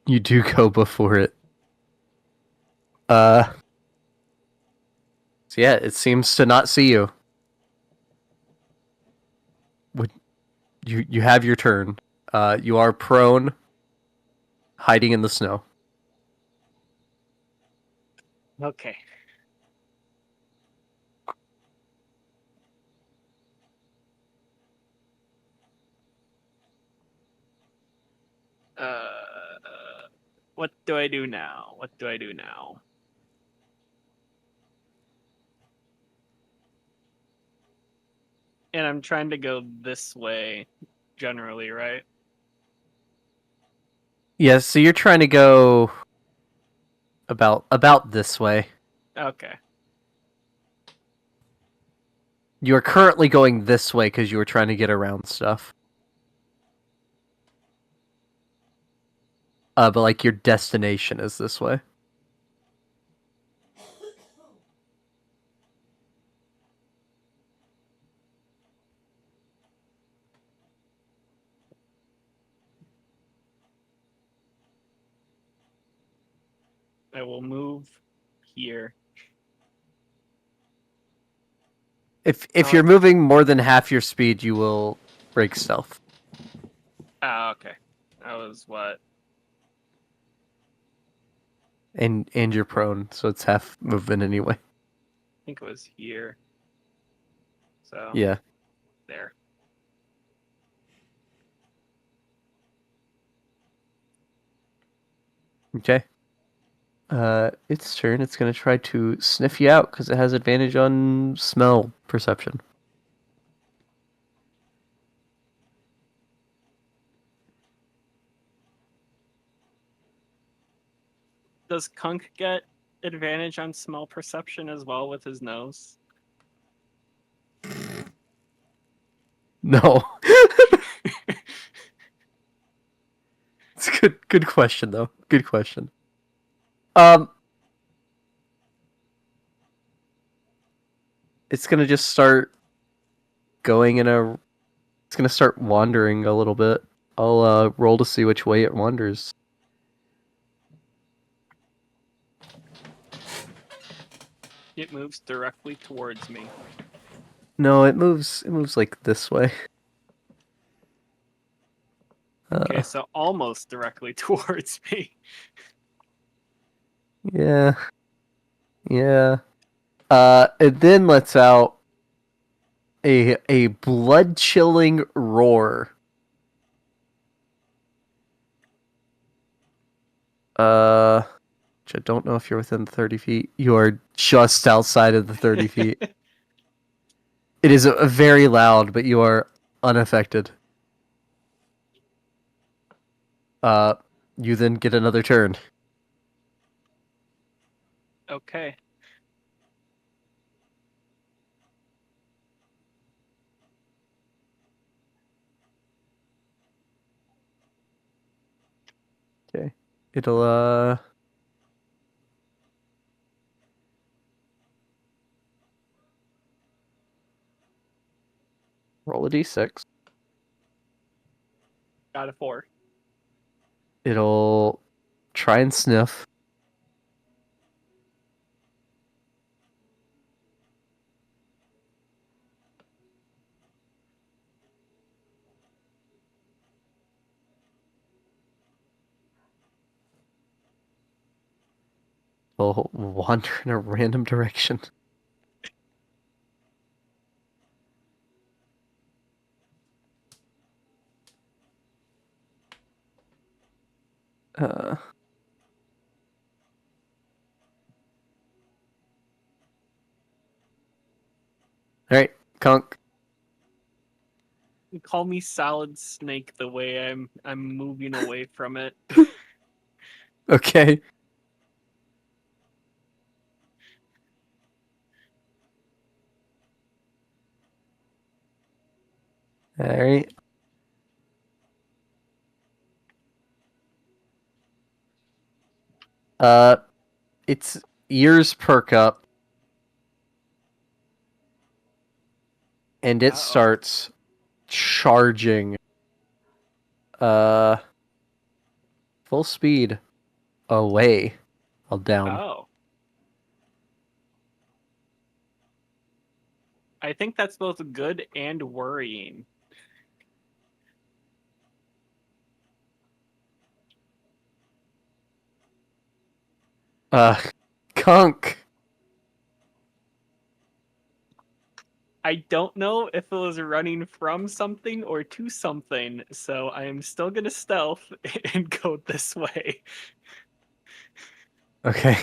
You do go before it. So yeah, it seems to not see you. Would you have your turn? You are prone, hiding in the snow. Okay. Uh, what do I do now? What do I do now? And I'm trying to go this way, generally, right? Yeah, so you're trying to go about this way. Okay. You are currently going this way because you were trying to get around stuff. But like your destination is this way. I will move here. If you're moving more than half your speed, you will break stealth. Ah, okay. That was what? And you're prone, so it's half movement anyway. I think it was here. So, Yeah. there. Okay. Its turn. It's gonna try to sniff you out because it has advantage on smell perception. Does Kunk get advantage on smell perception as well with his nose? No. It's a good question though. Good question. It's gonna just start going in a. It's gonna start wandering a little bit. I'll roll to see which way it wanders. It moves directly towards me. No, it moves. It moves like this way. Okay, so almost directly towards me. Yeah. Yeah. It then lets out a blood chilling roar. Which I don't know if you're within 30 feet. You are just outside of the 30 feet. It is a very loud, but you are unaffected. You then get another turn. Okay. Okay. It'll roll a d6. Got a 4. It'll try and sniff. We'll wander in a random direction. Uh, all right, Conk. Call me Solid Snake the way I'm moving away from it. Okay. All right. Its ears perk up, and it Uh-oh. starts charging. Full speed away. I'll down. Oh. I think that's both good and worrying. Conk. I don't know if it was running from something or to something, so I am still gonna stealth and go this way. Okay.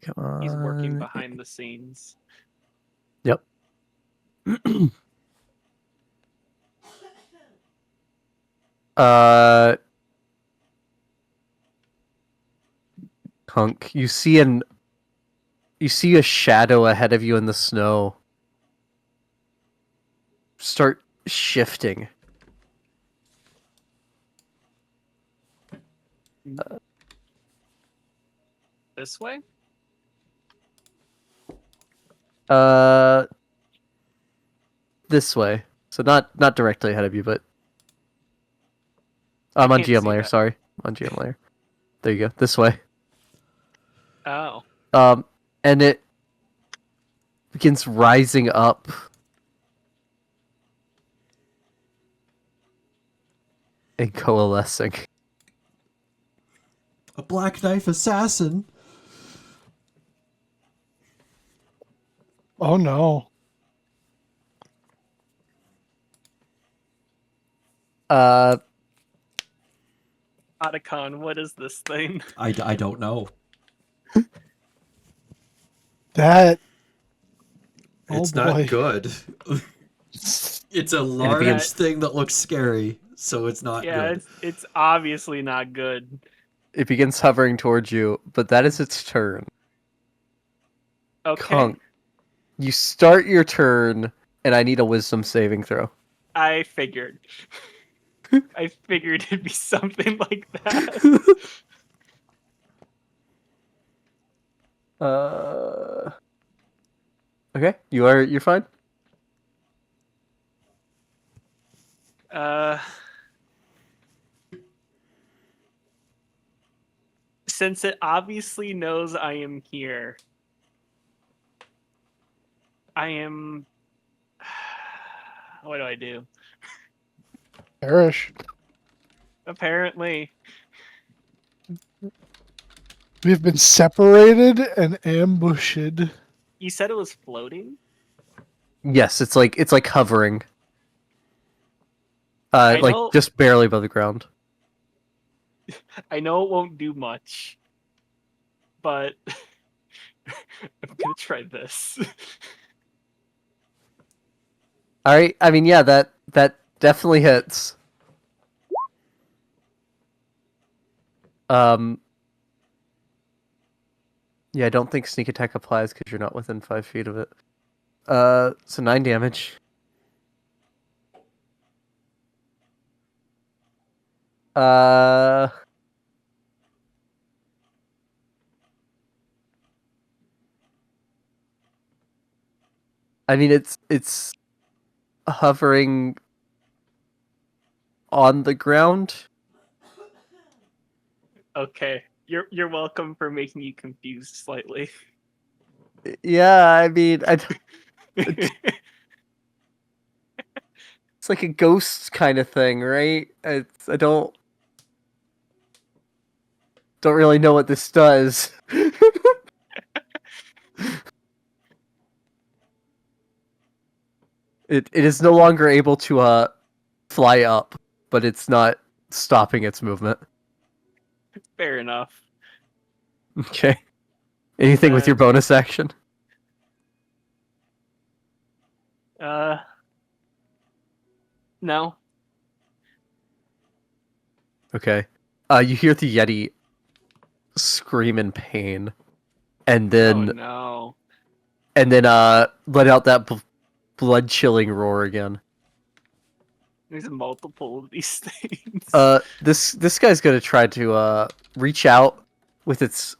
Come on. He's working behind the scenes. Yep. Conk, you see a shadow ahead of you in the snow start shifting. This way? This way. So not directly ahead of you, but I'm on can't GM see layer. that. Sorry, I'm on GM layer. There you go. This way. Oh. And it begins rising up. And coalescing. A Black Knife assassin. Oh no. Otacon, what is this thing? I don't know. That. Oh It's boy. not good. It's a large begins- thing that looks scary, so it's not Yeah, good. it's obviously not good. It begins hovering towards you, but that is its turn. Okay. Conk, you start your turn, and I need a wisdom saving throw. I figured. I figured it'd be something like that. Okay, you're fine. Since it obviously knows I am here, I am. What do I do? Perish. Apparently, We've been separated and ambushed. you said it was floating. Yes, it's like hovering. I Like know- just barely above the ground. I know it won't do much, but I'm gonna try this. All right. I mean, yeah, that definitely hits. Yeah, I don't think sneak attack applies because you're not within 5 feet of it. So 9 damage. Uh, I mean, it's hovering on the ground. Okay, you're welcome for making you confused slightly. Yeah, I mean, it's like a ghost kind of thing, right? I don't really know what this does. It is no longer able to fly up, but it's not stopping its movement. Fair enough. Okay. Anything with your Then, bonus action? uh, no. Okay. You hear the Yeti scream in pain, and Oh then no. let out that blood chilling roar again. There's multiple of these things. This guy's gonna try to reach out with its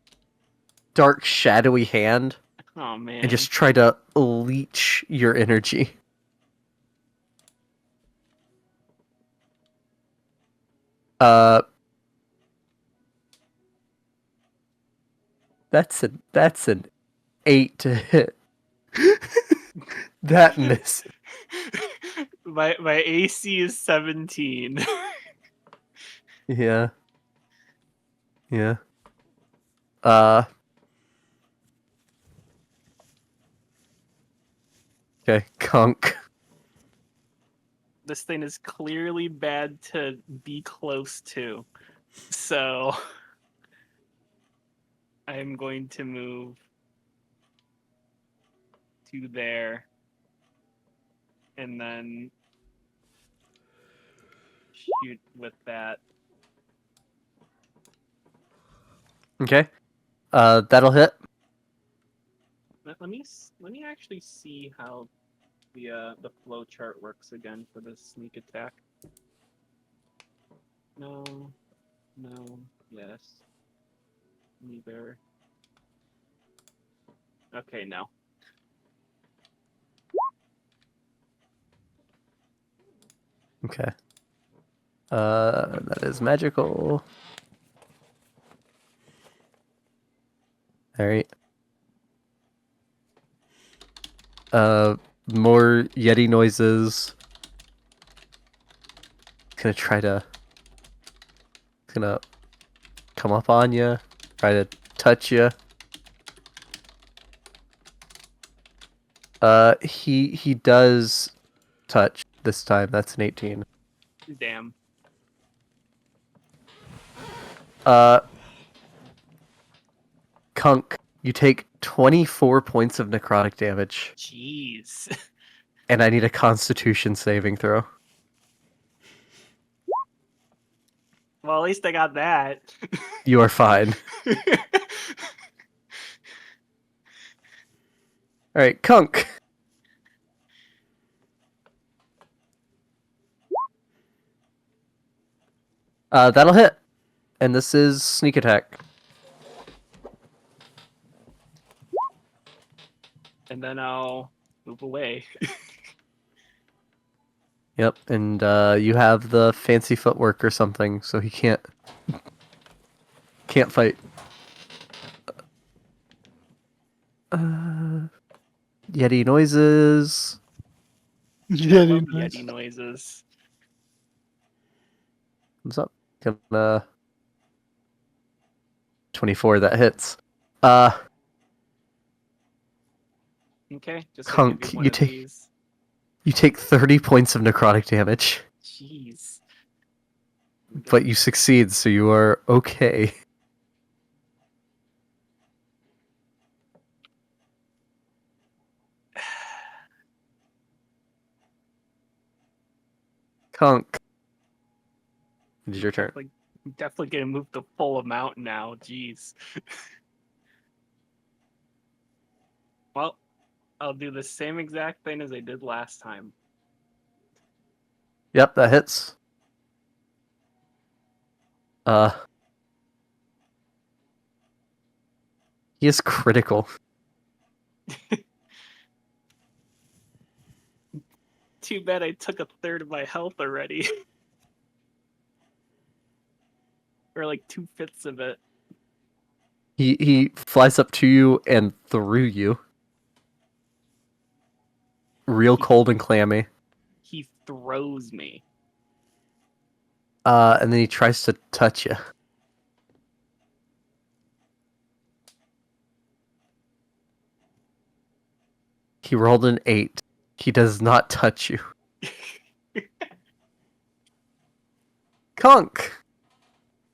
dark shadowy hand Oh man. and just try to leech your energy. Uh, that's an 8 to hit. That miss. my AC is 17. Yeah. Yeah. Uh. Okay, Kunk. This thing is clearly bad to be close to. So I'm going to move to there and then shoot with that. Okay. That'll hit. Let me actually see how the flow chart works again for this sneak attack. No, no, yes, neither. Okay, no. Okay. That is magical. Alright. More Yeti noises. Gonna come up on you, try to touch you. He does touch this time. That's an 18. Damn. Kunk, you take 24 points of necrotic damage, Jeez. and I need a Constitution saving throw. Well, at least I got that. You are fine. All right, Kunk. That'll hit, and this is sneak attack. And then I'll move away. Yep, and you have the fancy footwork or something, so he can't fight. Yeti noises. Yeti Love noise. Yeti noises. Comes up. Gonna 24. That hits. Okay, just gonna Kunk, do one you of take these. you take 30 points of necrotic damage, Jeez. but you succeed, so you are okay. Kunk, it is your turn. Definitely gonna move the full amount now. Jeez. Well, I'll do the same exact thing as I did last time. Yep, that hits. He is critical. too bad I took a third of my health already. Or like 2/5 of it. He flies up to you and through you. Real cold and clammy. He throws me. And then he tries to touch you. He rolled an 8. He does not touch you. Kunk!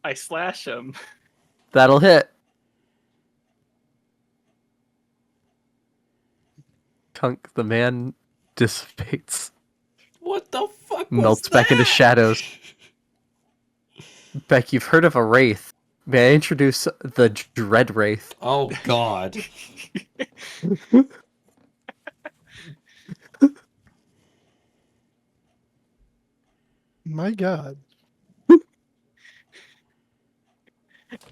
I slash him. That'll hit. Kunk, the man dissipates. What the fuck? Melts back into shadows. Beck, you've heard of a wraith. May I introduce the Dread Wraith? Oh God. My God.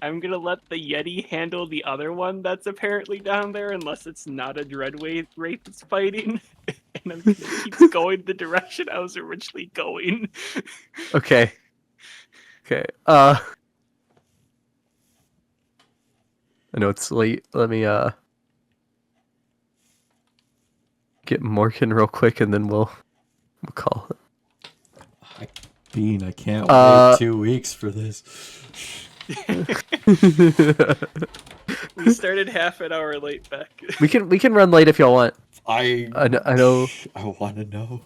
I'm gonna let the Yeti handle the other one that's apparently down there, unless it's not a Dreadwraith that's fighting. And I'm gonna keep going the direction I was originally going. Okay. Okay. I know it's late. Let me get Morgan real quick and then we'll call it. Bean, I can't Uh, wait 2 weeks for this. We started half an hour late back. we can run late if y'all want. I I know. I want to know.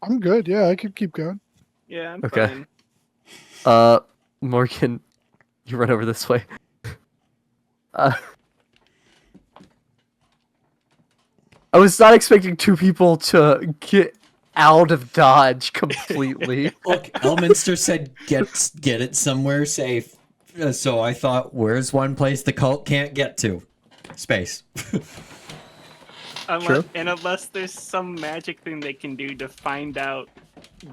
I'm good. Yeah, I could keep going. Yeah, I'm Okay. fine. Morgan, you run over this way. I was not expecting two people to get out of Dodge completely. Look, Elminster said get it somewhere safe. So I thought, where's one place the cult can't get to? Space. True. And unless there's some magic thing they can do to find out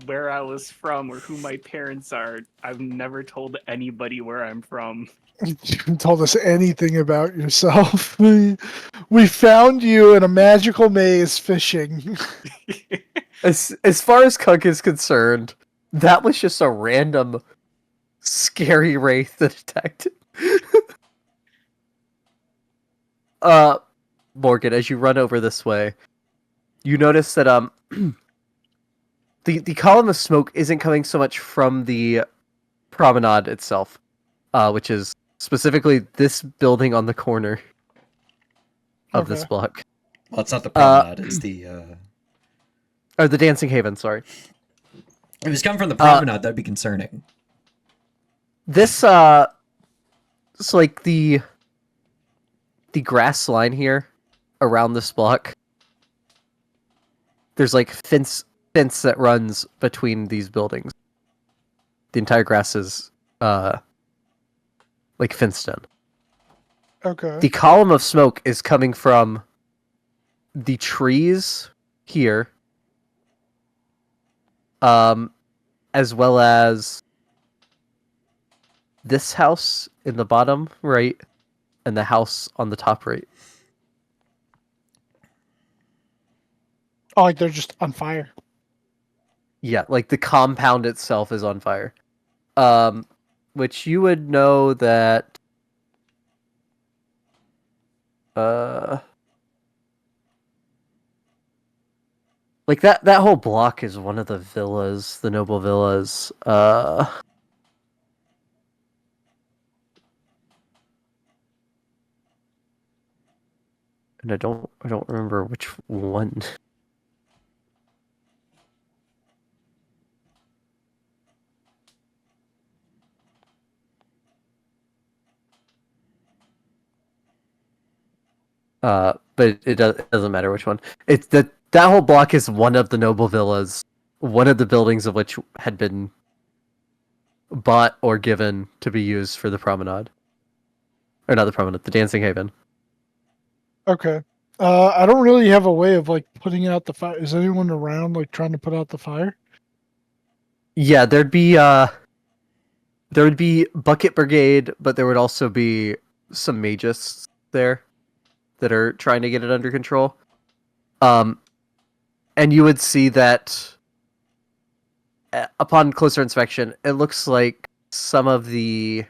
where I was from or who my parents are, I've never told anybody where I'm from. You haven't told us anything about yourself. We found you in a magical maze fishing. As far as Kunk is concerned, that was just a random scary wraith that attacked him. Morgan, as you run over this way, you notice that the column of smoke isn't coming so much from the promenade itself, which is specifically this building on the corner of this Okay. block. Well, it's not the promenade. It's the. Or the Dancing Haven, sorry. If it was coming from the promenade, that'd be concerning. This it's like the grass line here around this block. There's like fence that runs between these buildings. The entire grass is like fenced in. Okay. The column of smoke is coming from the trees here, as well as this house in the bottom right, and the house on the top right. Oh, like they're just on fire. Yeah, like the compound itself is on fire. Which you would know that like that whole block is one of the villas, the noble villas. And I don't remember which one. But it doesn't matter which one. It's that whole block is one of the noble villas, one of the buildings of which had been bought or given to be used for the promenade. Or not the promenade, the Dancing Haven. Okay. I don't really have a way of like putting out the fire. Is anyone around like trying to put out the fire? Yeah, there would be Bucket Brigade, but there would also be some mages there that are trying to get it under control. And you would see that upon closer inspection, it looks like some of the...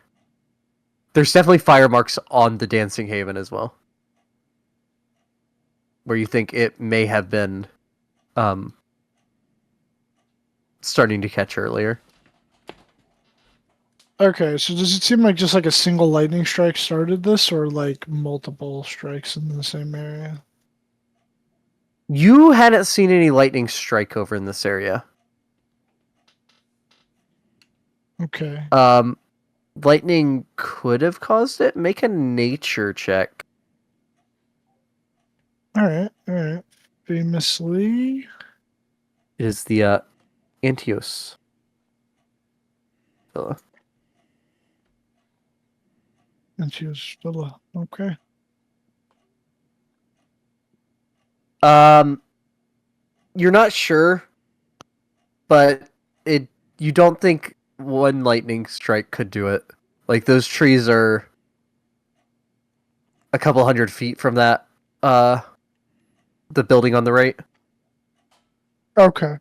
There's definitely fire marks on the Dancing Haven as well. Where you think it may have been starting to catch earlier. Okay, so does it seem like just like a single lightning strike started this, or like multiple strikes in the same area? You hadn't seen any lightning strike over in this area. Okay. Lightning could have caused it. Make a nature check. Alright, alright. Famously. It is the Antios villa. And she was still okay. You're not sure, but you don't think one lightning strike could do it. Like those trees are a couple 100 feet from that the building on the right, Okay.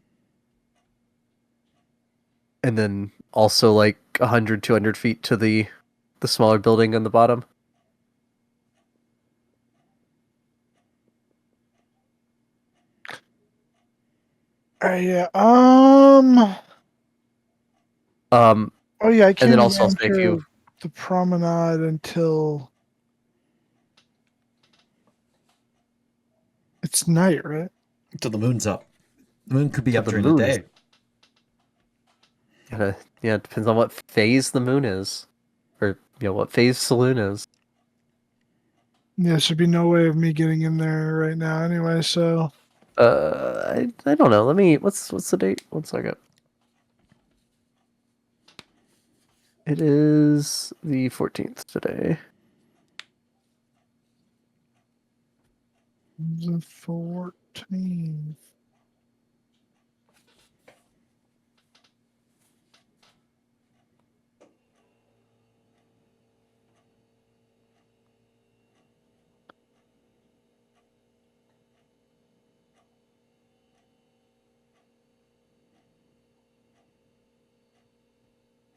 and then also like 100, 200 feet to the smaller building on the bottom. Yeah. Um, Oh yeah, I can't and then also I'll say if enter you the promenade until it's night, right? Till the moon's up. The moon could be Till up the during the moon is- day. yeah, it depends on what phase the moon is, or what phase saloon is. Yeah, there'd be no way of me getting in there right now anyway, so I don't know. Let me. What's the date? 1 second. It is the 14th today. the 14th.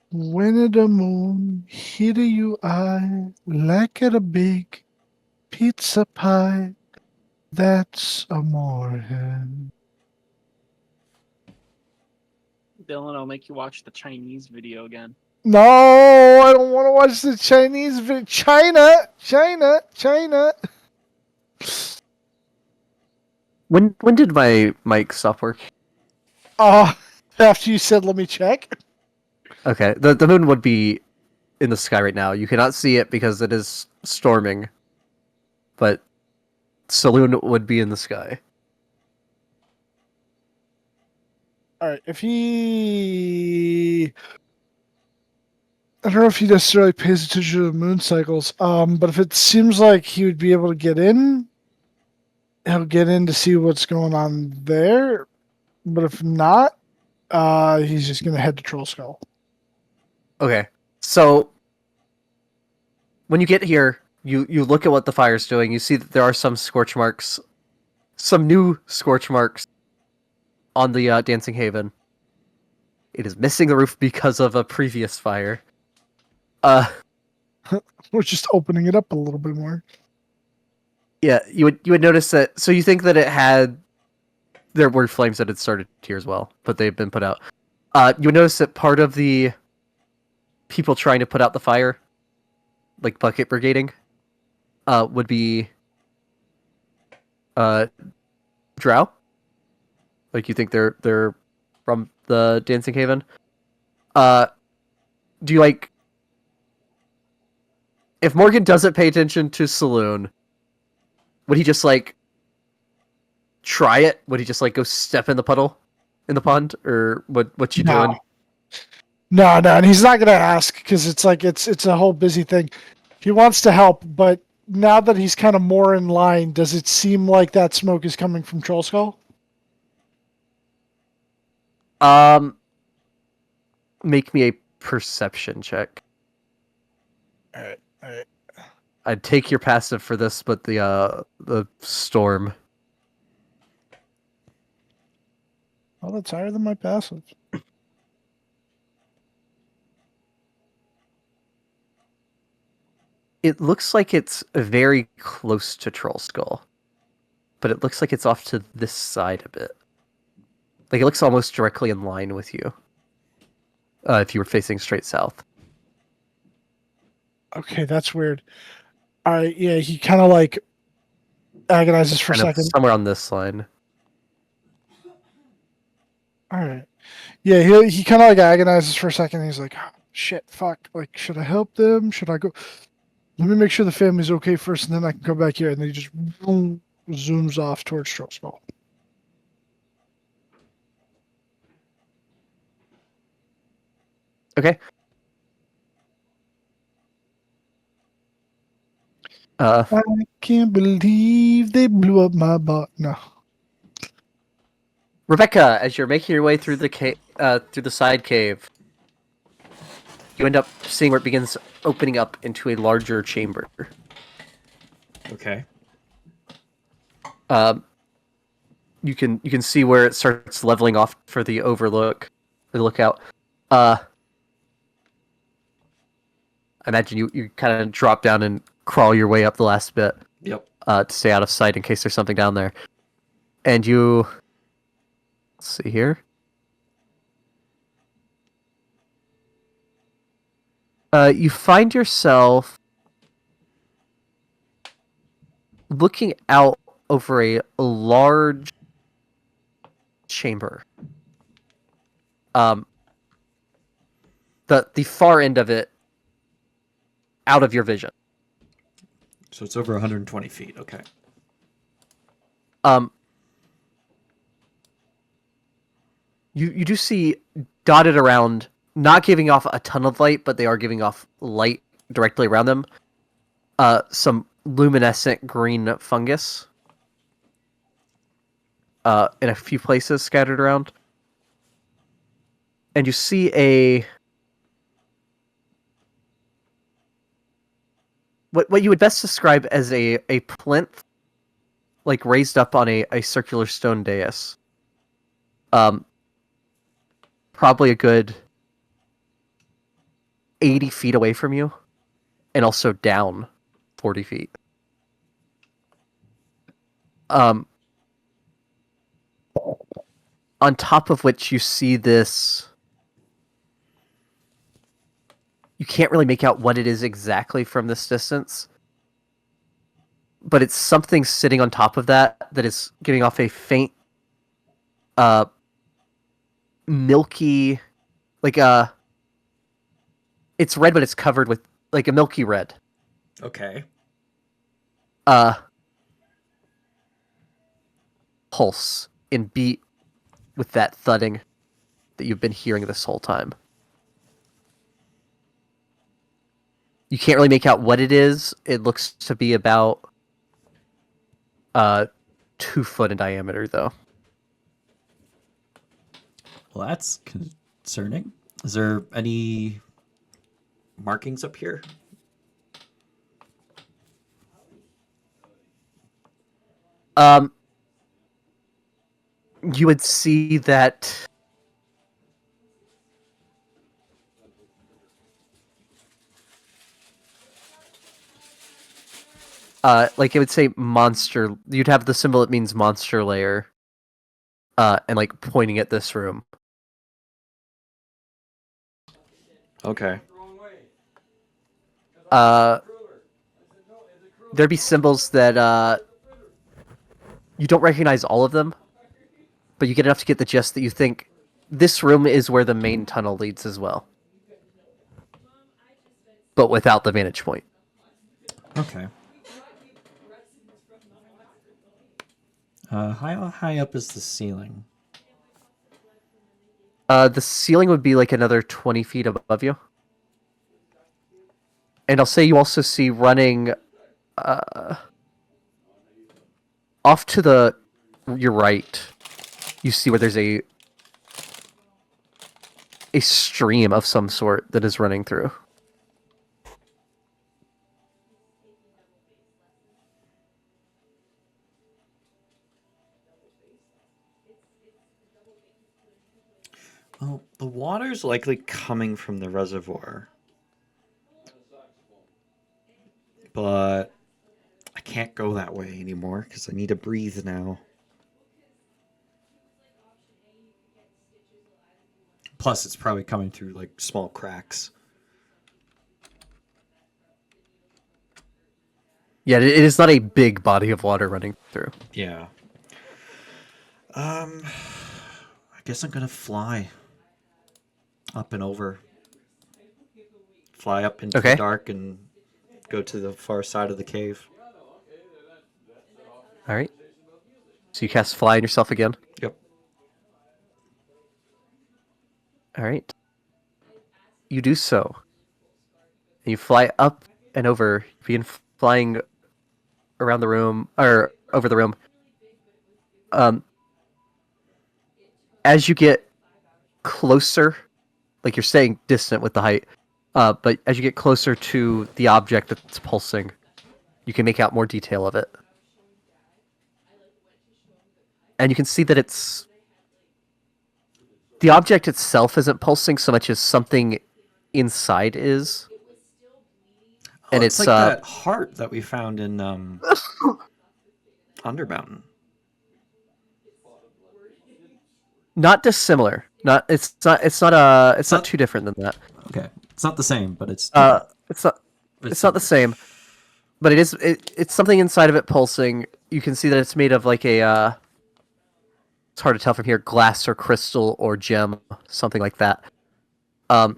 When the moon hit you eye like a big pizza pie, that's amore. Dylan, I'll make you watch the Chinese video again. No, I don't want to watch the Chinese video. China. When did my mic stop working? After you said, let me check. Okay, the moon would be in the sky right now. You cannot see it because it is storming, but saloon would be in the sky. All right, if he, I don't know if he necessarily pays attention to the moon cycles. But if it seems like he would be able to get in, he'll get in to see what's going on there. But if not, he's just gonna head to Troll Skull. Okay, so when you get here, you look at what the fire's doing. You see that there are some scorch marks, some new scorch marks on the Dancing Haven. It is missing the roof because of a previous fire. We're just opening it up a little bit more. Yeah, you would notice that. So you think that there were flames that had started here as well, but they've been put out. You would notice that part of the people trying to put out the fire, like bucket brigading, would be drow. Like you think they're from the Dancing Haven. Do you like? If Morgan doesn't pay attention to Saloon, would he just like try it? Would he just like go step in the puddle in the pond, or what you No. doing? No, and he's not gonna ask because it's like it's a whole busy thing. He wants to help, but now that he's kind of more in line, does it seem like that smoke is coming from Troll Skull? Make me a perception check. All right. I'd take your passive for this, but the storm. Well, that's higher than my passive. It looks like it's very close to Troll Skull, but it looks like it's off to this side a bit. Like it looks almost directly in line with you. If you were facing straight south. Okay, that's weird. All right, yeah, he kind of like agonizes for a Kind of second. somewhere on this line. All right. Yeah, he kind of like agonizes for a second. He's like, "Ah, shit, fuck. Like, should I help them? Should I go? Let me make sure the family's okay first, and then I can come back here." And then he just boom, zooms off towards Troll Skull. Okay. I can't believe they blew up my bot. No. Rebecca, as you're making your way through the through the side cave, you end up seeing where it begins opening up into a larger chamber. Okay. You can see where it starts leveling off for the lookout. I imagine you kind of drop down and crawl your way up the last bit. Yep. To stay out of sight in case there's something down there. And you... Let's see here. You find yourself looking out over a large chamber. The far end of it out of your vision. So it's over 120 feet. Okay. You do see dotted around, not giving off a ton of light, but they are giving off light directly around them. Some luminescent green fungus. In a few places scattered around. And you see what you would best describe as a plinth, like raised up on a circular stone dais. Probably a good 80 feet away from you, and also down 40 feet. On top of which you see this... You can't really make out what it is exactly from this distance, but it's something sitting on top of that is giving off a faint, milky, like it's red, but it's covered with like a milky red. Okay. Pulse and beat with that thudding that you've been hearing this whole time. You can't really make out what it is. It looks to be about 2 foot in diameter, though. Well, that's concerning. Is there any Markings up here? You would see that like it would say monster. You'd have the symbol that means monster layer, and like pointing at this room. Okay. There'd be symbols that you don't recognize all of them, but you get enough to get the gist that you think this room is where the main tunnel leads as well, but without the vantage point. Okay. How high up is the ceiling? The ceiling would be like another 20 feet above you. And I'll say you also see running off to your right, you see where there's a stream of some sort that is running through. Well, the water's likely coming from the reservoir. But I can't go that way anymore because I need to breathe now. Plus, it's probably coming through like Small cracks. Yeah, it is not a big body of water running through. Yeah. I guess I'm gonna fly up and over. Fly up into the Okay. dark and go to the far side of the cave. All right. So you cast fly on yourself again. Yep. All right. You do so. And you fly up and over. You begin flying around the room, or over the room. As you get closer, like you're staying distant with the height, but as you get closer to the object that's pulsing, you can make out more detail of it. And you can see that the object itself isn't pulsing so much as something inside is. And it's it's like that heart that we found in Undermountain. not dissimilar. It's not too different than that. Okay, it's not the same, but it's It's not the same, but it's something inside of it pulsing. You can see that it's made of like a it's hard to tell from here, glass or crystal or gem, something like that. And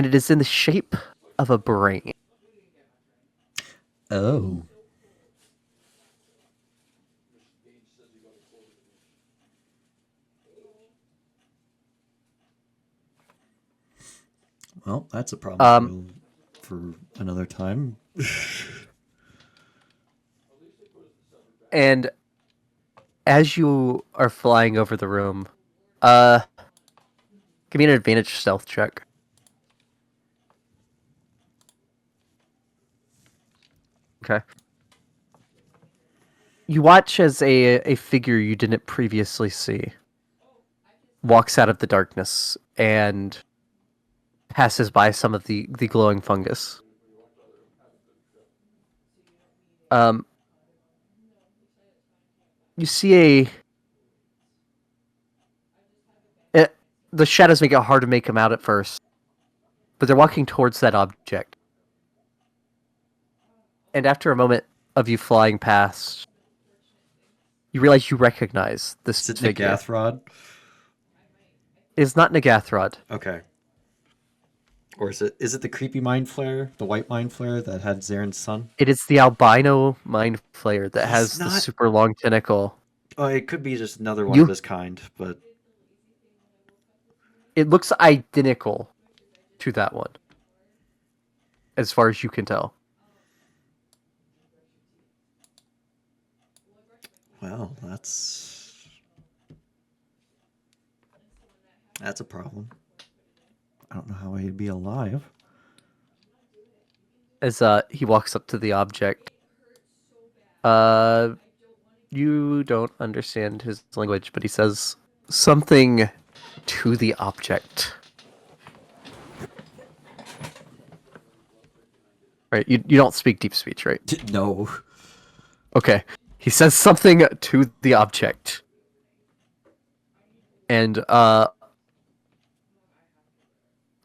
it is in the shape of a brain. Oh. Well, that's a problem for another time. And as you are flying over the room, give me an advantage stealth check. Okay. You watch as a figure you didn't previously see walks out of the darkness and passes by some of the glowing fungus. You see the shadows make it hard to make them out at first, but they're walking towards that object. And after a moment of you flying past, you realize you recognize this Is it figure. Nagathrod? It is not Nagathrod. Okay. Or is it the creepy mind flare, the white mind flare that had Zaren's son? It is the albino mind flayer that He's has the not- super long tentacle. Oh, it could be just another one You- of his kind, but It looks identical to that one, as far as you can tell. well, that's a problem. I don't know how he'd be alive. As he walks up to the object, you don't understand his language, but he says something to the object. Right, you don't speak deep speech, right? No. Okay. He says something to the object. And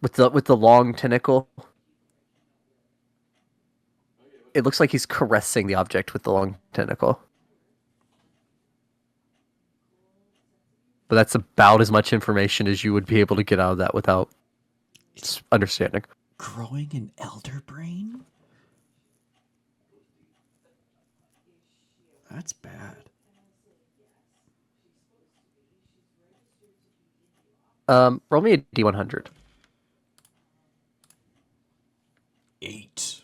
with the long tentacle, it looks like he's caressing the object with the long tentacle. But that's about as much information as you would be able to get out of that without understanding. Growing an elder brain? That's bad. Roll me a D100. 8.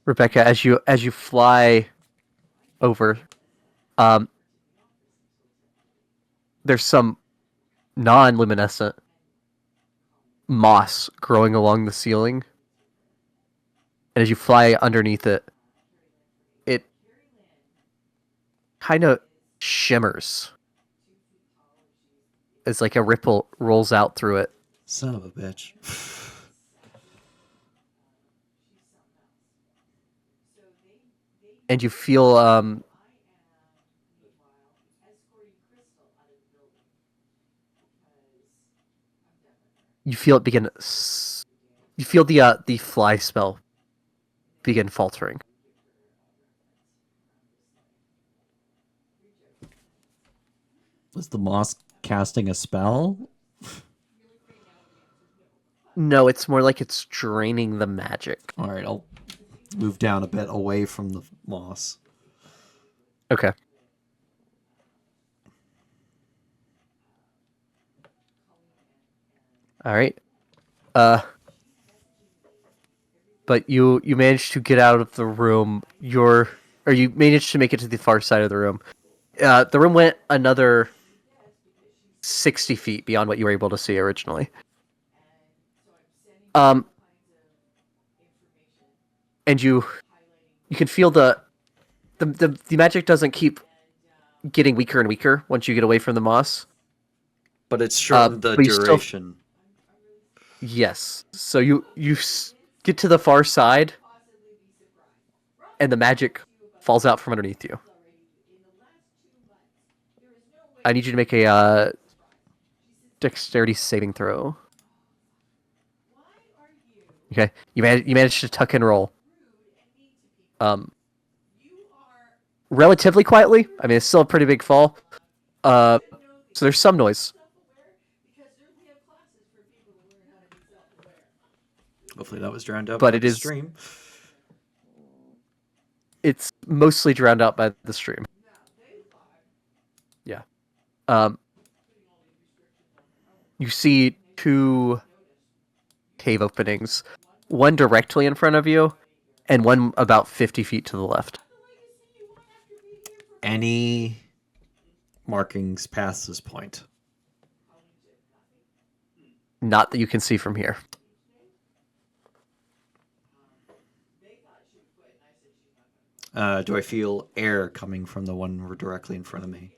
Rebecca, as you fly over, there's some non-luminescent moss growing along the ceiling. And as you fly underneath it, it kind of shimmers as like a ripple rolls out through it. Son of a bitch. And you feel it begin. You feel the fly spell begin faltering. Was the moss casting a spell? No, it's more like it's draining the magic. All right, I'll move down a bit away from the moss. Okay. All right. But you managed to get out of the room. You managed to make it to the far side of the room. The room went another 60 feet beyond what you were able to see originally. And you can feel the magic doesn't keep getting weaker and weaker once you get away from the moss. But it's shortened the but you still- duration. Yes. So you get to the far side, and the magic falls out from underneath you. I need you to make a dexterity saving throw. Okay, you managed to tuck and roll. Relatively quietly. I mean, it's still a pretty big fall. So there's some noise. Hopefully that was drowned out But by it the is- stream. It's mostly drowned out by the stream. Yeah. You see two cave openings, one directly in front of you, and one about 50 feet to the left. Any markings past this point? Not that you can see from here. Do I feel air coming from the one directly in front of me?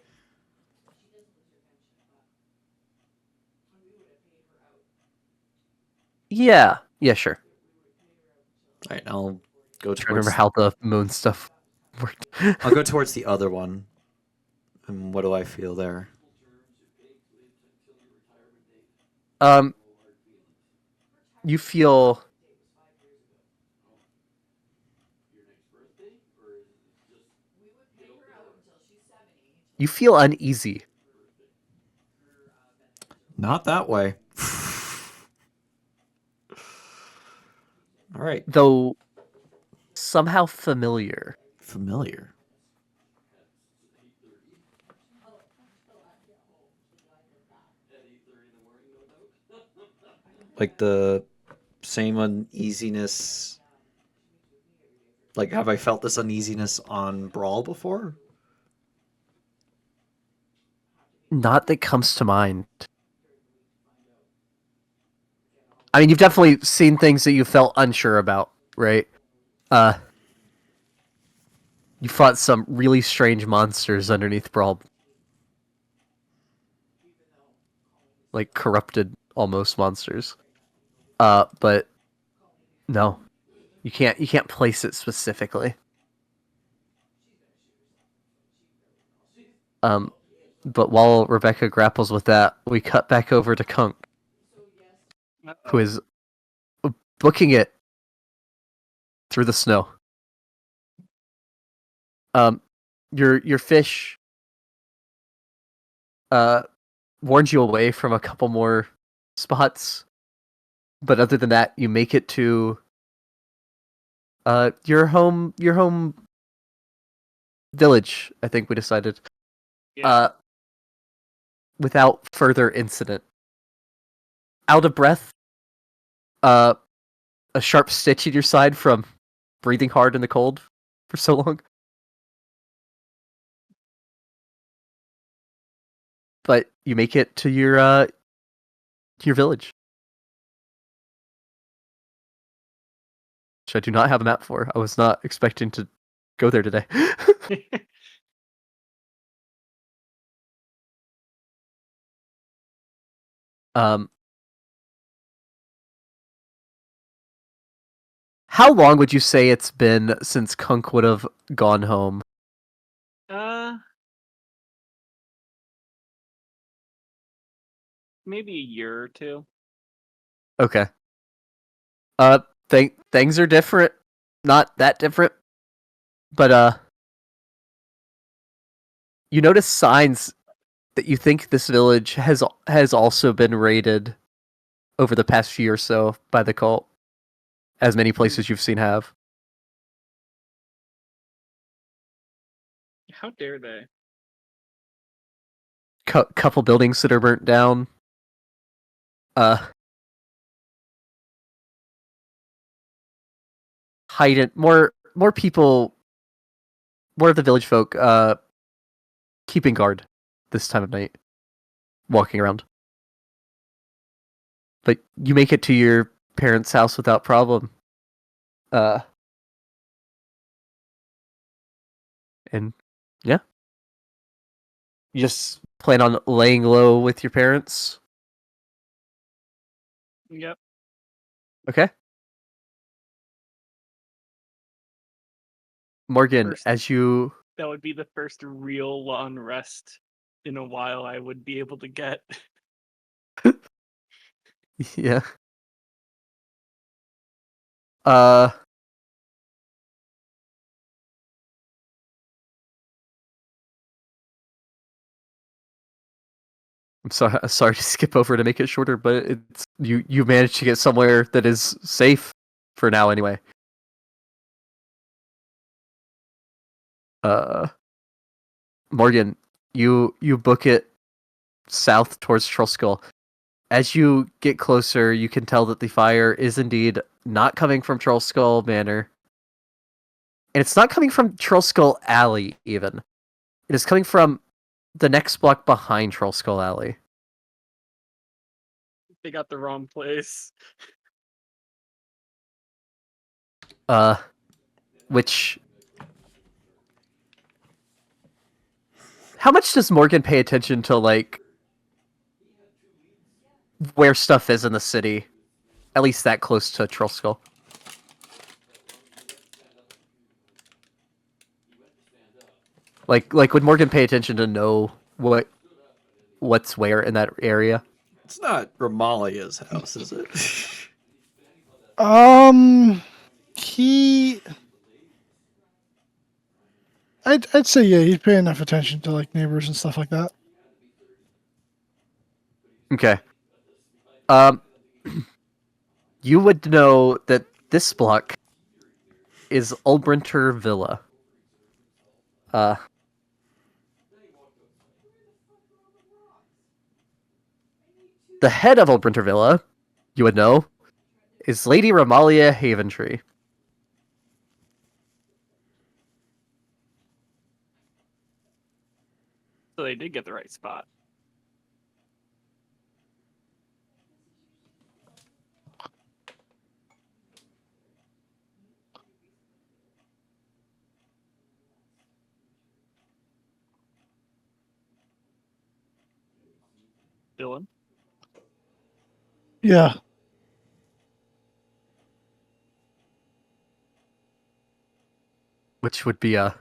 Yeah, sure. All right, I'll go I towards. remember how the moon stuff worked. I'll go towards the other one. And what do I feel there? You feel uneasy. Not that way. All right, Though somehow familiar. familiar. Like the same uneasiness. Like, have I felt this uneasiness on Brawl before? Not that comes to mind. I mean, you've definitely seen things that you felt unsure about, right? You fought some really strange monsters underneath Brawl. Like corrupted almost monsters. But no. You can't place it specifically. But while Rebecca grapples with that, we cut back over to Kunk, who is booking it through the snow. Your fish warns you away from a couple more spots, but other than that, you make it to your home village. I think we decided Yeah. without further incident. Out of breath, a sharp stitch in your side from breathing hard in the cold for so long. but you make it to your village, which I do not have a map for. I was not expecting to go there today. um, how long would you say it's been since Kunk would have gone home? Maybe a year or two. Okay. Things are different. Not that different, but you notice signs that you think this village has also been raided over the past few or so by the cult, as many places you've seen have. How dare they? Couple buildings that are burnt down. Hidden more people, more of the village folk keeping guard this time of night, walking around. But you make it to your parents' house without problem. And yeah. You just plan on laying low with your parents? Yep. Okay. Morgan, First- as you That would be the first real long rest in a while I would be able to get. yeah. Uh I'm sorry to skip over to make it shorter, but it's you managed to get somewhere that is safe for now anyway. Morgan, you book it south towards Trollskull. As you get closer, you can tell that the fire is indeed not coming from Trollskull Manor. And it's not coming from Trollskull Alley, even. It is coming from the next block behind Trollskull Alley. They got the wrong place. Which... How much does Morgan pay attention to, like, where stuff is in the city? At least that close to Trollskull. Like, would Morgan pay attention to know what's where in that area? It's not Ramalia's house, is it? He. I'd say yeah, he'd pay enough attention to like neighbors and stuff like that. Okay. You would know that this block is Ulbrinter Villa. The head of Ulbrinter Villa, you would know, is Lady Ramalia Haventree. So they did get the right spot. Dylan? Yeah. Which would be the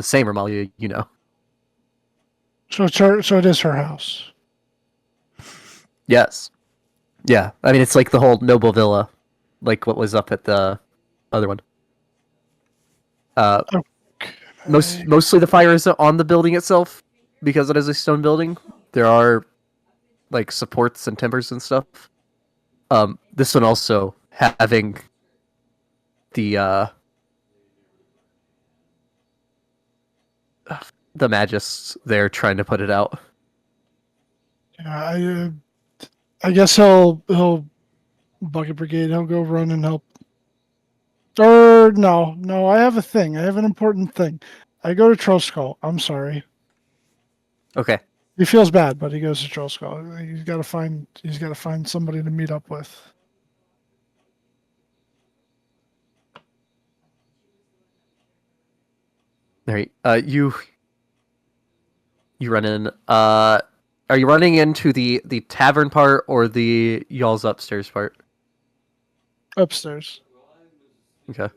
same Ramalia, you know. So it's her. So it is her house. Yes. Yeah. I mean, it's like the whole noble villa, like what was up at the other one. Mostly the fire is on the building itself because it is a stone building. There are like supports and timbers and stuff. This one also having the Magists there trying to put it out. Yeah, I guess he'll bucket brigade. He'll go run and help. Or no, I have a thing. I have an important thing. I go to Trollskull. I'm sorry. Okay. He feels bad, but he goes to Troll Skull. He's got to find somebody to meet up with. All right. You run in. Are you running into the tavern part or the y'all's upstairs part? Upstairs. Okay.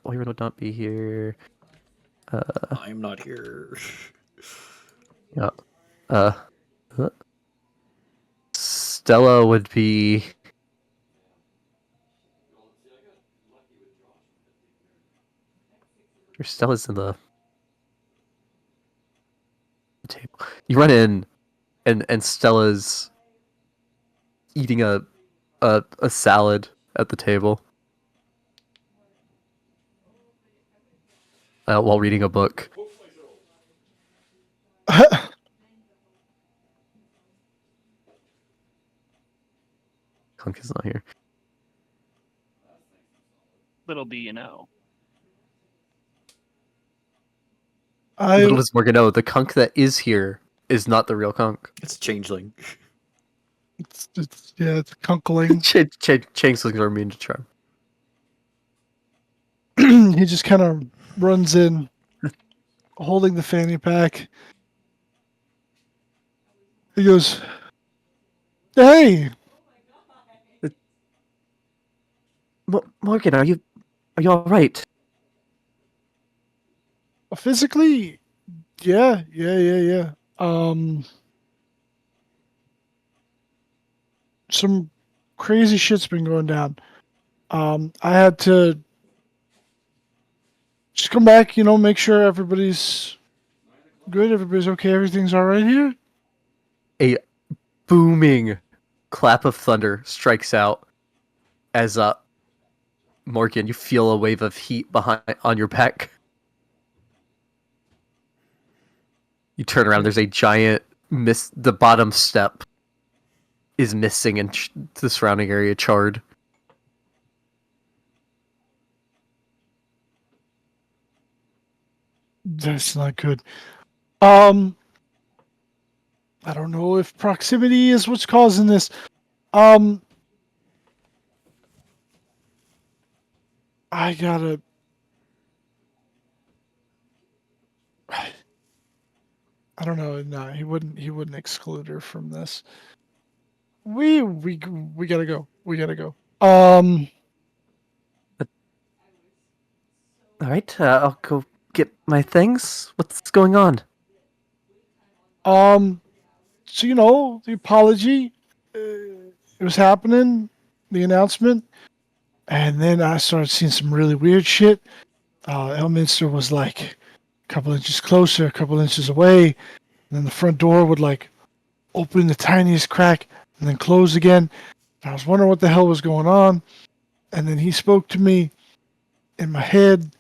Wyvern would not be here. I'm not here. Yeah. Stella would be. Or Stella's in the table. You run in, and Stella's eating a salad at the table while reading a book. Kunk is not here. Little do you know. Little does Morgan know, the Kunk that is here is not the real Kunk. It's changeling. It's kunkling. Changelings are immune to charm. He just kind of runs in, holding the fanny pack. He goes, "Hey, Morgan, are you all right? physically, yeah. Some crazy shit's been going down. I had to just come back, make sure everybody's good, everybody's okay, everything's all right here." A booming clap of thunder strikes out as Morgan, you feel a wave of heat on your back. You turn around. There's a giant the bottom step is missing, and the surrounding area charred. That's not good. I don't know if proximity is what's causing this. I gotta. I don't know. No, he wouldn't exclude her from this. We gotta go. We gotta go. All right, I'll go get my things. What's going on? So the apology, it was happening, the announcement, and then I started seeing some really weird shit. Elminster was like a couple inches closer, a couple inches away, and then the front door would like open the tiniest crack and then close again. And I was wondering what the hell was going on, and then he spoke to me in my head,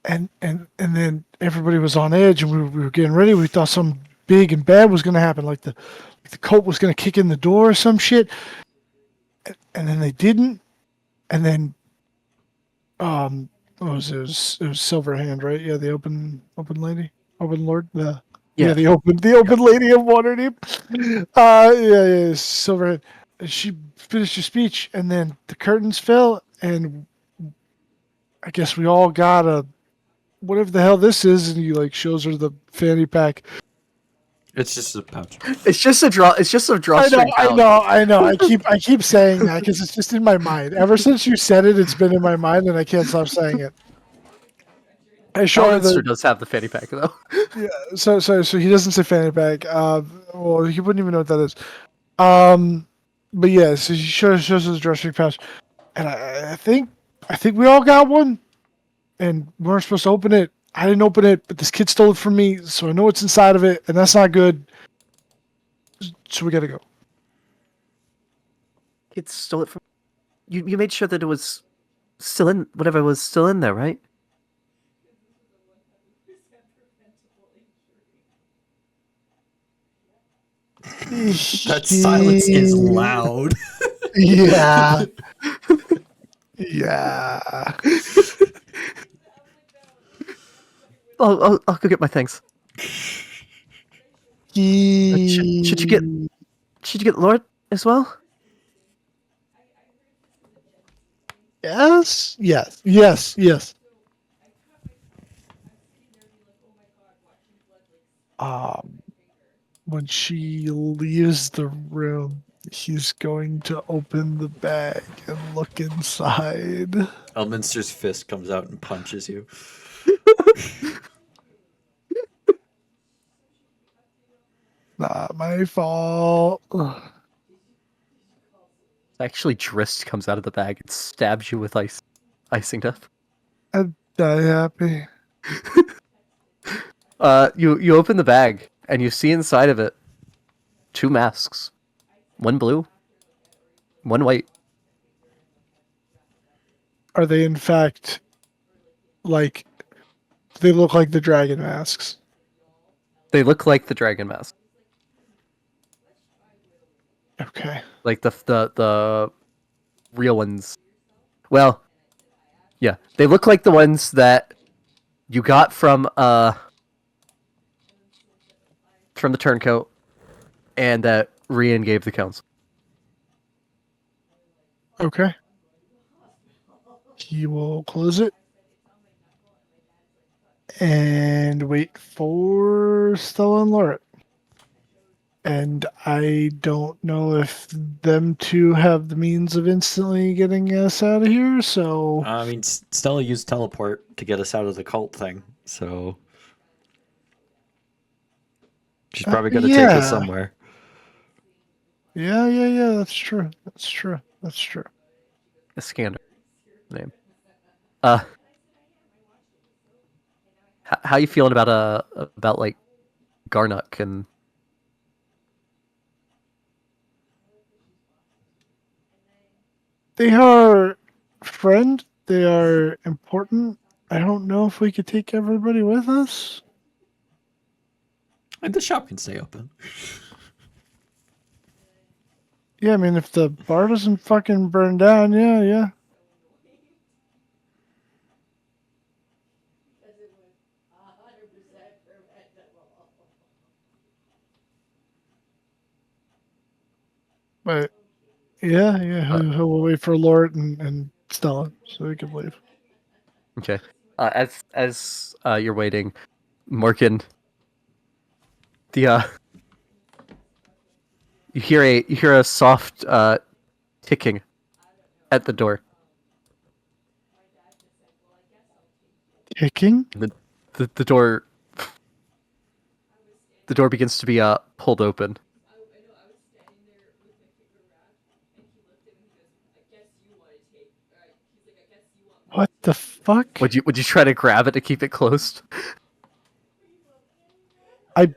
and then everybody was on edge, and we were getting ready. We thought something big and bad was going to happen, like the cult was going to kick in the door or some shit, and then they didn't. And then what was it? It was Silverhand, right? Yeah, the open lady, open lord, the open lady of Waterdeep. Yeah, Silverhand. She finished her speech, and then the curtains fell, and I guess we all got a whatever the hell this is, and he like shows her the fanny pack. It's just a pouch. It's just a drawstring. I know. I keep saying that because it's just in my mind. Ever since you said it, it's been in my mind, and I can't stop saying it. I show her Elminster does have the fanny pack though. Yeah, so he doesn't say fanny pack. Well, he wouldn't even know what that is. But yeah, so she shows us the drawstring pouch, and I think we all got one, and we weren't supposed to open it. I didn't open it, but this kid stole it from me, so I know what's inside of it, and that's not good. So we gotta go. Kid stole it from you. You made sure that it was still in whatever was still in there, right? That silence is loud. Yeah. Yeah. I'll go get my things. Should you get Lord as well? Yes. When she leaves the room, he's going to open the bag and look inside. Elminster's fist comes out and punches you. Not my fault. Actually, Drist comes out of the bag and stabs you with icing death. I'd die happy. You open the bag and you see inside of it 2 masks, one blue, one white. Are they in fact like? Do they look like the dragon masks? They look like the dragon mask, Okay. like the real ones. Well, yeah, they look like the ones that you got from the turncoat, and that Rian gave the council. Okay. He will close it and wait for Stella and Laura. And I don't know if them two have the means of instantly getting us out of here, so I mean, Stella used teleport to get us out of the cult thing, so she's probably going to take us somewhere. Yeah, that's true. Iskander, name. How you feeling about like Garnuk and They are friend, they are important. I don't know if we could take everybody with us. And the shop can stay open. Yeah, I mean if the bar doesn't fucking burn down, yeah. But yeah, he'll wait for Lord and Stella so we can leave. okay? As you're waiting, Morgan, the you hear a soft ticking at the door. Ticking? The door begins to be pulled open. What the fuck? Would you try to grab it to keep it closed? I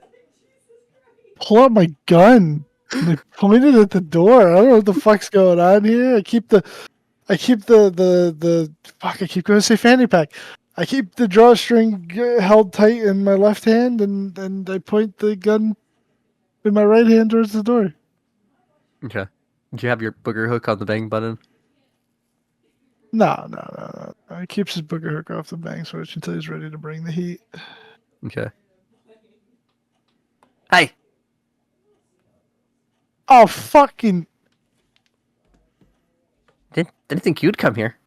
pull out my gun and I point it at the door. I don't know what the fuck's going on here. I keep the fuck. I keep going to say fanny pack. I keep the drawstring held tight in my left hand, and I point the gun in my right hand towards the door. Okay. Do you have your booger hook on the bang button? No. He keeps his booger hook off the bang switch until he's ready to bring the heat. Okay. Hey, Oh fucking! didn't think you'd come here.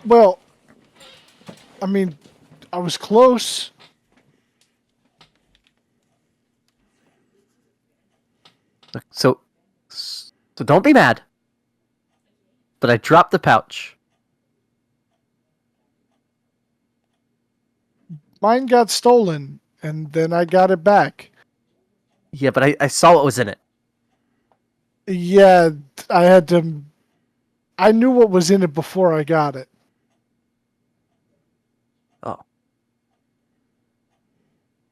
Well, I mean, I was close. So don't be mad. But I dropped the pouch. Mine got stolen, and then I got it back. Yeah, but I saw what was in it. Yeah, I had to. I knew what was in it before I got it. Oh.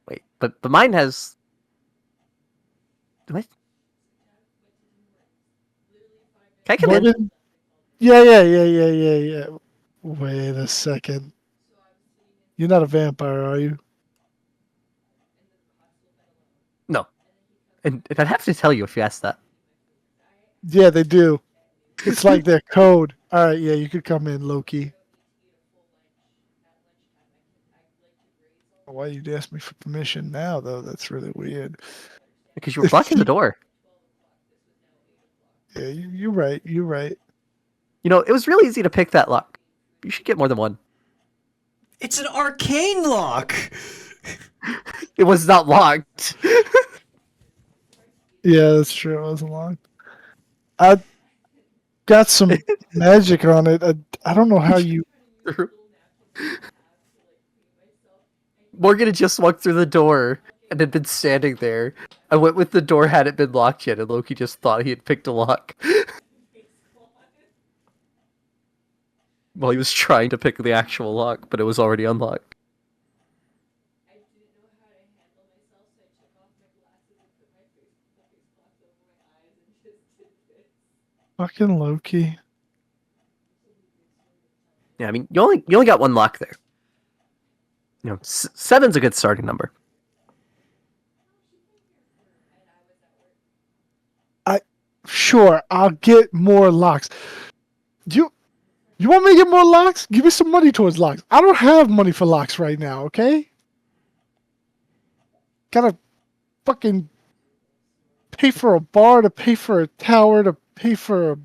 Wait, but mine has. What? Can I come in? Morgan? Yeah. Wait a second. You're not a vampire, are you? No. And I'd have to tell you if you asked that. Yeah, they do. It's like their code. All right, yeah, you could come in, Loki. Why you'd ask me for permission now, though? That's really weird. Because you were blocking the door. Yeah, you're right. You're right. You know, it was really easy to pick that lock. You should get more than one. It's an arcane lock. It was not locked. Yeah, that's true. It wasn't long. I got some magic on it. I don't know how you. Morgan had just walked through the door and had been standing there. I went with the door hadn't been locked yet, and Loki just thought he had picked a lock. While he was trying to pick the actual lock, but it was already unlocked. Fucking Loki. Yeah, I mean, you only got one lock there. You know, 7's a good starting number. Sure, I'll get more locks. You want me to get more locks? Give me some money towards locks. I don't have money for locks right now, okay? Gotta fucking pay for a bar, to pay for a tower, to pay for a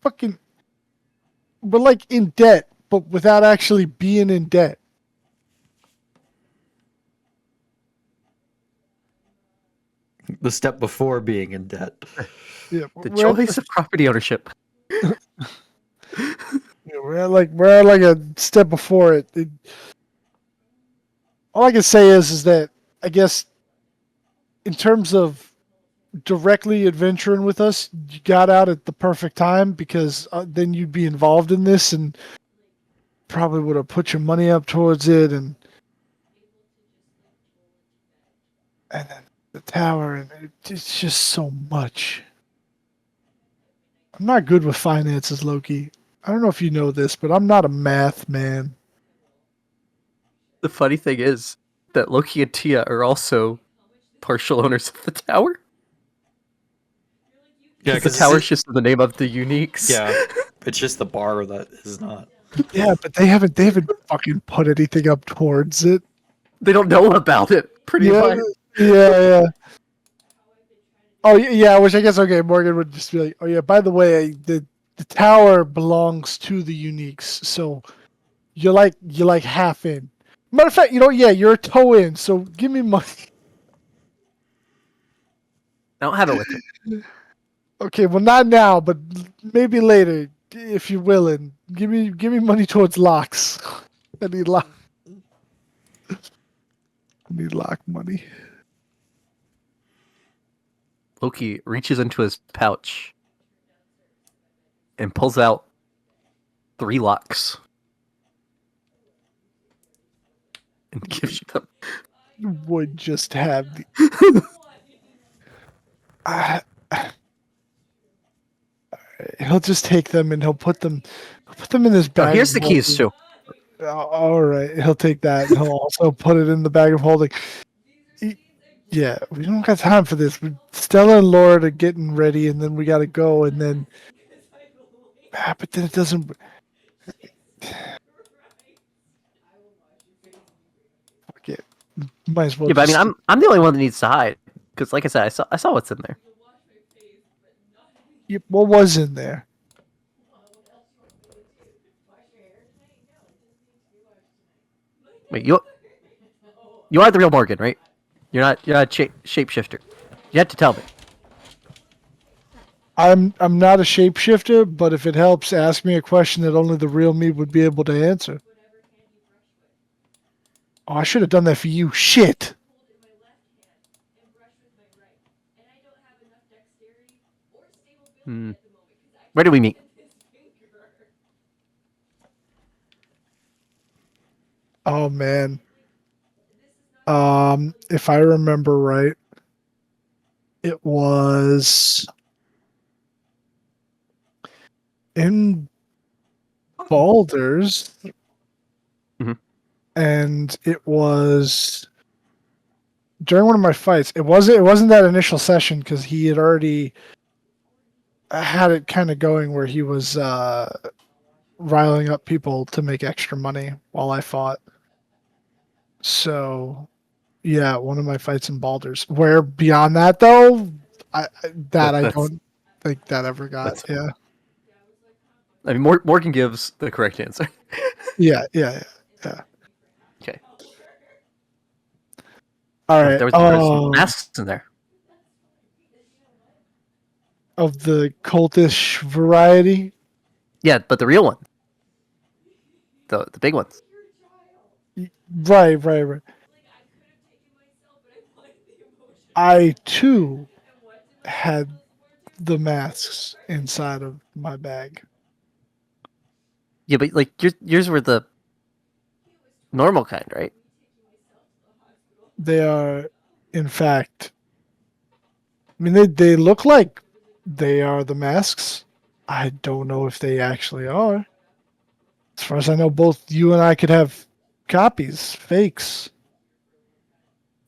fucking... We're like in debt, but without actually being in debt. The step before being in debt. Yeah, The we're at joys of property ownership. we're at like a step before it. All I can say is that I guess in terms of directly adventuring with us, you got out at the perfect time because then you'd be involved in this and probably would have put your money up towards it and then the tower and it's just so much. I'm not good with finances, Loki. I don't know if you know this, but I'm not a math man. The funny thing is that Loki and Tia are also partial owners of the tower. Yeah, Because the tower's just the name of the uniques. yeah, it's just the bar that is not. Yeah, but they haven't fucking put anything up towards it. They don't know about it, pretty much. Yeah. Oh yeah, which I guess okay, Morgan would just be like, oh yeah, by the way, the tower belongs to the uniques, so you're like half in. Matter of fact, you're a toe in, so give me money. I don't have it with me. Okay, well not now, but maybe later, if you're willing. Give me money towards locks. I need lock. I need lock money. Loki reaches into his pouch and pulls out 3 locks and gives you them. Would just have the. He'll just take them and he'll put them in his bag. Oh, here's the keys too. All right, he'll take that and he'll also put it in the bag of holding. Yeah, we don't got time for this. Stella and Lord are getting ready, and then we got to go, and then. But then it doesn't. Fuck it. Might as well. Yeah, but I mean, I'm the only one that needs to hide because, like I said, I saw what's in there. What was in there? Wait, you are the real Morgan, right? You're not a shapeshifter. You had to tell me. I'm not a shapeshifter, but if it helps, ask me a question that only the real me would be able to answer. Oh, I should have done that for you. Shit. Where do we meet? Oh man. If I remember right, it was in Baldur's, and it was during one of my fights. It wasn't that initial session because he had already had it kind of going where he was riling up people to make extra money while I fought. So, yeah, one of my fights in Baldur's. Where beyond that, though, I That's- don't think that ever got. that's- Yeah, I mean, Morgan gives the correct answer. yeah. Okay. All Oh, right. there's masks in there. Of the cultish variety. Yeah, but the real one. The big ones. Right. I too had the masks inside of my bag. Yeah, but like yours were the normal kind, right? They are, in fact, I mean, they look like they are the masks. I don't know if they actually are. As far as I know, both you and I could have copies, fakes,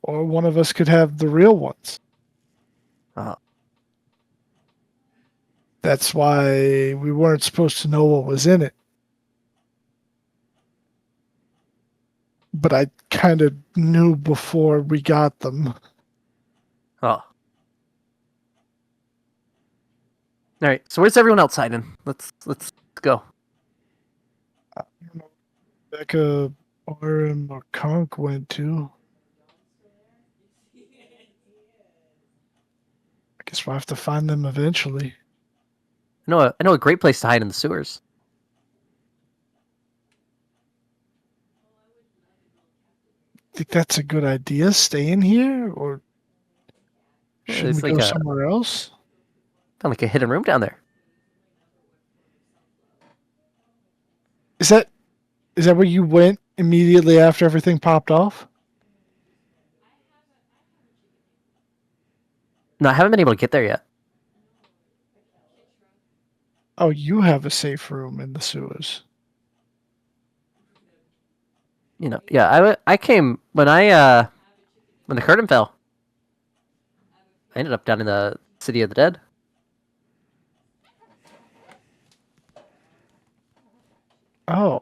or one of us could have the real ones. Uh, That's why we weren't supposed to know what was in it. But I kind of knew before we got them. oh. All right. So where's everyone else hiding? Let's go. I don't know where Becca, Orem, or Conk went to. I guess we'll have to find them eventually. I know a great place to hide in the sewers. Think that's a good idea, staying here? Or should There's we like go a somewhere else? found like a hidden room down there. Is that where you went immediately after everything popped off? No, I haven't been able to get there yet. Oh, you have a safe room in the sewers. You know, yeah. I came when when the curtain fell. I ended up down in the city of the dead. Oh.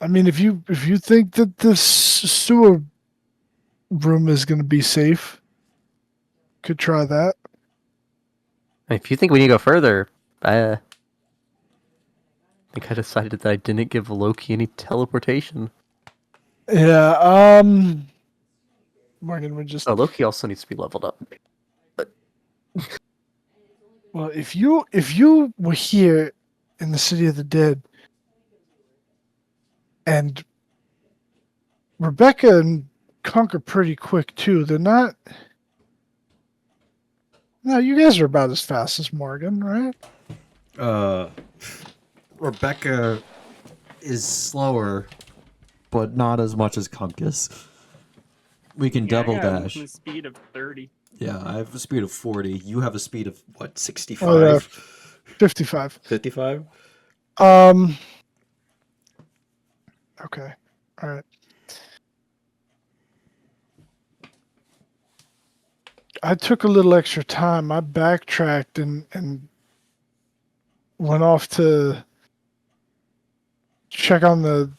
I mean, if you think that this sewer room is going to be safe, could try that. If you think we need to go further, I think I decided that I didn't give Loki any teleportation. Yeah. Morgan would just. Oh, Loki also needs to be leveled up. Well, if you were here in the city of the dead, and Rebecca and Conk are pretty quick too. They're not. No, you guys are about as fast as Morgan, right? Rebecca is slower, but not as much as Kunkus. We can double I got a dash. movement speed of 30. Yeah, I have a speed of 40. You have a speed of what, 65? Oh, yeah. 55. 55? Okay. All right. I took a little extra time. I backtracked and went off to check on the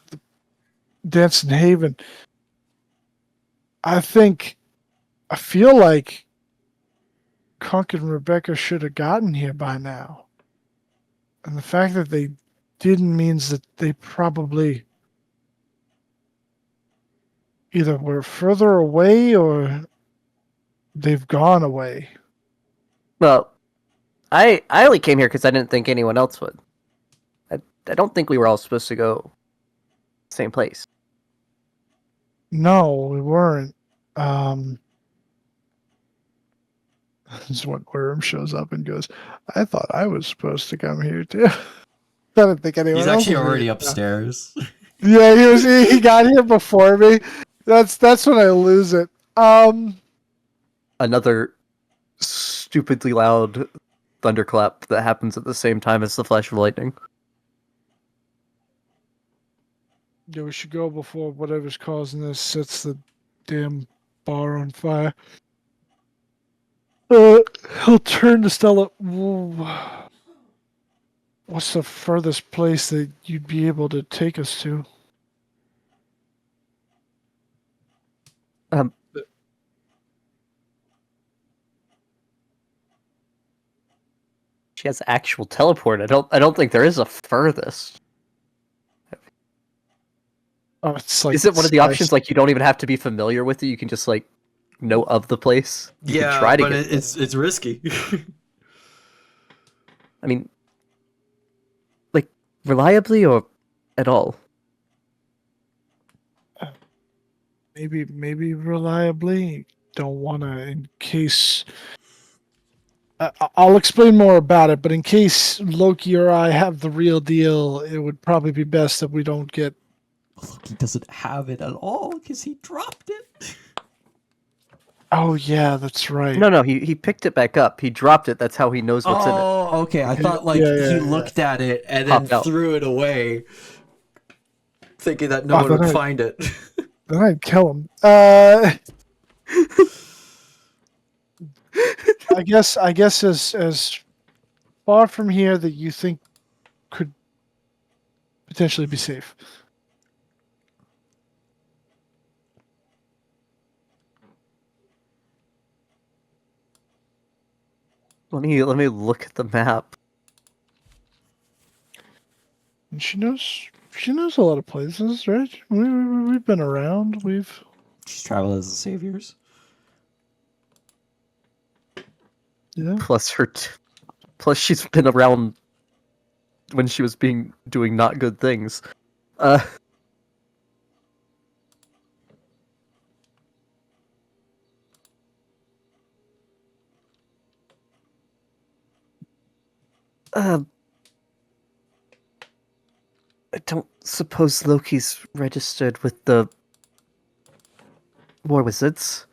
Dancing Haven. I feel like Conk and Rebecca should have gotten here by now. And the fact that they didn't means that they probably either were further away or they've gone away. Well, I only came here because I didn't think anyone else would. I don't think we were all supposed to go same place. No, we weren't. This is when Worm shows up and goes, I thought I was supposed to come here too. I didn't think anyone He's else actually was already here. upstairs. Yeah, he got here before me. That's when I lose it. Another stupidly loud thunderclap that happens at the same time as the flash of lightning. Yeah, we should go before whatever's causing this sets the damn bar on fire. He'll turn to Stella. What's the furthest place that you'd be able to take us to? Um, she has actual teleport. I don't think there is a furthest. Oh, it's like Is it one of the sky- options like you don't even have to be familiar with it? You can just like know of the place. You could try to but get. it's risky. I mean, like reliably or at all. maybe reliably. Don't want to in case. I'll explain more about it, but in case Loki or I have the real deal, it would probably be best that we don't get. Look, he doesn't have it at all because he dropped it. Oh yeah, that's right. No, he picked it back up. He dropped it. That's how he knows what's in it. Oh, okay. I thought like yeah. he looked at it and then Popped out. threw it away, thinking that no Oh, one then would I- find it. Then I'd kill him. I guess as far from here that you think could potentially be safe. Let me look at the map. And she knows a lot of places, right? We've been around. She's traveled as the saviors. Yeah. Plus she's been around when she was doing not good things. Uh Um, I don't suppose Loki's registered with the War Wizards.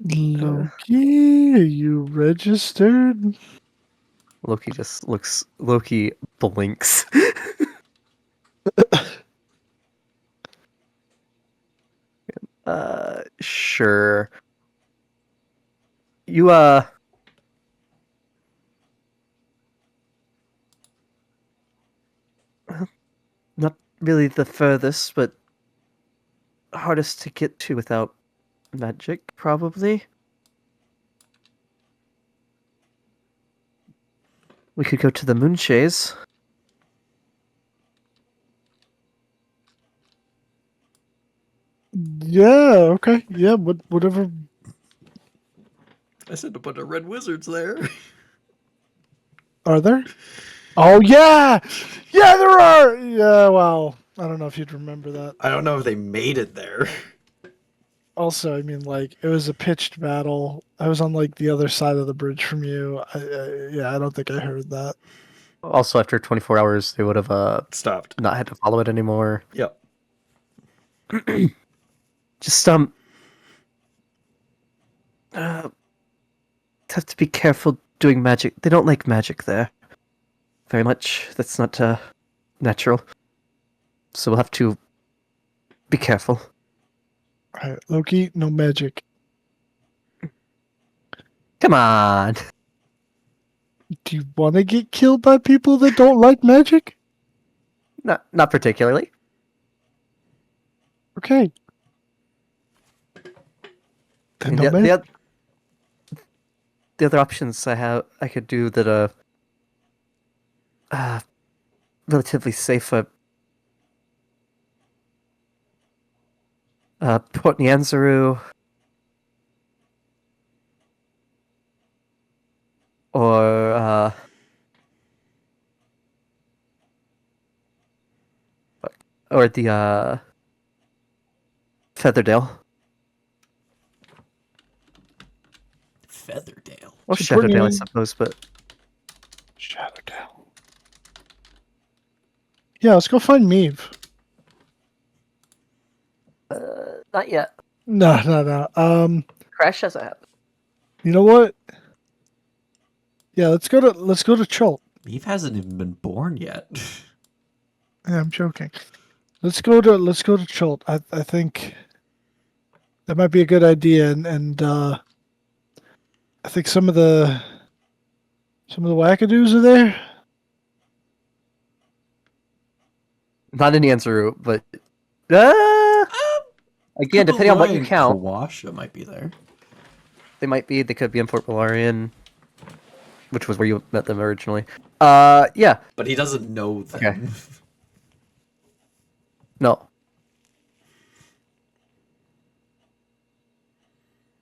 Loki, are you registered? Loki blinks. Sure. You not really the furthest, but hardest to get to without magic, probably. We could go to the Moonshays. Yeah. Okay. Yeah. Whatever. I sent a bunch of red wizards there. Are there? Oh yeah. Yeah, there are. Yeah. Well, I don't know if you'd remember that. I don't know if they made it there. Also, I mean, like it was a pitched battle. I was on like the other side of the bridge from you. Yeah, I don't think I heard that. Also, after 24 hours, they would have Stopped. not had to follow it anymore. Yep. Just have to be careful doing magic. They don't like magic there very much. That's not natural. So we'll have to be careful. All right, Loki, no magic. Come on. Do you want to get killed by people that don't like magic? Not particularly. Okay. Then no The, magic. the other options I could do that are relatively safer. Port Nyanzaru, or the Featherdale. Featherdale. Or So Port Shadowdale, I Nyan- suppose, but Shadowdale. Yeah, let's go find Meave. not yet. No. Crash hasn't happened. You know what? Yeah, let's go to Chult. Eve hasn't even been born yet. Yeah, I'm joking. Let's go to Chult. I think that might be a good idea, and think some of the wackadoos are there. Not an answer, but again, depending on what you count, Kawasha might be there. they might be. They could be in Fort Valarian, which was where you met them originally. Yeah. But he doesn't know them. Okay. No.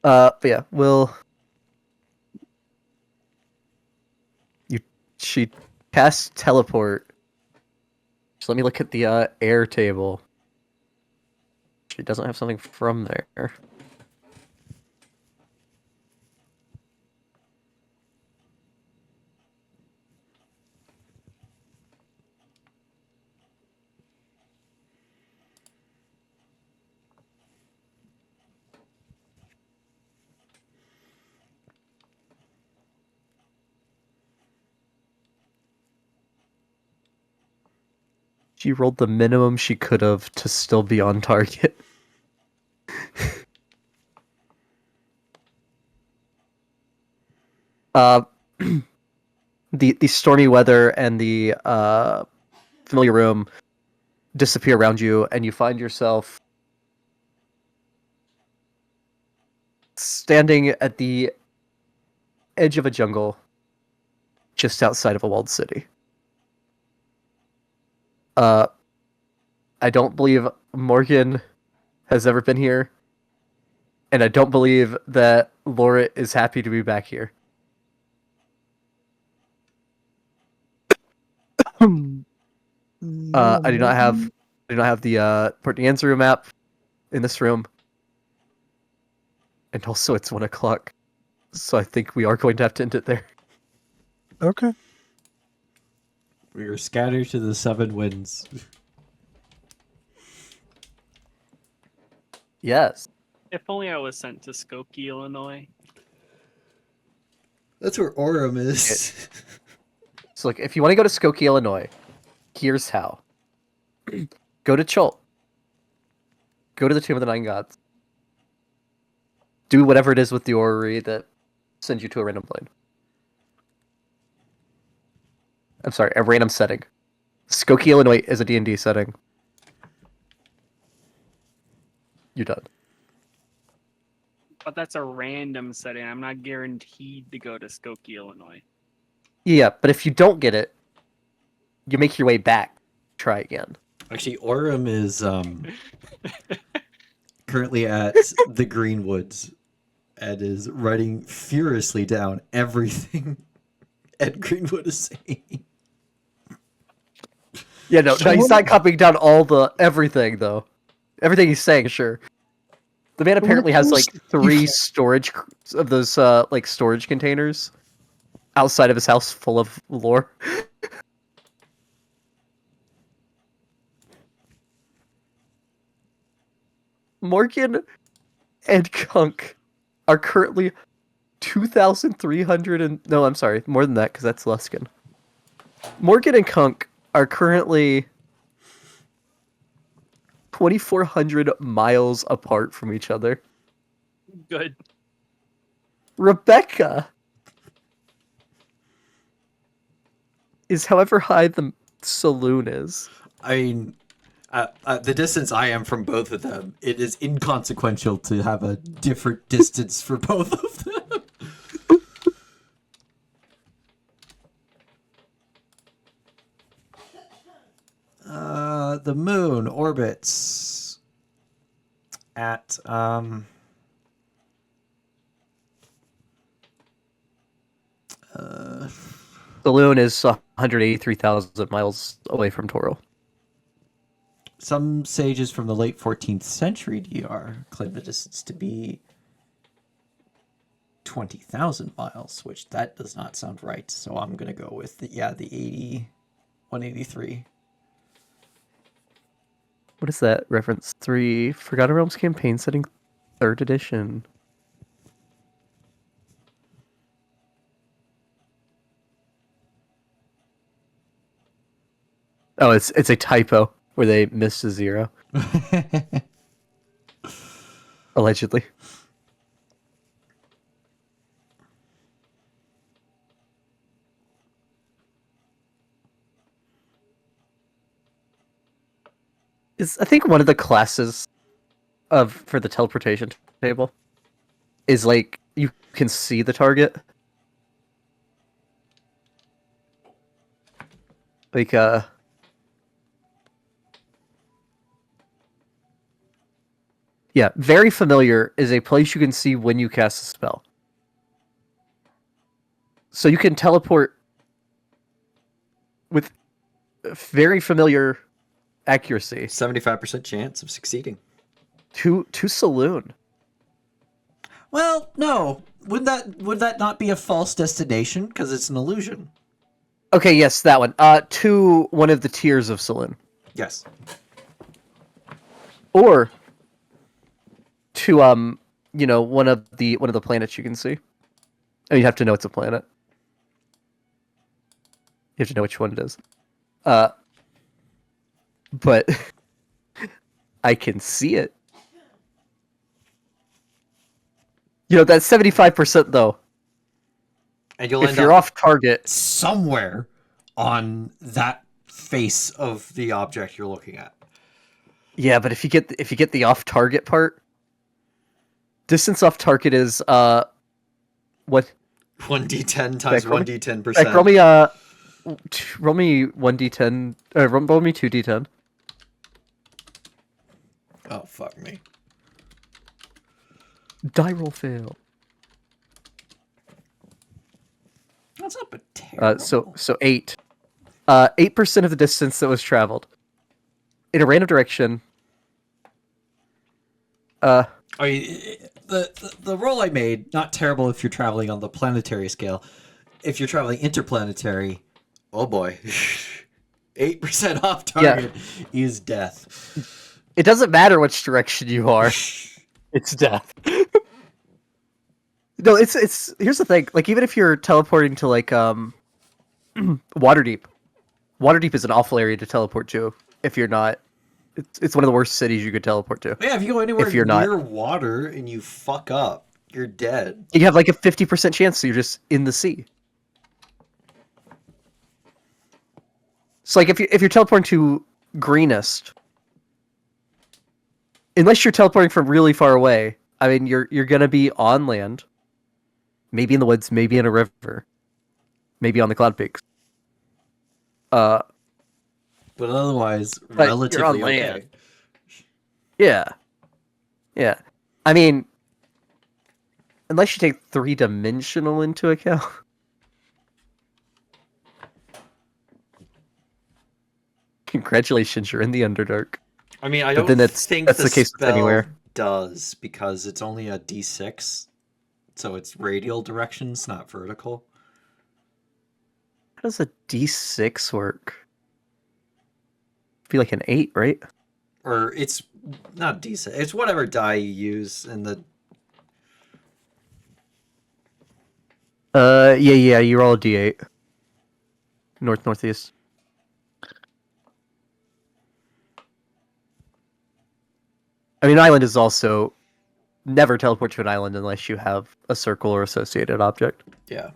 But yeah, she casts teleport. So let me look at the air table. She doesn't have something from there. She rolled the minimum she could have to still be on target. The stormy weather and the familiar room disappear around you, and you find yourself standing at the edge of a jungle just outside of a walled city. I don't believe Morgan has ever been here, and I don't believe that Laura is happy to be back here. I do not have the Port Answer map in this room, and also it's 1 o'clock, so I think we are going to have to end it there. Okay. We are scattered to the 7 winds. Yes. If only I was sent to Skokie, Illinois. That's where Orem is. So, like, if you want to go to Skokie, Illinois, here's how. Go to Chult. Go to the Tomb of the Nine Gods. Do whatever it is with the orrery that sends you to a random plane. I'm sorry, a random setting. Skokie, Illinois is a D&D setting. You're done. But that's a random setting. I'm not guaranteed to go to Skokie, Illinois. Yeah, but if you don't get it, you make your way back. Try again. Actually, Orem is currently at the Greenwoods and is writing furiously down everything Ed Greenwood is saying. Yeah, no, he's not copying down everything though. Everything he's saying, sure. The man apparently has like 3 storage of those like storage containers outside of his house full of lore. Morgan and Kunk are currently 2,300 and... No, I'm sorry, more than that, because that's Luskin. Morgan and Kunk are currently 2,400 miles apart from each other. Good. Rebecca is however high the saloon is. I mean, the distance I am from both of them, it is inconsequential to have a different distance for both of them. The moon orbits at Saloon is 183,000 miles away from Toro. some sages from the late 14th century DR claim the distance to be 20,000 miles, which that does not sound right. So I'm gonna go with the 183. What is that reference? 3 Forgotten Realms campaign setting 3rd edition. Oh, it's a typo where they missed a 0. Allegedly. is I think one of the classes for the teleportation table is like you can see the target. Like yeah, very familiar is a place you can see when you cast a spell. So you can teleport with very familiar accuracy 75% chance of succeeding. to Saloon. Well, no. Would that not be a false destination? Because it's an illusion. Okay, yes, that one. To one of the tiers of Saloon. Yes. Or to one of the planets you can see. And you have to know it's a planet. You have to know which one it is. But I can see it. You know, that's 75% though. And you'll If end you're up off target, Somewhere on that face of the object you're looking at. yeah, but if you get the off target part, distance off target is what? 1d10 times Back, roll me- 1d10%. Like, roll me 1d10, roll me 2d10. Oh, fuck me. Die roll fail. That's not but terrible. So 8. 8% of the distance that was traveled in a random direction. I mean, the roll I made, not terrible if you're traveling on the planetary scale. If you're traveling interplanetary, oh boy. 8% off target is death. It doesn't matter which direction you are. It's death. No, it's here's the thing. Like even if you're teleporting to like Waterdeep. Waterdeep is an awful area to teleport to if you're not. It's one of the worst cities you could teleport to. Yeah, if you go anywhere If you're near not- water and you fuck up, you're dead. You have like a 50% chance that you're just in the sea. So like if you're teleporting to Greenest, unless you're teleporting from really far away, I mean you're gonna be on land, maybe in the woods, maybe in a river, maybe on the cloud peaks. But otherwise, But relatively you're on okay. land. Yeah. I mean, unless you take 3-dimensional into account. Congratulations, you're in the Underdark. I mean, I But don't then that's think the case with spell anywhere. Does, because it's only a d6, so it's radial directions, not vertical. How does a D6 work? Be like an 8, right? Or it's not d6, it's whatever die you use in the... Yeah, you roll a D8. Northeast. I mean, island is also never teleport to an island unless you have a circle or associated object. Yeah.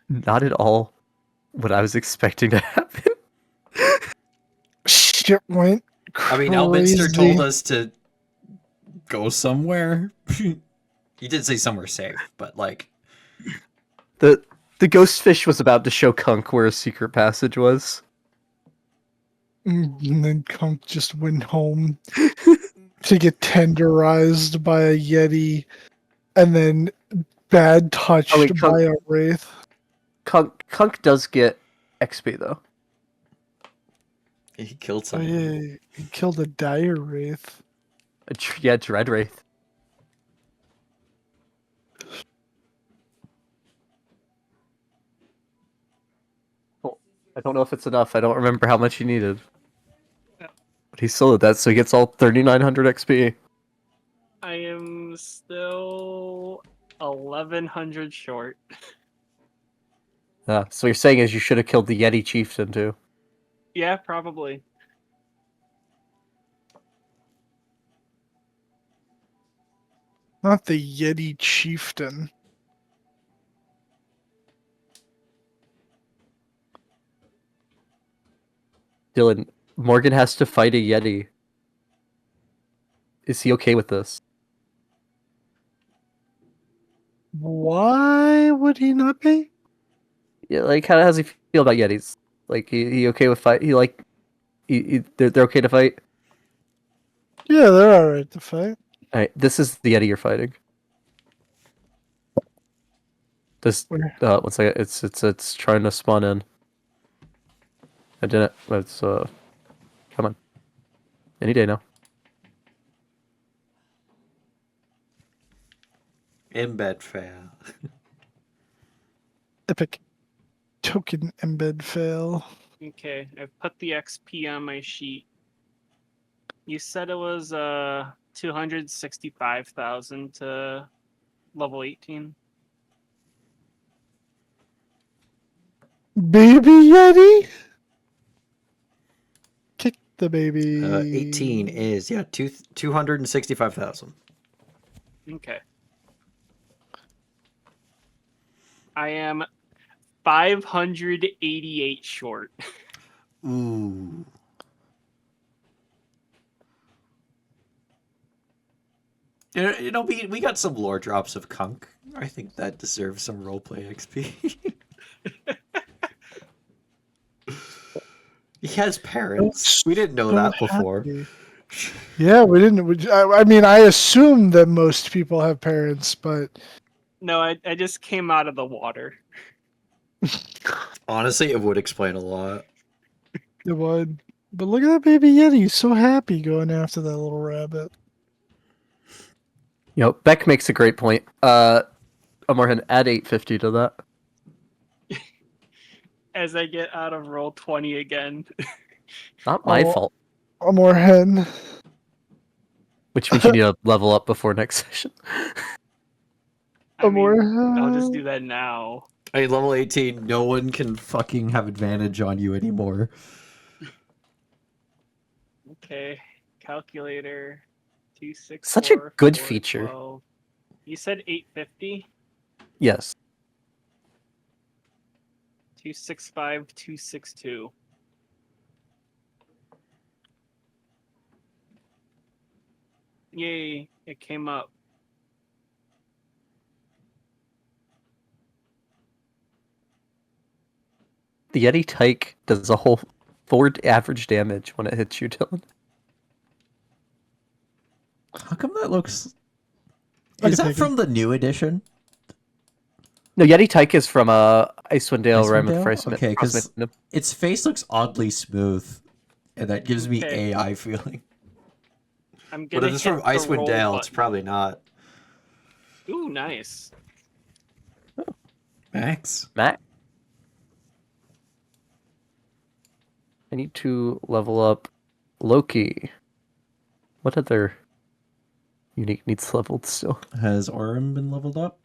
Not at all what I was expecting to happen. Shit went I mean, crazy. Elminster told us to go somewhere. He did say somewhere safe, but like... The ghost fish was about to show Kunk where a secret passage was. And then Kunk just went home to get tenderized by a Yeti and then bad touched Oh, wait, by a Wraith. Kunk does get XP though. He killed Oh, someone. yeah, he killed a dire Wraith. Yeah, Dread Wraith. Well, I don't know if it's enough. I don't remember how much he needed. Yeah. But he still did that, so he gets all 3,900 XP. I am still 1,100 short. Yeah, so what you're saying is you should have killed the Yeti Chieftain too. Yeah, probably. Not the Yeti chieftain. Dylan, Morgan has to fight a Yeti. Is he okay with this? Why would he not be? Yeah, like how does he feel about Yetis? Like he okay with fight? He like they're okay to fight. Yeah, they're alright to fight. All right, this is the Yeti you're fighting. This Where? 1 second. It's trying to spawn in. I didn't. It's come on. Any day now. Embed fail. Epic token embed fail. Okay, I've put the XP on my sheet. You said it was 265,000 to level 18. Baby Yeti? Kick the baby. 18 is 265,000. Okay. I am 588 short. Ooh. You know, we got some lore drops of Kunk. I think that deserves some roleplay XP. He has parents. We didn't know So that before. happy. Yeah, we didn't. I mean, I assume that most people have parents, but No, I just came out of the water. Honestly, it would explain a lot. it would. But look at that baby Yeti. He's so happy going after that little rabbit. You know, Beck makes a great point. Amorhan, add 850 to that. As I get out of roll 20 again. Not my Oh. fault. A more hen. Which means you need to level up before next session. I A more mean, I'll just hen. do that now. I mean, level 18, no one can fucking have advantage on you anymore. Okay, calculator. 264. Such a good feature. 412. You said 850? Yes. 265, 262. Yay, it came up. The Yeti Tyke does a whole 4 average damage when it hits you, Dylan. How come that looks? I Is can that take from the new edition? No, Yeti Tyke is from Icewind Dale, Rime with Icewind Frost. Dale? Okay, 'cause its face looks oddly smooth, and that gives me Okay. AI feeling. I'm But gonna if it's hit from the Icewind roll Dale, it's button. probably not. Ooh, nice. Max? Matt? I need to level up Loki. What other unique needs leveled still? Has Orin been leveled up?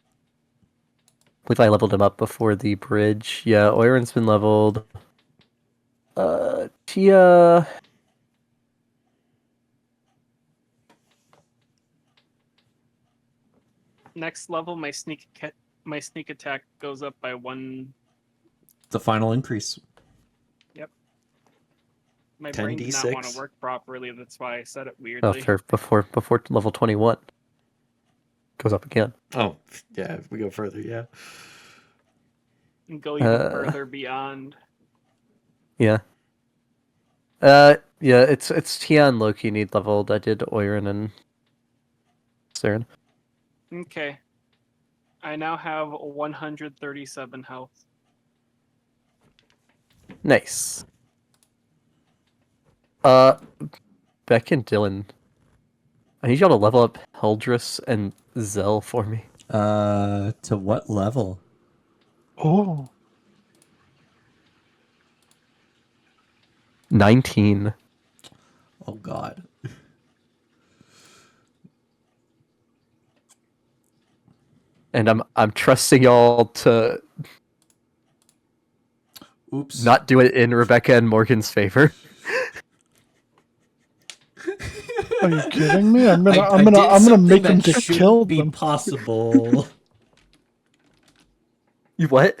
I believe I leveled him up before the bridge. Yeah, Oiron's been leveled. Tia. Next level, my sneak attack goes up by 1. The final increase. My brain did not want 10d6? to work properly. That's why I said it Oh, weirdly. fair. Before level 21 goes up again. Oh, yeah, if we go further, yeah. And go even further beyond. Yeah. Yeah. It's Tia and Loki need leveled. I did Oiron and Saren. Okay. I now have 137 health. Nice. Beck and Dylan, I need y'all to level up Heldris and Zell for me. To what level? Oh. 19. Oh God. And I'm trusting y'all to Oops. not do it in Rebecca and Morgan's favor. Are you kidding me? I'm I gonna did I'm gonna something make them that to shouldn't kill be them. possible. You what?